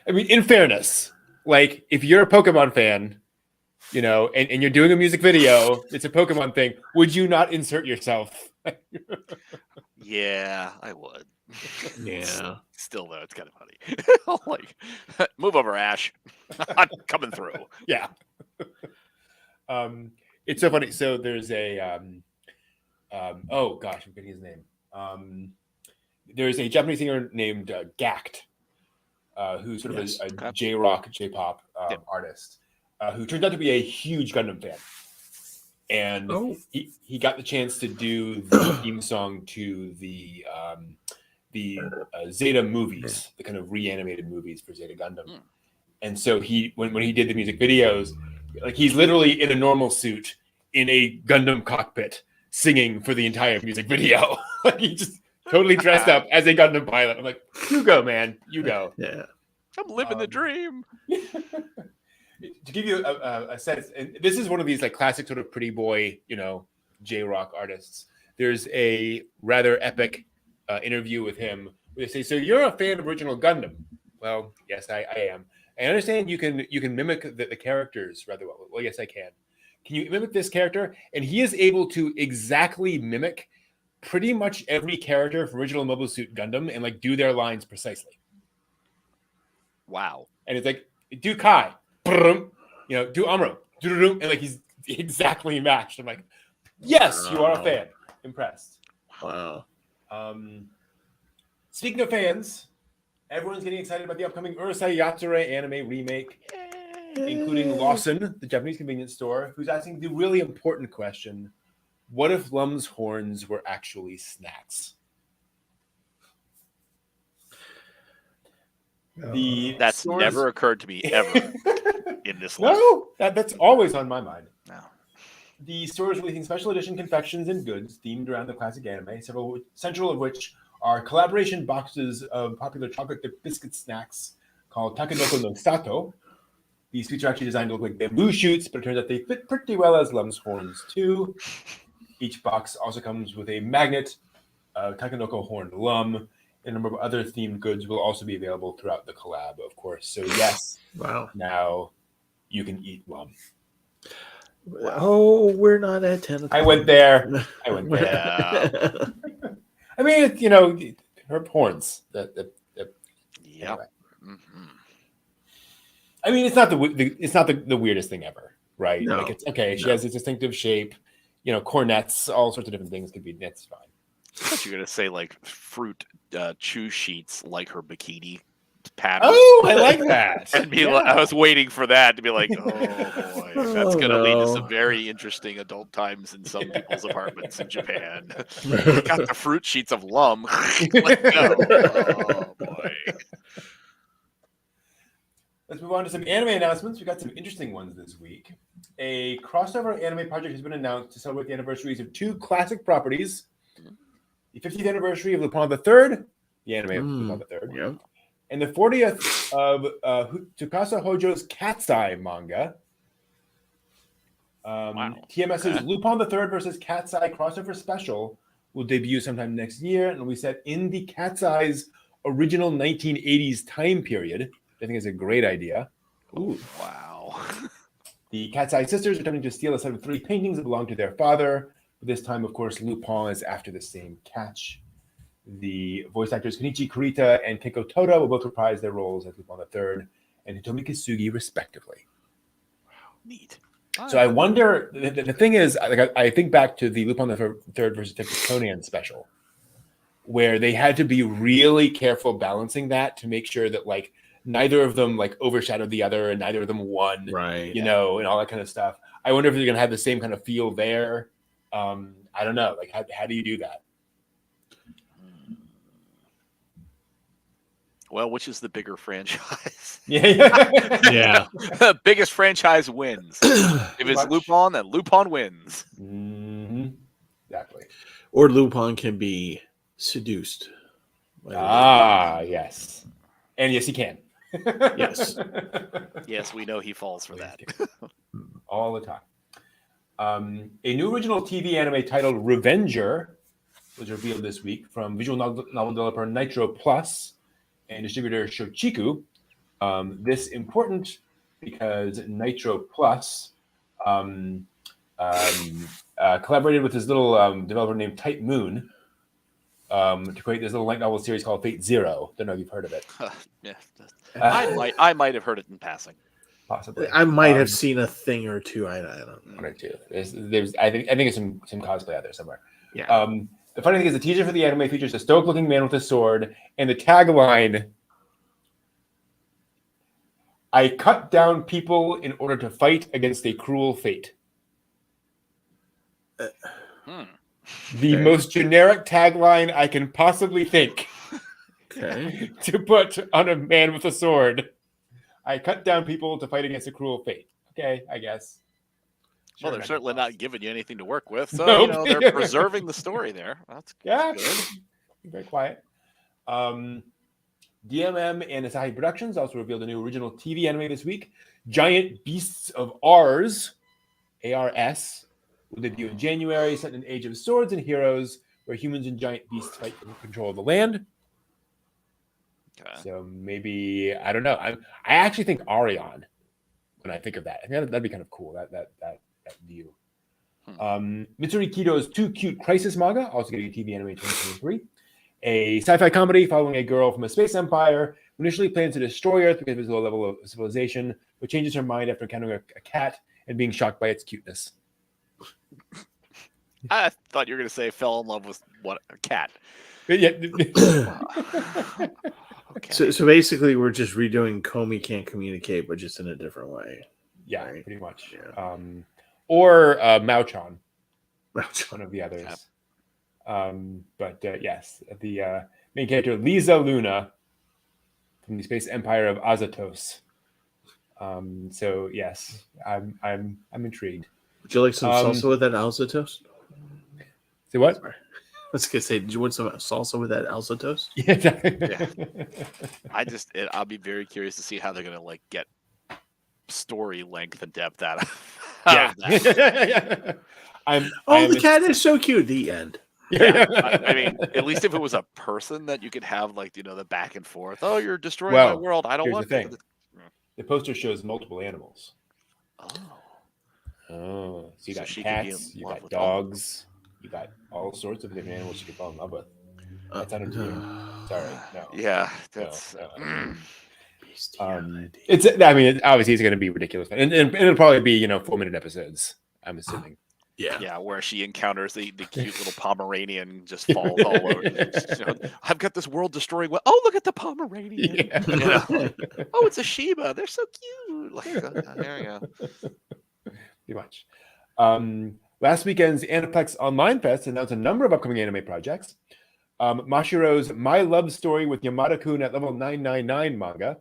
I mean, in fairness, like, if you're a Pokemon fan, you know, and you're doing a music video, it's a Pokemon thing, would you not insert yourself? Yeah, I would. Yeah. Still, though, it's kind of funny. Like, move over, Ash. I'm coming through. Yeah. It's so funny. So there's a, oh gosh, I'm forgetting his name. There's a Japanese singer named Gact, who's sort of a J-rock, J-pop artist, who turns out to be a huge Gundam fan. And he got the chance to do the theme song to the Zeta movies, the kind of reanimated movies for Zeta Gundam. And so when he did the music videos, like, he's literally in a normal suit in a Gundam cockpit singing for the entire music video. Like, he just totally dressed up as a Gundam pilot. I'm like, you go, man, you go. Yeah. I'm living the dream. To give you a sense, and this is one of these like classic sort of pretty boy, you know, J-rock artists. There's a rather epic interview with him where they say, "So you're a fan of original Gundam?" Well, yes, I am. I understand you can mimic the characters rather well. Well, yes, I can. Can you mimic this character? And he is able to exactly mimic pretty much every character from original Mobile Suit Gundam and like do their lines precisely. Wow. And it's like, do Kai, you know, do Amuro, and like he's exactly matched. I'm like, yes, you are a fan. Impressed. Wow. Speaking of fans, everyone's getting excited about the upcoming Urusei Yatsura anime remake, including Lawson, the Japanese convenience store, who's asking the really important question: what if Lum's horns were actually snacks? That's stores... never occurred to me ever in this life. No, that's always on my mind. No. The store is releasing special edition confections and goods themed around the classic anime, central of which are collaboration boxes of popular chocolate-dipped biscuit snacks called Takenoko no Sato. These sweets are actually designed to look like bamboo shoots, but it turns out they fit pretty well as Lum's horns, too. Each box also comes with a magnet, Takenoko horned Lum, and a number of other themed goods will also be available throughout the collab, of course. So, yes, now you can eat Lum. Oh, we're not at 10 o'clock. I went there. Yeah. I mean, her horns. Yep. Anyway. Mm-hmm. I mean, it's not the weirdest thing ever, right? No. Like, it's okay. She has this distinctive shape. Cornets, all sorts of different things could be. That's fine. I thought you were gonna say like fruit chew sheets, like her bikini pattern. Oh, I like that. And I was waiting for that to be like, oh boy, that's gonna lead to some very interesting adult times in some people's apartments in Japan. Got the fruit sheets of Lum. Let's go. Oh boy. Let's move on to some anime announcements. We got some interesting ones this week. A crossover anime project has been announced to celebrate the anniversaries of two classic properties: the 50th anniversary of Lupin III, the anime of Lupin III, and the 40th of Tsukasa Hojo's Cat's Eye manga. TMS's Lupin III versus Cat's Eye crossover special will debut sometime next year and will be set in the Cat's Eye's original 1980s time period. I think is a great idea. Ooh, wow. The Cat's Eye sisters are attempting to steal a set of 3 paintings that belong to their father. But this time, of course, Lupin is after the same catch. The voice actors Kenichi Kurita and Keiko Toda will both reprise their roles as Lupin III and Hitomi Kisugi, respectively. Wow, neat. So I wonder, the thing is, like I think back to the Lupin III versus Detective Conan special, where they had to be really careful balancing that to make sure that, like, neither of them like overshadowed the other and neither of them won, right? And all that kind of stuff. I wonder if they're going to have the same kind of feel there. I don't know. Like, how do you do that? Well, which is the bigger franchise? Yeah. Biggest franchise wins. If it's Lupin, then Lupin wins. Mm-hmm. Exactly. Or Lupin can be seduced. Yes. And yes, he can. Yes. Yes, we know he falls for that. All the time. A new original TV anime titled Revenger was revealed this week from visual novel developer Nitro Plus and distributor Shochiku. This important because Nitro Plus collaborated with this little developer named Type Moon to create this little light novel series called Fate Zero. Don't know if you've heard of it. Yeah, I might have heard it in passing. Possibly. I might have seen a thing or two. I don't know. One or two. There's I think it's some cosplay out there somewhere. Yeah. The funny thing is the teaser for the anime features a stoic-looking man with a sword, and the tagline: "I cut down people in order to fight against a cruel fate." The most generic tagline I can possibly think to put on a man with a sword. I cut down people to fight against a cruul fate. Okay, I guess. Well, they're certainly not giving you anything to work with, so Nope. They're preserving the story there. That's good. Very quiet. DMM and Asahi Productions also revealed a new original TV anime this week. Giant Beasts of Ars, ARS, will debut in January, set in an age of swords and heroes, where humans and giant beasts fight for control of the land. Okay. So maybe, I don't know. I actually think Arion when I think of that. I think that'd be kind of cool. That view. Mitsuri Kito's Too Cute Crisis manga, also getting a TV anime in 2023. A sci-fi comedy following a girl from a space empire who initially plans to destroy Earth because of his low level of civilization, but changes her mind after encountering a cat and being shocked by its cuteness. I thought you were going to say fell in love with a cat. Yeah. Okay. So basically, we're just redoing Comey Can't Communicate, but just in a different way. Yeah, right? pretty much. Yeah. Or Mao-chan, one of the others. Yeah. But yes, the main character, Lisa Luna, from the space empire of Azatos. So yes, I'm intrigued. Would you like some salsa with that Alza toast? Say what? Sorry. I was gonna say, did you want some salsa with that Alza toast? Yeah. I'll be very curious to see how they're gonna like get story length and depth out of that. The cat is so cute. The end. Yeah, I mean, at least if it was a person that you could have, like, the back and forth. Oh, you're destroying my world. I don't want the thing. The poster shows multiple animals. So you got cats, you got dogs, you got all sorts of different animals you can fall in love with. That's not Sorry, no. Yeah, that's. Obviously it's going to be ridiculous, and it'll probably be 4-minute episodes. I'm assuming. Yeah, where she encounters the cute little Pomeranian and just falls all over. I've got this world destroying. Oh, look at the Pomeranian! Yeah. Oh, it's a Shiba. They're so cute. There you go. Pretty much. Last weekend's Aniplex Online Fest announced a number of upcoming anime projects. Mashiro's My Love Story with Yamada-kun at level 999 manga.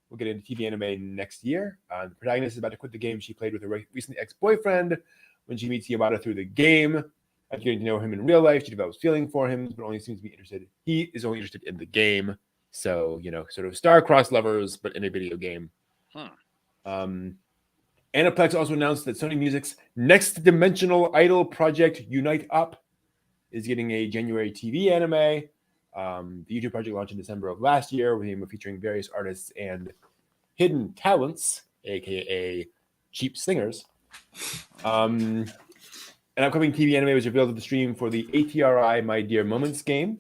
We'll get into TV anime next year. The protagonist is about to quit the game she played with her recent ex-boyfriend. When she meets Yamada through the game, after getting to know him in real life, she develops feeling for him, but only seems to be interested. He is only interested in the game. So, sort of star-crossed lovers, but in a video game. Aniplex also announced that Sony Music's next dimensional idol project, Unite Up, is getting a January TV anime. The YouTube project launched in December of last year, with him featuring various artists and hidden talents, aka cheap singers. An upcoming TV anime was revealed at the stream for the ATRI My Dear Moments game.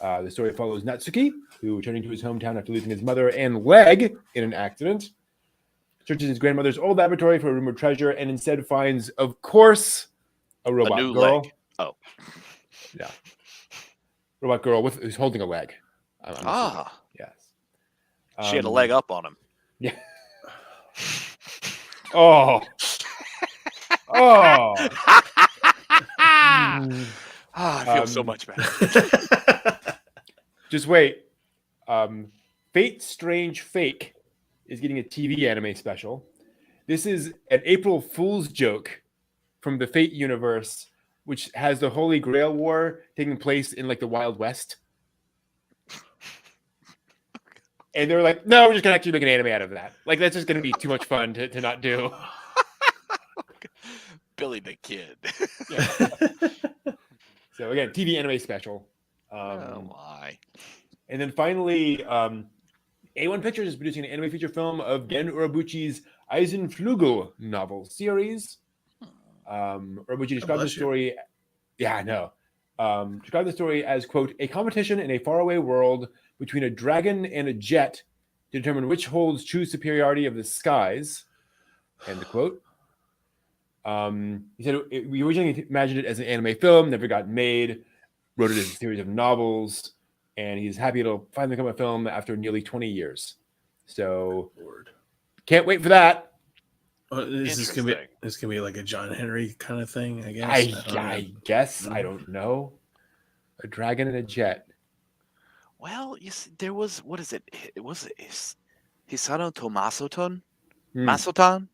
The story follows Natsuki, who, returning to his hometown after losing his mother and leg in an accident, searches his grandmother's old laboratory for a rumored treasure and instead finds, of course, a robot new girl. Leg. Oh. Yeah. Robot girl who's holding a leg. Yes. She had a leg up on him. Yeah. Oh. I feel so much better. Just wait. Fate Strange Fake is getting a TV anime special. This is an April Fool's joke from the Fate universe, which has the Holy Grail War taking place in the Wild West. And they're like, no, we're just going to actually make an anime out of that. That's just going to be too much fun to not do. Billy the Kid. So again, TV anime special. Oh my! And then finally, A1 Pictures is producing an anime feature film of Gen Urobuchi's Eisenflügel novel series. Urobuchi described the story. Yeah, I know. Described the story as, quote, a competition in a faraway world between a dragon and a jet to determine which holds true superiority of the skies. End the quote. He said we originally imagined it as an anime film, never got made, wrote it as a series of novels, and he's happy it'll finally become a film after nearly 20 years. So, can't wait for that. This gonna be like a John Henry kind of thing, I guess. I guess. I don't know. A dragon and a jet. Well, you see, there was, what is it? It was Hisano Tomasoton? Masotan?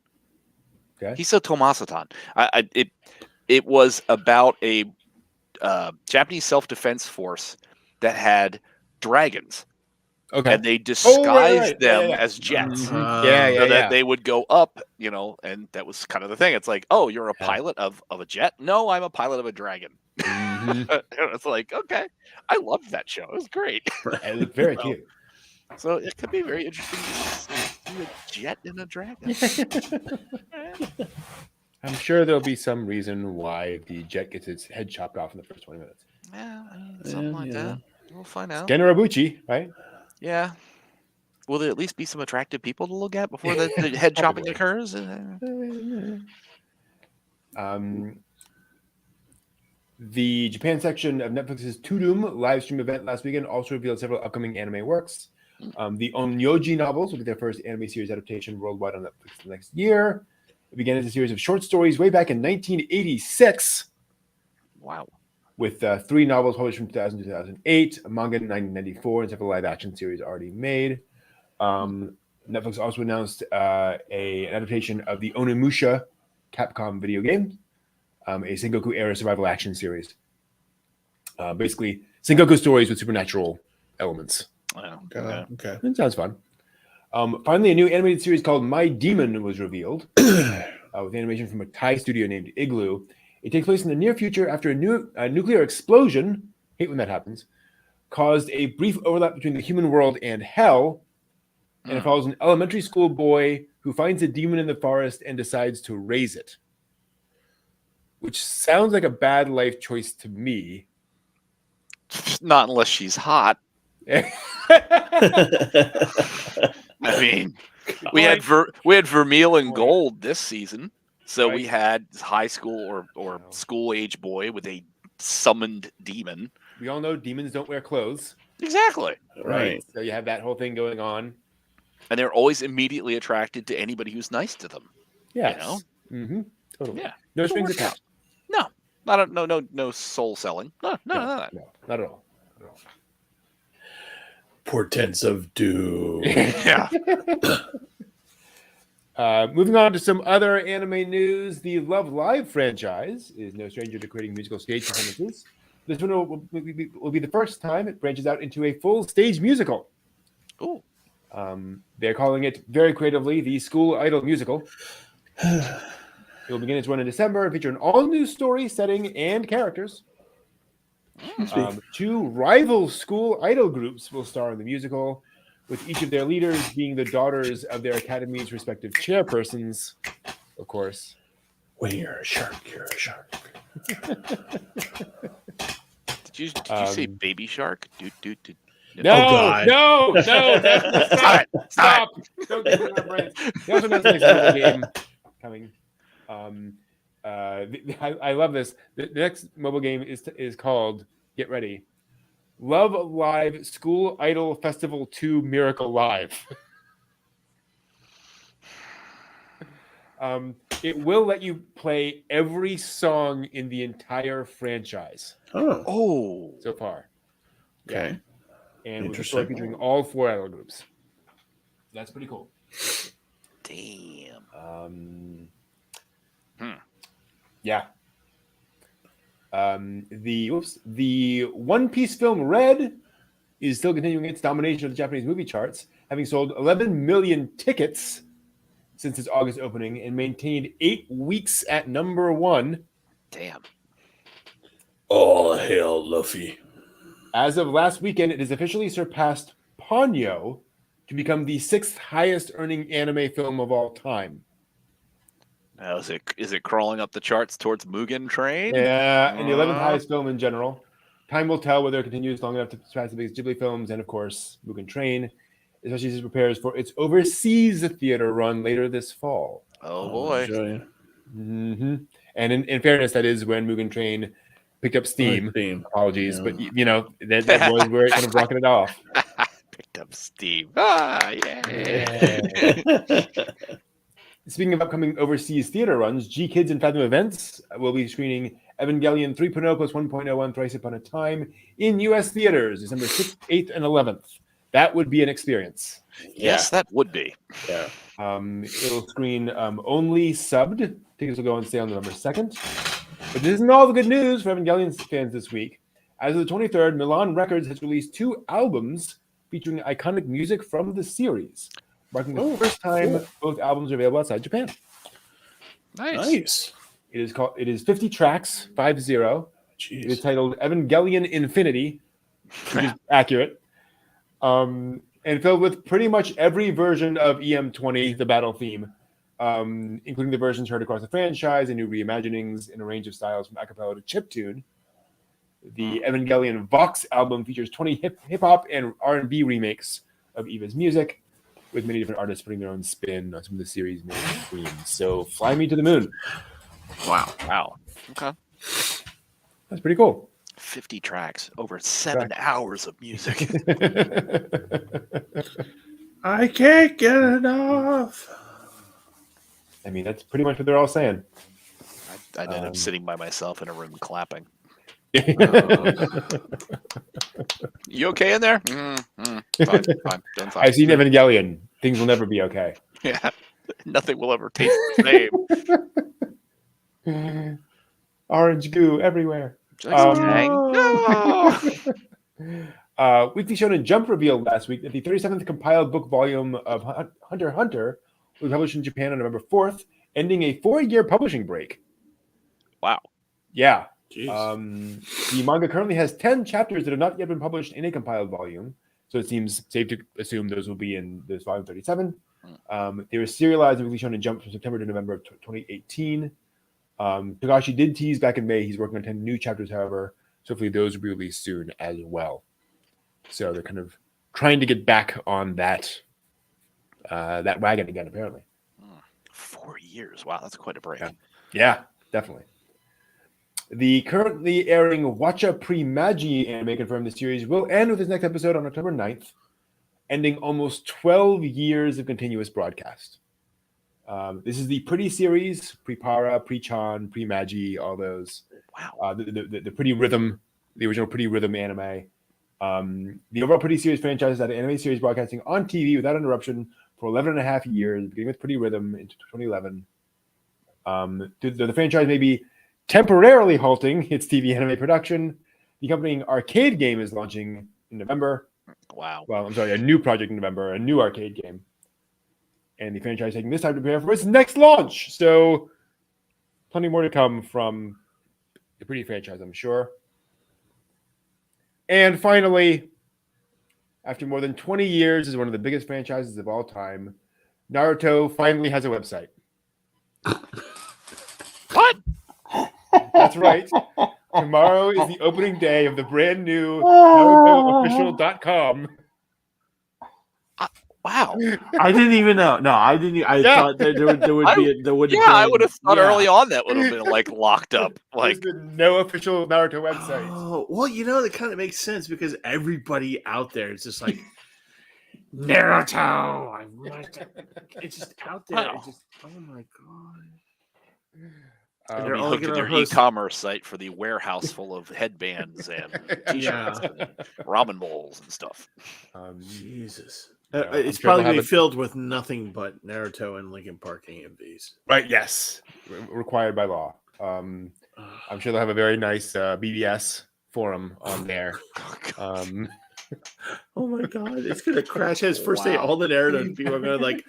Okay. Hiso Tomasotan. It was about a Japanese self-defense force that had dragons. Okay. And they disguised them as jets. So that they would go up, and that was kind of the thing. It's like, oh, you're a pilot of a jet? No, I'm a pilot of a dragon. It's like, okay. I loved that show. It was great. It looked very cute. So it could be very interesting to see a jet and a dragon. I'm sure there'll be some reason why the jet gets its head chopped off in the first 20 minutes. Yeah, something like that. We'll find out. Gen Urobuchi, right? Yeah. Will there at least be some attractive people to look at before the head chopping occurs? The Japan section of Netflix's Tudum live stream event last weekend also revealed several upcoming anime works. The Onyoji novels will be their first anime series adaptation worldwide on Netflix the next year. It began as a series of short stories way back in 1986. Wow. With 3 novels published from 2000 to 2008, a manga in 1994, and several live-action series already made. Netflix also announced an adaptation of the Onimusha Capcom video game, a Sengoku era survival action series. Basically, Sengoku stories with supernatural elements. Oh, Okay. It sounds fun. Finally, a new animated series called My Demon was revealed, with animation from a Thai studio named Igloo. It takes place in the near future after a nuclear explosion, hate when that happens, caused a brief overlap between the human world and hell, and it follows an elementary school boy who finds a demon in the forest and decides to raise it. Which sounds like a bad life choice to me. Not unless she's hot. I mean, we had Vermeil and Gold this season, so we had high school or school age boy with a summoned demon. We all know demons don't wear clothes. Exactly. Right. So you have that whole thing going on. And they're always immediately attracted to anybody who's nice to them. Yeah. You know? Mm-hmm. Totally. Yeah. No strings attached. No. No soul selling. No, not at all. Portents of doom. Yeah. Moving on to some other anime news, the Love Live franchise is no stranger to creating musical stage performances. This one will be the first time it branches out into a full stage musical. Ooh. They're calling it very creatively the School Idol Musical. It will begin its run in December and feature an all-new story, setting, and characters. Two rival school idol groups will star in the musical, with each of their leaders being the daughters of their academy's respective chairpersons, of course. When you're a shark, you're a shark. Did you say Baby Shark? No, stop. Don't get in our brains. They also announced the next mobile game coming. I love this. The next mobile game is called, get ready, Love Live School Idol Festival 2 Miracle Live. It will let you play every song in the entire franchise. Oh. So far. Okay. Yeah. And with the story featuring all 4 idol groups. That's pretty cool. Damn. Yeah. The One Piece film Red is still continuing its domination of the Japanese movie charts, having sold 11 million tickets since its August opening and maintained 8 weeks at number 1. Damn. All hail Luffy. As of last weekend, it has officially surpassed Ponyo to become the 6th highest earning anime film of all time. Now, is it crawling up the charts towards Mugen Train? Yeah, and the 11th highest film in general. Time will tell whether it continues long enough to surpass the biggest Ghibli films, and of course, Mugen Train, especially as it prepares for its overseas theater run later this fall. Oh boy! Mm-hmm. And in fairness, that is when Mugen Train picked up steam. Apologies, but you know that was where it kind of rocking it off. Picked up steam. Yeah. Speaking of upcoming overseas theater runs, G Kids and Fathom Events will be screening Evangelion 3.0 plus 1.0 Thrice Upon a Time in U.S. theaters December 6th, 8th, and 11th. That would be an experience. Yes, that would be. Yeah. It'll screen only subbed. Tickets will go on sale on November 2nd. But this isn't all the good news for Evangelion fans this week. As of the 23rd, Milan Records has released 2 albums featuring iconic music from the series, marking the first time both albums are available outside Japan. Nice. It is 50 tracks, 50. Jeez. It is titled Evangelion Infinity, which is accurate. And filled with pretty much every version of EM20, the battle theme, including the versions heard across the franchise and new reimaginings in a range of styles from acapella to chiptune. The Evangelion Vox album features 20 hip-hop and R&B remakes of Eva's music, with many different artists putting their own spin on some of the series' main themes. So, Fly Me to the Moon. Wow. Okay. That's pretty cool. 50 tracks, over 7 hours of music. I can't get enough. I mean, that's pretty much what they're all saying. I ended up sitting by myself in a room clapping. You okay in there? Fine, fine, done fine. I've seen Evangelion. Things will never be okay. Yeah, nothing will ever taste the same. Orange goo everywhere. Would you like some Tang? No. Weekly Shonen Jump revealed last week that the 37th compiled book volume of Hunter x Hunter will be published in Japan on November 4th, ending a 4-year publishing break. Wow. Yeah. Jeez. The manga currently has 10 chapters that have not yet been published in a compiled volume, so it seems safe to assume those will be in this volume 37. They were serialized in Weekly Shonen Jump from September to November of 2018. Togashi did tease back in May he's working on 10 new chapters, however, so hopefully those will be released soon as well. So they're kind of trying to get back on that that wagon again, apparently. 4 years. Wow, that's quite a break. Yeah, definitely. The currently airing Watcha Pre-Magi anime confirmed the series will end with its next episode on October 9th, ending almost 12 years of continuous broadcast. This is the Pretty series, Pre-Para, Pre-Chan, Pre-Magi, all those. Wow. The Pretty Rhythm, the original Pretty Rhythm anime. The overall Pretty series franchise has had an anime series broadcasting on TV without interruption for 11 and a half years, beginning with Pretty Rhythm into 2011. The franchise may be temporarily halting its TV anime production. The accompanying arcade game is launching in November. Wow. Well, I'm sorry, a new project in November, a new arcade game. And the franchise taking this time to prepare for its next launch. So, plenty more to come from the Pretty franchise, I'm sure. And finally, after more than 20 years as one of the biggest franchises of all time, Naruto finally has a website. What? That's right. Tomorrow is the opening day of the brand new NarutoOfficial.com. Wow. I didn't even know. No, I didn't. I thought that there would be. There would. Yeah, been, I would have thought early on that would have been like locked up. Like There's been no official Naruto website. Oh, well, that kind of makes sense because everybody out there is just like Naruto. It's just out there. Wow. It's just, oh my god. They're hooked to their e-commerce site for the warehouse full of headbands and t-shirts and ramen bowls and stuff. Jesus. sure It's probably they'll be have filled with nothing but Naruto and Linkin Park AMVs. Right, yes. Required by law. I'm sure they'll have a very nice BBS forum on there. Oh my god, it's gonna crash his first day. Wow. All the Naruto people are gonna like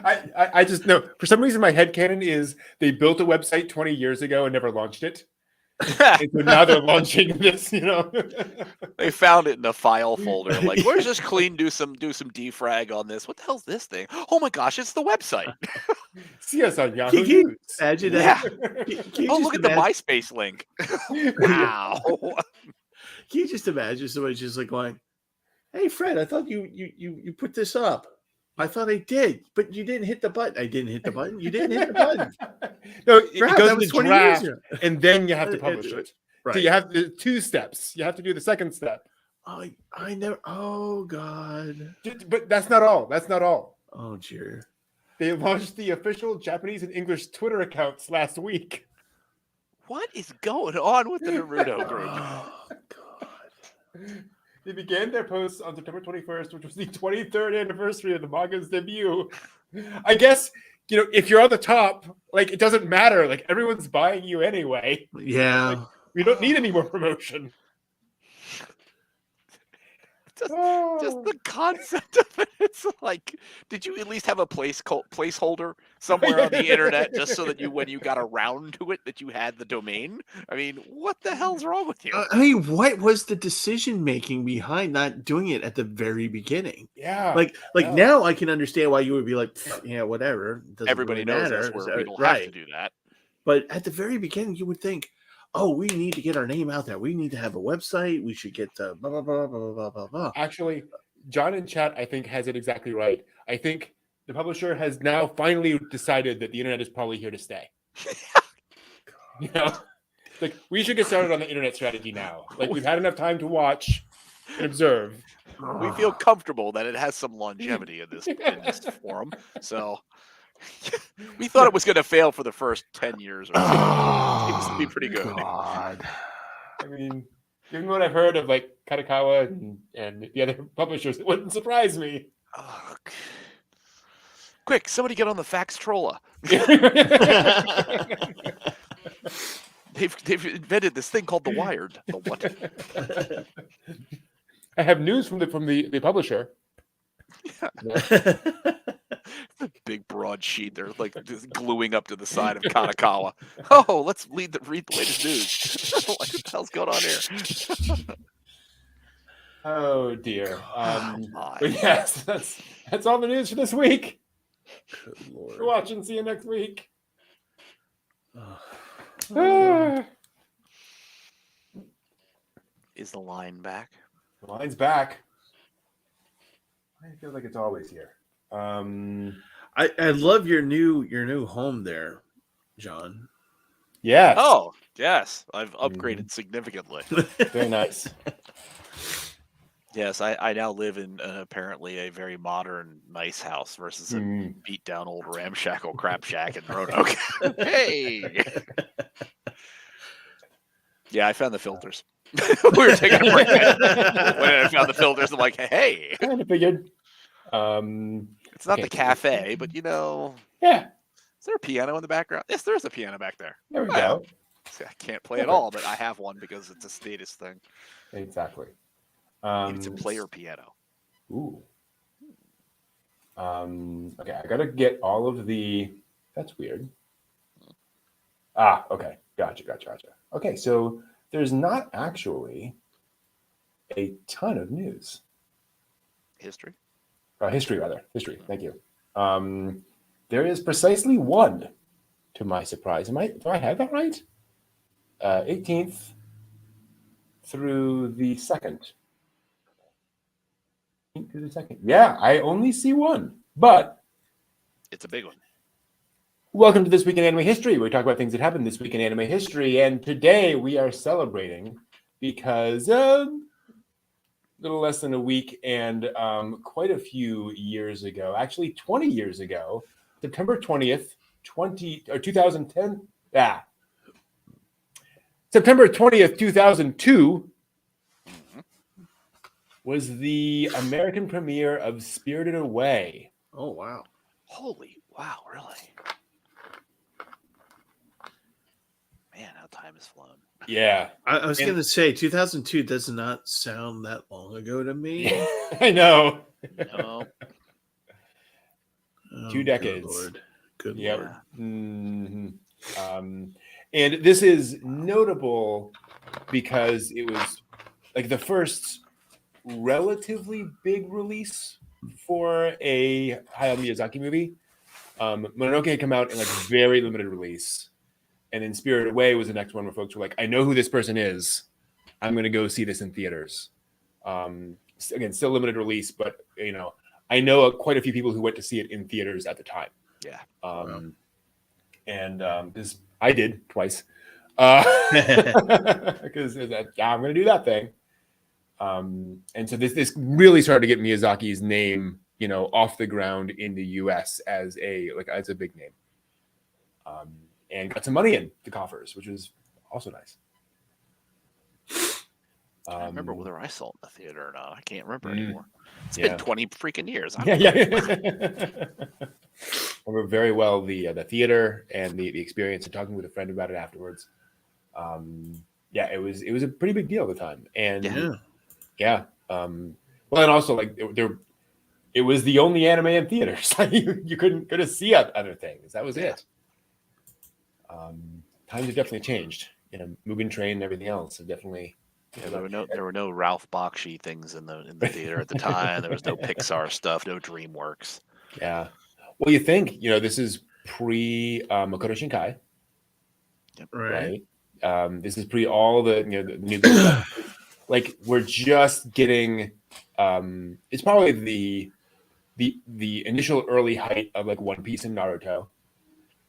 I just know for some reason my headcanon is they built a website 20 years ago and never launched it. And so now they're launching this, They found it in a file folder. Like, where's this clean? Do some defrag on this. What the hell's this thing? Oh my gosh, it's the website. See us on Yahoo Can you News. imagine Yeah. that? Can you Oh, just look at the imagine- MySpace link. Wow. Can you just imagine somebody just like going, "Hey Fred, I thought you put this up. I thought I did, but you didn't hit the button. I didn't hit the button. You didn't hit the button. No, it Crap, goes that in was the 20 draft, years ago." and then you have to publish it. Right. So you have the 2 steps. You have to do the second step. I never. Oh god. But that's not all. That's not all. Oh dear. They launched the official Japanese and English Twitter accounts last week. What is going on with the Naruto group? Oh god. They began their posts on September 21st, which was the 23rd anniversary of the manga's debut. I guess, if you're on the top, it doesn't matter. Everyone's buying you anyway. Yeah. We don't need any more promotion. Just the concept of it. It's like, did you at least have a placeholder somewhere on the internet just so that when you got around to it, that you had the domain? I mean, what the hell's wrong with you? I mean, what was the decision making behind not doing it at the very beginning? Yeah. Now I can understand why you would be like, yeah, whatever. Doesn't Everybody really knows matter. that's where we don't Right. have to do that. But at the very beginning, you would think, oh, we need to get our name out there. We need to have a website. We should get blah, blah, blah, blah, blah, blah, blah. Actually, John in chat, I think, has it exactly right. I think the publisher has now finally decided that the internet is probably here to stay. We should get started on the internet strategy now. We've had enough time to watch and observe. We feel comfortable that it has some longevity in this forum. So we thought it was going to fail for the first 10 years or so. Seems to be pretty good. God. I mean, Given what I've heard of like Kadokawa and the other publishers, it wouldn't surprise me. Oh, quick, somebody get on the fax troller. They've invented this thing called the Wired. The what? I have news from the publisher. The big broad sheet they're like just gluing up to the side of Kanakawa. Oh, let's read the latest news. What the hell's going on here? Oh dear. My. But yes, that's all the news for this week. Good Lord. Watch and see you next week. Is the line back? The line's back. I feel like it's always here. I love your new home there, John. Yes. Oh, yes. I've upgraded significantly. Very nice. Yes, I now live in apparently a very modern, nice house versus a beat down old ramshackle crap shack in Roanoke. Hey. Yeah, I found the filters. We were taking a break. When I found the filters, I'm like, hey. Kind of figured. It's not the cafe, but Yeah. Is there a piano in the background? Yes, there's a piano back there. There we go. I can't play it all, but I have one because it's a status thing. Exactly. Maybe it's a player piano. Ooh. Okay, I gotta get all of the. That's weird. Okay. Gotcha. Okay, so there's not actually a ton of news. History. History, rather. History. Thank you. There is precisely one, to my surprise. Do I have that right? 18th through the 2nd. Yeah, I only see one, but it's a big one. Welcome to This Week in Anime History, where we talk about things that happened this week in anime history. And today we are celebrating because a little less than a week and quite a few years ago, actually 20 years ago, September 20th, 2010. September 20th, 2002 was the American premiere of Spirited Away. Oh, wow. Holy wow, really? Man, how time has flown. Yeah. I was going to say 2002 does not sound that long ago to me. I know. No. 2 decades. Good Lord. Good Yep. Lord. Mm-hmm. And this is notable because it was like the first relatively big release for a Hayao Miyazaki movie. Mononoke had come out in like very limited release. And then Spirited Away was the next one where folks were like, I know who this person is. I'm going to go see this in theaters. Again, still limited release, but I know quite a few people who went to see it in theaters at the time. Yeah. And this I did twice. Because I'm going to do that thing. And so this really started to get Miyazaki's name, off the ground in the U.S. as a big name. And got some money in the coffers, which was also nice. I remember whether I saw it in the theater or not. I can't remember anymore. It's been 20 freaking years. Yeah. I remember very well the theater and the experience and talking with a friend about it afterwards. It was a pretty big deal at the time. And well, and also like it was the only anime in theaters. You couldn't go to see other things. That was it. Times have definitely changed. Mugen Train and everything else have definitely. There were no Ralph Bakshi things in the theater at the time. There was no Pixar stuff, no DreamWorks. Yeah. Well, you think this is pre Makoto Shinkai, Right? This is pre all the the new stuff. Like we're just getting. It's probably the initial early height of like One Piece and Naruto.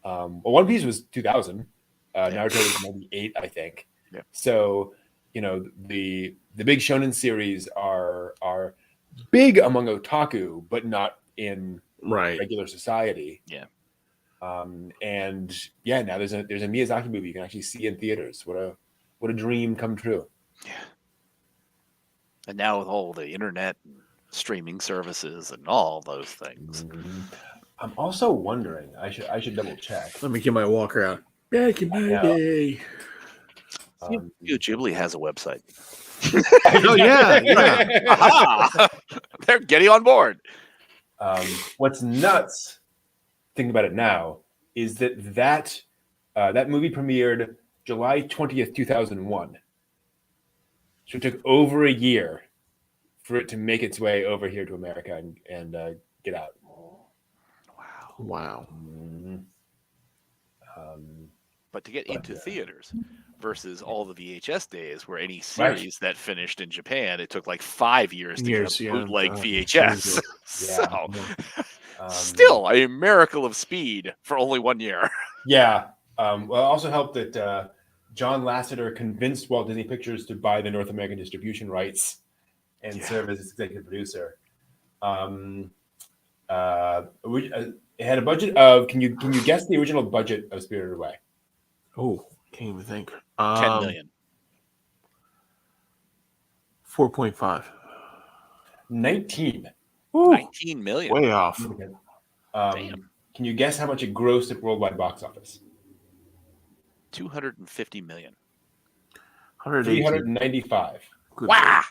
One Piece was 2000. Naruto was 98, I think. Yeah. So, the big shonen series are big among otaku, but not in regular society. Yeah. Now there's a Miyazaki movie you can actually see in theaters. What a dream come true. Yeah. And now with all the internet and streaming services and all those things. Mhm. I'm also wondering. I should double check. Let me get my walker out. Back in my day. Studio Ghibli has a website. Oh yeah. Aha! They're getting on board. What's nuts, thinking about it now, is that movie premiered July 20th, 2001. So it took over a year for it to make its way over here to America and get out. Wow. Mhm. But to get into theaters versus all the VHS days where any Right. series that finished in Japan, it took like 5 years to get a Yeah. bootleg VHS. Yeah. So, still a miracle of speed for only 1 year. Yeah. Well, it also helped that John Lasseter convinced Walt Disney Pictures to buy the North American distribution rights and serve as its executive producer. It had a budget of. Can you guess the original budget of Spirited Away? Oh, can't even think. 10 million. 4.5. 19. Ooh, 19 million. way off. Damn. Can you guess how much it grossed at worldwide box office? 250 million. 118. 395. Good Wow.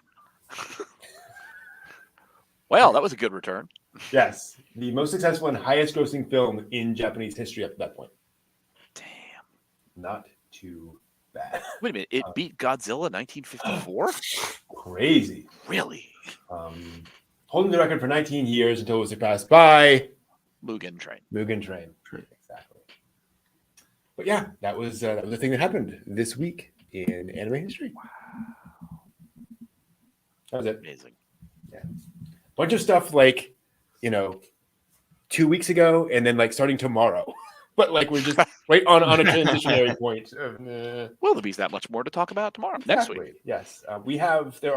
Well, that was a good return. Yes, the most successful and highest grossing film in Japanese history up to that point. Damn. Not too bad. Wait a minute. It beat Godzilla 1954? Crazy. Really? Holding the record for 19 years until it was surpassed by Mugen Train. Mugen Train. Exactly. But yeah, that was the thing that happened this week in anime history. Wow. That was it. Amazing. Yeah. Bunch of stuff like, 2 weeks ago and then like starting tomorrow. But like we're just right on a transitionary point. Well, there'll be that much more to talk about tomorrow. Next week. Yes. There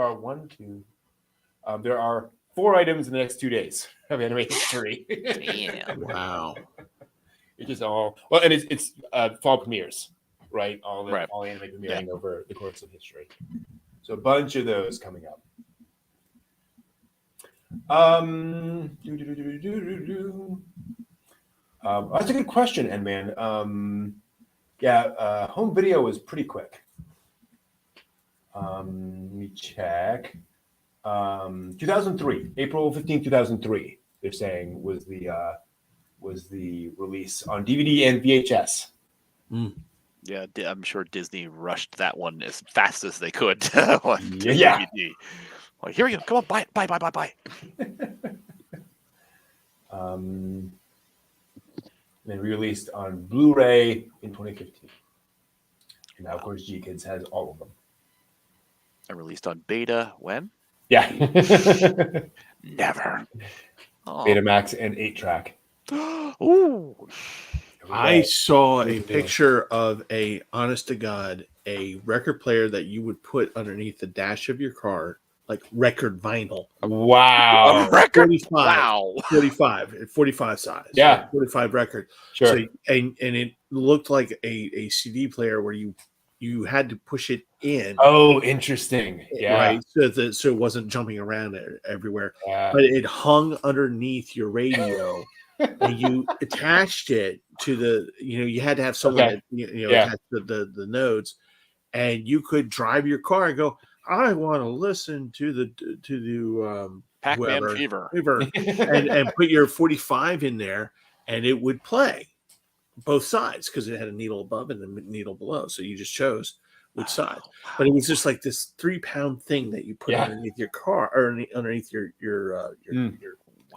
are 4 items in the next 2 days of anime history. Damn. Wow. It's just all well, and it's fall premieres, right? All anime premiering over the course of history. So a bunch of those coming up. That's a good question, N-Man. Home video was pretty quick. Let me check. 2003, April 15th, 2003. They're saying was the release on DVD and VHS. Yeah, I'm sure Disney rushed that one as fast as they could. Yeah. DVD. Like, here we go. Come on, buy it. Buy. Then released on Blu-ray in 2015. And now, of course, G-Kids has all of them. And released on beta when? Yeah. Never. Oh. Betamax and 8-track. Ooh. I saw a picture of honest to God, a record player that you would put underneath the dash of your car, like record vinyl. Wow. A record? 45. Wow. 45 size. Yeah. 45 record. Sure. So, and it looked like a CD player where you had to push it in. Oh, interesting. Yeah. Right. So it wasn't jumping around everywhere. Yeah. But it hung underneath your radio. And you attached it to the, you had to have someone that, attach the nodes, and you could drive your car and go, I want to listen to the Pac-Man Fever. and put your 45 in there, and it would play both sides because it had a needle above and a needle below. So you just chose which side. But it was just like this 3-pound thing that you put underneath your car or underneath your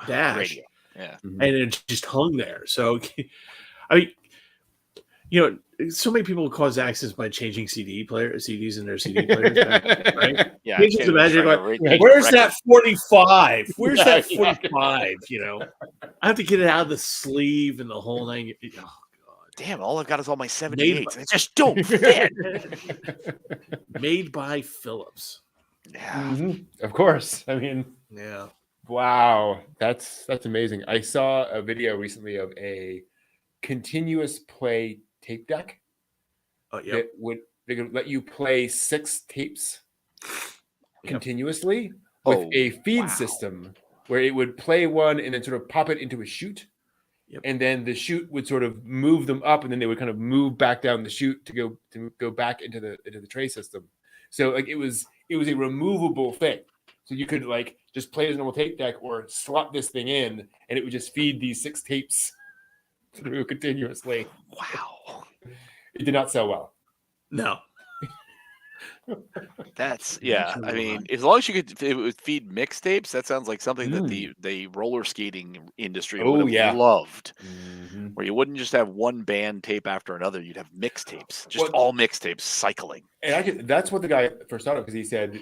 dash. Radio. Yeah. And it just hung there. So, I mean, so many people cause accidents by changing CDs in their CD players. Right? Yeah. You just imagine where's that 45? Where's that 45? I have to get it out of the sleeve and the whole thing. Oh, God. Damn, all I've got is all my 78s. They just don't fit. Made by Philips. Yeah. Mm-hmm. Of course. I mean, yeah. Wow, that's amazing. I saw a video recently of a continuous play tape deck. Oh yeah. They could let you play 6 tapes continuously with a feed wow. system where it would play one and then sort of pop it into a chute. Yep. And then the chute would sort of move them up, and then they would kind of move back down the chute to go back into the tray system. So like it was a removable thing. So you could like just play as a normal tape deck or slot this thing in, and it would just feed these 6 tapes through continuously. Wow. It did not sell well. No. That's I mean, as long as you could, if it would feed mixtapes, that sounds like something that the roller skating industry would have loved. Mm-hmm. Where you wouldn't just have one band tape after another, you'd have mixtapes, just all mixtapes cycling. And that's what the guy first thought of, because he said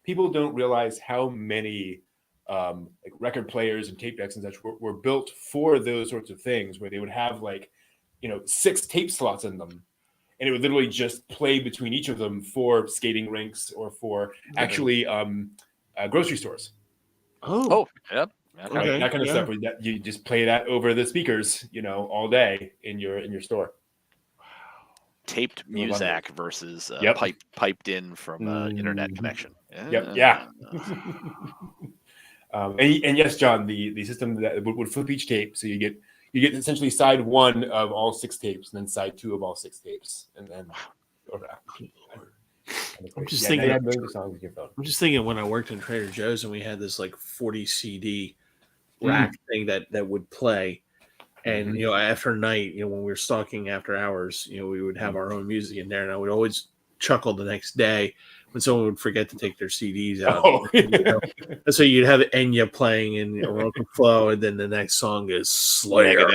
people don't realize how many like record players and tape decks and such were built for those sorts of things, where they would have like 6 tape slots in them. And it would literally just play between each of them for skating rinks or for actually grocery stores. Oh, yep. Okay. That kind of stuff. Where you just play that over the speakers, all day in your store. Taped music versus piped in from internet connection. Yep. Yeah. And yes, John, the system that would flip each tape, so you get essentially side 1 of all 6 tapes, and then side 2 of all 6 tapes, and then. I'm just thinking. I'm just thinking when I worked in Trader Joe's and we had this like 40 CD rack thing that would play, and after night, when we were stalking after hours, we would have our own music in there, and I would always chuckle the next day when someone would forget to take their CDs out. And so you'd have Enya playing in Rock and Flow, and then the next song is Slayer.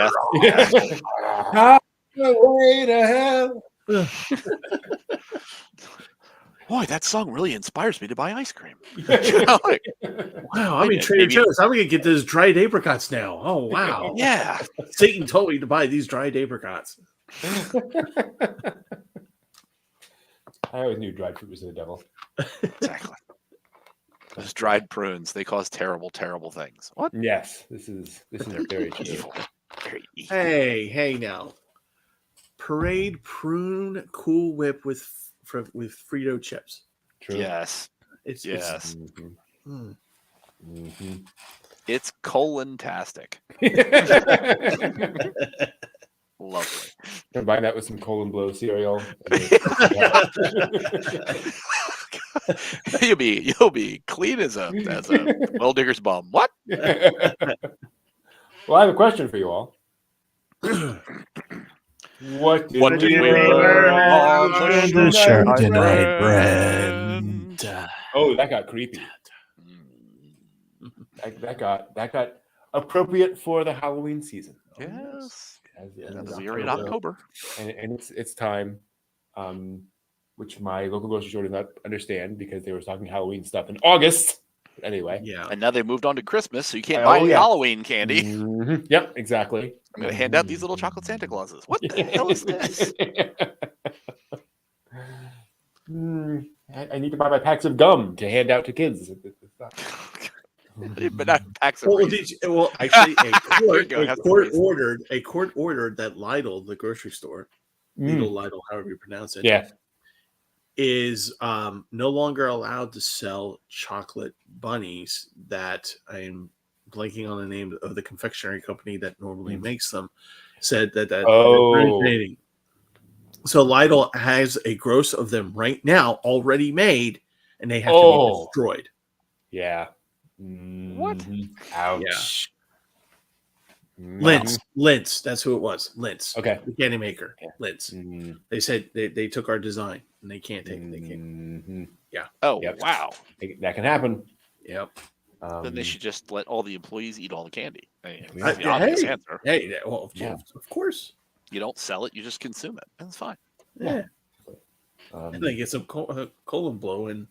Way to hell. Boy, that song really inspires me to buy ice cream. Wow, I'm in Trader Joe's. I'm gonna get those dried apricots now. Oh wow. Yeah. Satan told me to buy these dried apricots. I always knew dried fruit was the devil. Exactly. Those dried prunes, they cause terrible, terrible things. What? Yes, this is very evil. Very evil. Hey now. Parade prune Cool Whip with Frito chips. True. Yes. It's It's colon-tastic. Lovely. Combine that with some colon blow cereal. You'll be clean as a well digger's bum. What? Well, I have a question for you all. What did we learn on the Chardonnay brand? Oh, that got creepy. That got appropriate for the Halloween season. Yes. As you're in October. And it's time, which my local grocery store did not understand because they were talking Halloween stuff in August. But anyway. Yeah. And now they moved on to Christmas, so you can't buy any Halloween candy. Mm-hmm. Yep, exactly. I'm going to hand out these little chocolate Santa Clauses. What the hell is this? I need to buy my packs of gum to hand out to kids. But not packs of actually, a court ordered that Lidl, the grocery store, Lidl, however you pronounce it, is no longer allowed to sell chocolate bunnies that I'm blanking on the name of the confectionery company that normally makes them, said that so Lidl has a gross of them right now already made, and they have to be destroyed. Yeah. What? Ouch. Yeah. Lindt, that's who it was. Lindt. Okay. The candy maker. Yeah. Lindt. They said they took our design and they can't take it. They can't. Yeah. Oh, wow. That can happen. Yep. Then they should just let all the employees eat all the candy. That's the Hey, obvious answer. Hey, well, of course. You don't sell it, you just consume it. That's fine. Yeah. And they get some colon blow and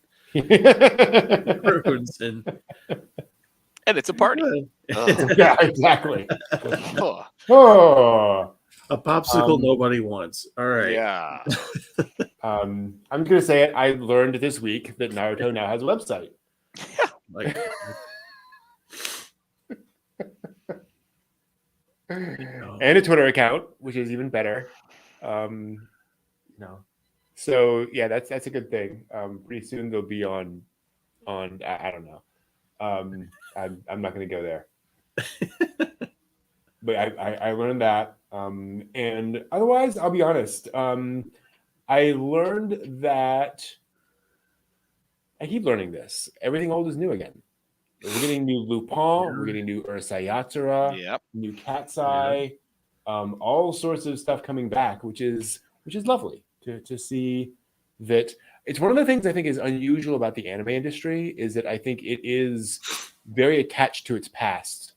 and it's a party. Yeah, exactly. A popsicle nobody wants. All right. Yeah. I'm going to say it. I learned this week that Naruto now has a website. Yeah. Like, and a Twitter account, which is even better. So yeah, that's a good thing. Pretty soon they'll be on I don't know. I'm not going to go there. But I learned that. And otherwise, I'll be honest. I learned that I keep learning this. Everything old is new again. We're getting new Lupin. We're getting new Ursa Yatsura. Yep. New Cat's Eye. All sorts of stuff coming back, which is lovely to see. That it's one of the things I think is unusual about the anime industry is that I think it is very attached to its past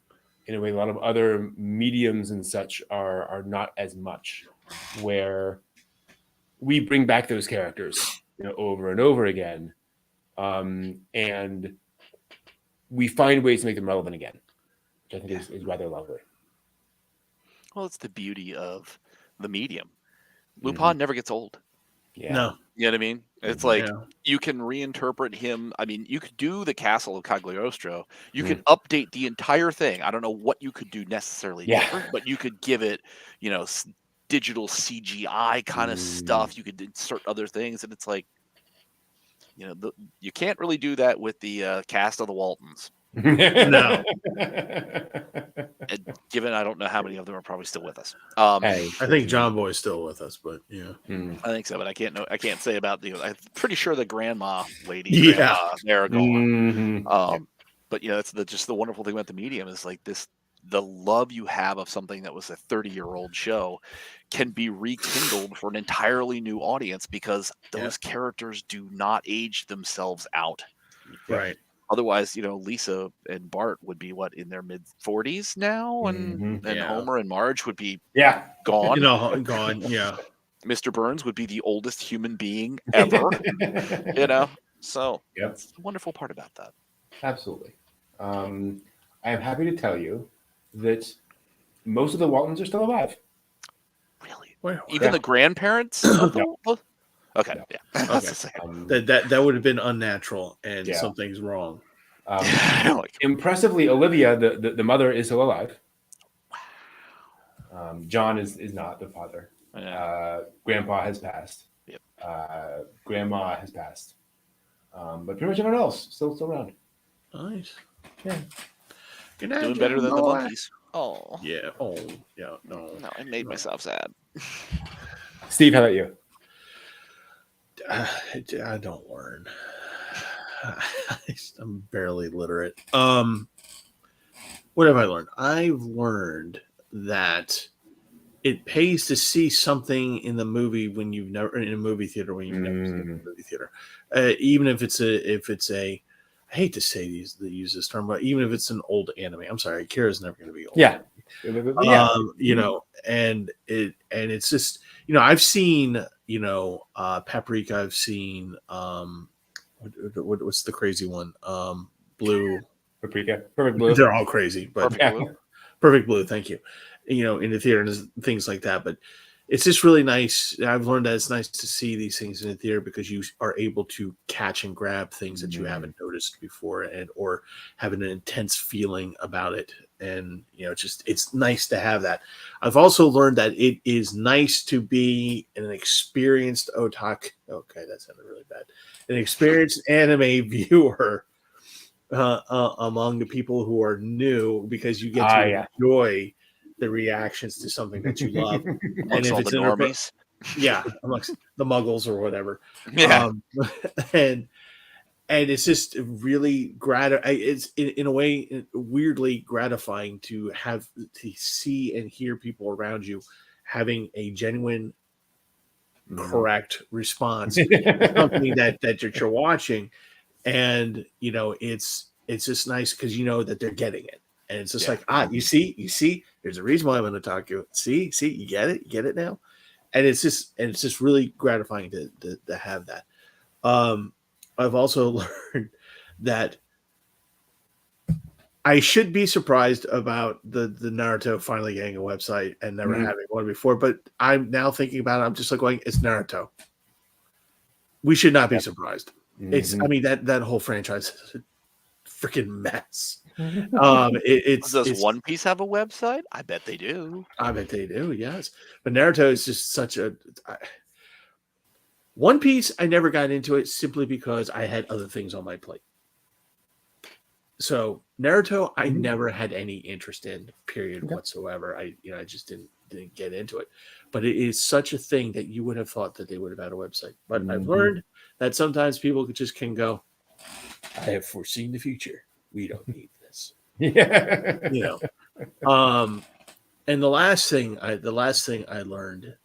in a way a lot of other mediums and such are not as much, where we bring back those characters over and over again, and we find ways to make them relevant again, which I think is rather lovely. Well, it's the beauty of the medium. Lupin never gets old. Yeah. No. You know what I mean? It's like you can reinterpret him. I mean, you could do the Castle of Cagliostro. You can update the entire thing. I don't know what you could do necessarily different, but you could give it, digital CGI kind of stuff. You could insert other things, and it's like, you can't really do that with the cast of the Waltons. No. And given I don't know how many of them are probably still with us. I think John Boy's still with us, but yeah, I think so, but I can't say about I'm pretty sure the grandma lady, they're gone. But that's just the wonderful thing about the medium is like this: the love you have of something that was a 30-year-old show can be rekindled for an entirely new audience because those characters do not age themselves out. Right. Otherwise, Lisa and Bart would be in their mid-40s now, and Homer and Marge would be gone. Gone. Yeah. Mr. Burns would be the oldest human being ever. So that's the wonderful part about that. Absolutely. I am happy to tell you that most of the Waltons are still alive. Really? Even the grandparents? Okay. No. Yeah. Okay. That would have been unnatural, and something's wrong. Impressively, Olivia, the mother, is still alive. John is not the father. Grandpa has passed. Yep. Grandma has passed. But pretty much everyone else still around. Nice. Yeah. Good night, doing better than the monkeys. Oh. Yeah. Oh. Yeah. No. No, I made myself sad. Steve, how about you? I don't learn. I'm barely literate. What have I learned? I've learned that it pays to see something in the movie when you've never in a movie theater when you've never seen it in a movie theater. Even if it's a I hate to say use this term, but even if it's an old anime, I'm sorry, Kira's never going to be old. Yeah. And it's just I've seen Paprika. I've seen what's the crazy one? Blue Paprika, Perfect Blue. They're all crazy, but Perfect Blue. Thank you. In the theater and things like that, but it's just really nice. I've learned that it's nice to see these things in the theater because you are able to catch and grab things that you haven't noticed before, or having an intense feeling about it. And it's nice to have that. I've also learned that it is nice to be an experienced otaku. Okay, that sounded really bad. An experienced anime viewer among the people who are new, because you get to enjoy the reactions to something that you love. And if it's normies. Amongst the muggles or whatever. Yeah. And it's just really it's in a way weirdly gratifying to see and hear people around you having a genuine correct response to something that you're watching. And it's just nice because that they're getting it. And it's just like, you see, there's a reason why I'm going to talk to you. See, you get it now. And it's just really gratifying to have that. I've also learned that I should be surprised about the Naruto finally getting a website and never having one before, but I'm now thinking about it. I'm just like going, it's Naruto. We should not be surprised. It's, I mean, that whole franchise is a freaking mess. Does One Piece have a website? I bet they do. I bet they do. Yes, but Naruto is just such a. One Piece, I never got into it simply because I had other things on my plate. So Naruto, I never had any interest in, period, whatsoever. I just didn't get into it. But it is such a thing that you would have thought that they would have had a website. But I've learned that sometimes people just can go, I have foreseen the future. We don't need this. Yeah. And the last thing I learned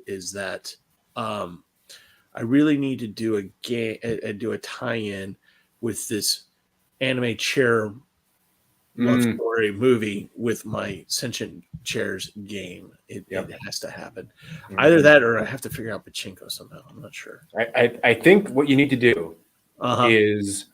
is that I really need to do a game and do a tie-in with this anime chair love story movie with my sentient chairs game. It has to happen. Either that or I have to figure out pachinko somehow. I'm not sure. I think what you need to do is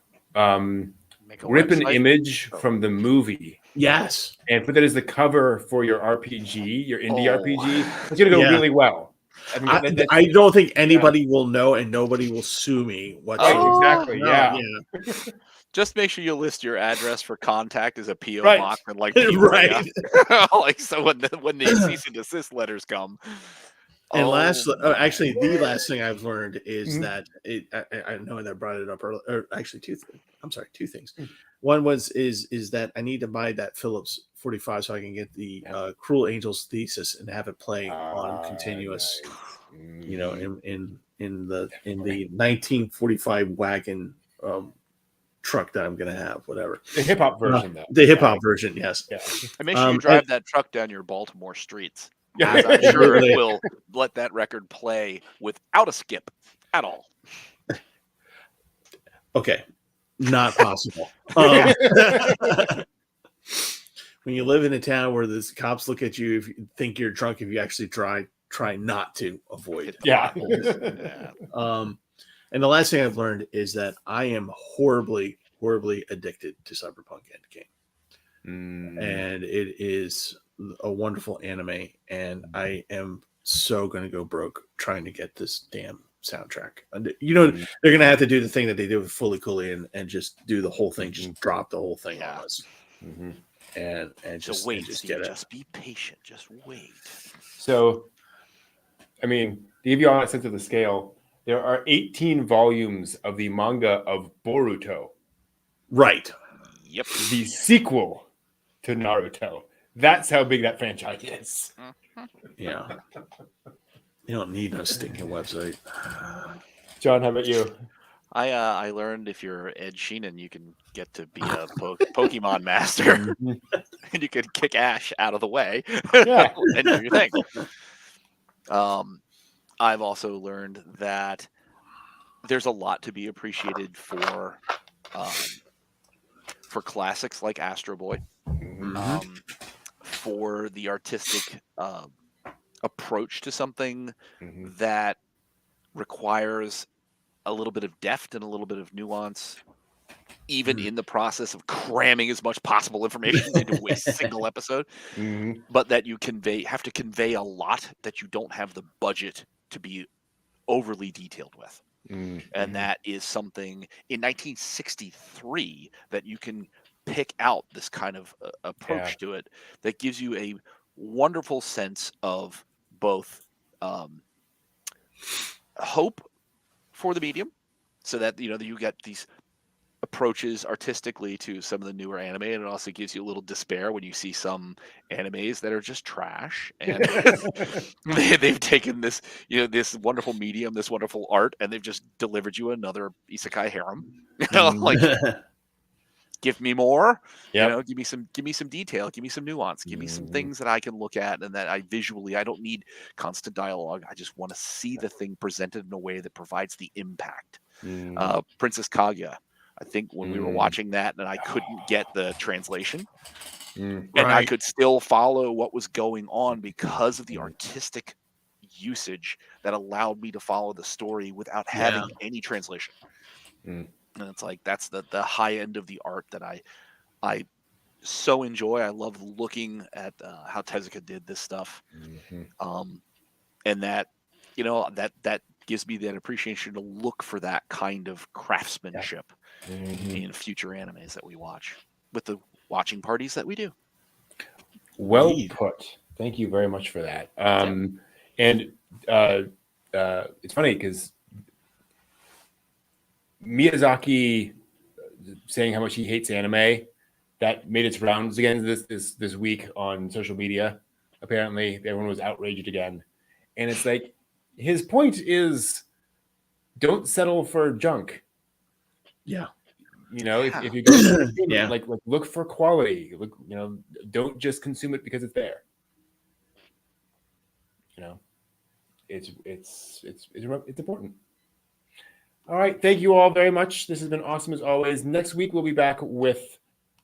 rip an image from the movie. Yes. And put that as the cover for your RPG, your indie RPG. It's going to go really well. I don't think anybody will know and nobody will sue me. Exactly. Yeah. Just make sure you list your address for contact as a PO box and like right. Like so when the cease and desist letters come. And actually, the last thing I've learned is that I know that I brought it up earlier. Or actually, two things. One is that I need to buy that Philips 45 so I can get the Cruel Angels thesis and have it play on continuous. Nice. In the 1945 wagon truck that I'm gonna have, whatever. The hip hop version, though. The hip hop version, yes. Yeah. And make sure you drive that truck down your Baltimore streets. Yeah. As I'm sure it will let that record play without a skip at all. Okay, not possible. When you live in a town where the cops look at you if you think you're drunk, if you actually try not to avoid it. Yeah. And the last thing I've learned is that I am horribly, horribly addicted to Cyberpunk Endgame. And it is a wonderful anime, and I am so going to go broke trying to get this damn soundtrack. They're going to have to do the thing that they did with Fully Cooley and just do the whole thing, just drop the whole thing on us. And just wait, just get it. Just be patient. Just wait. So, I mean, to give you all a sense of the scale, there are 18 volumes of the manga of Boruto. Right. Yep. The sequel to Naruto. That's how big that franchise is. Yeah. You don't need no stinking website. John, how about you? I learned if you're Ed Sheeran, you can get to be a Pokemon master, and you can kick Ash out of the way and do your thing. I've also learned that there's a lot to be appreciated for classics like Astro Boy, for the artistic approach to something that requires a little bit of depth and a little bit of nuance, even in the process of cramming as much possible information into a single episode, but that you have to convey a lot that you don't have the budget to be overly detailed with. And that is something in 1963 that you can pick out this kind of approach to it that gives you a wonderful sense of both hope for the medium, so that you get these approaches artistically to some of the newer anime, and it also gives you a little despair when you see some animes that are just trash, and they've taken this this wonderful medium, this wonderful art, and they've just delivered you another isekai harem. Like, give me more. Give me some detail, give me some nuance, give me some things that I can look at, and that I don't need constant dialogue. I just want to see the thing presented in a way that provides the impact. Princess Kaguya, I think when we were watching that, and I couldn't get the translation, and I could still follow what was going on because of the artistic usage that allowed me to follow the story without having any translation. And it's like that's the high end of the art that I so enjoy. I love looking at how Tezuka did this stuff, and that that gives me that appreciation to look for that kind of craftsmanship in future animes that we watch with the watching parties that we do. Well put. Thank you very much for that. And it's funny because Miyazaki saying how much he hates anime, that made its rounds again this week on social media. Apparently, everyone was outraged again, and it's like his point is, don't settle for junk. Yeah. You know, if you're going to consume Yeah. it, like look for quality. Look, you know, don't just consume it because it's there. You know, it's important. All right, thank you all very much. This has been awesome as always. Next week we'll be back with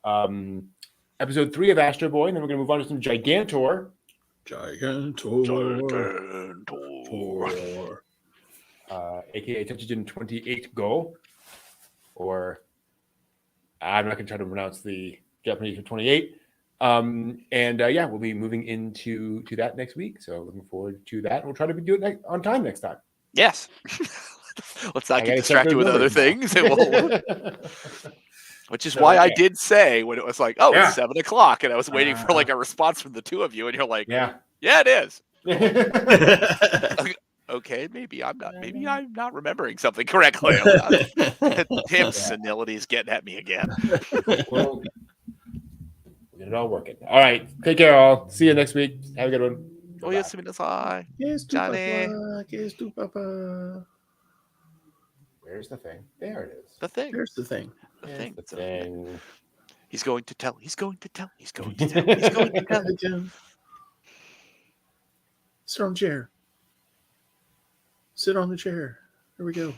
episode 3 of Astro Boy, and then we're going to move on to some Gigantor. AKA Tetsugen 28 Go, or I'm not going to try to pronounce the Japanese for 28. Yeah, we'll be moving into that next week. So looking forward to that. We'll try to do it on time next time. Yes. Let's not get distracted with other things. Which is why I did say when it was like, oh, it's 7 o'clock, and I was waiting for like a response from the two of you, and you're like, yeah, it is. Okay, maybe I'm not remembering something correctly. Tim's senility is getting at me again. Well, we'll get it all working. All right, take care, all. See you next week. Have a good one. Oh, yes, Johnny. Yes, papa. Where's the thing? There it is. The thing. There's the thing. The thing. He's going to tell. He's going to tell. He's going to tell. He's going to tell. Sit on the chair. Sit on the chair. Here we go.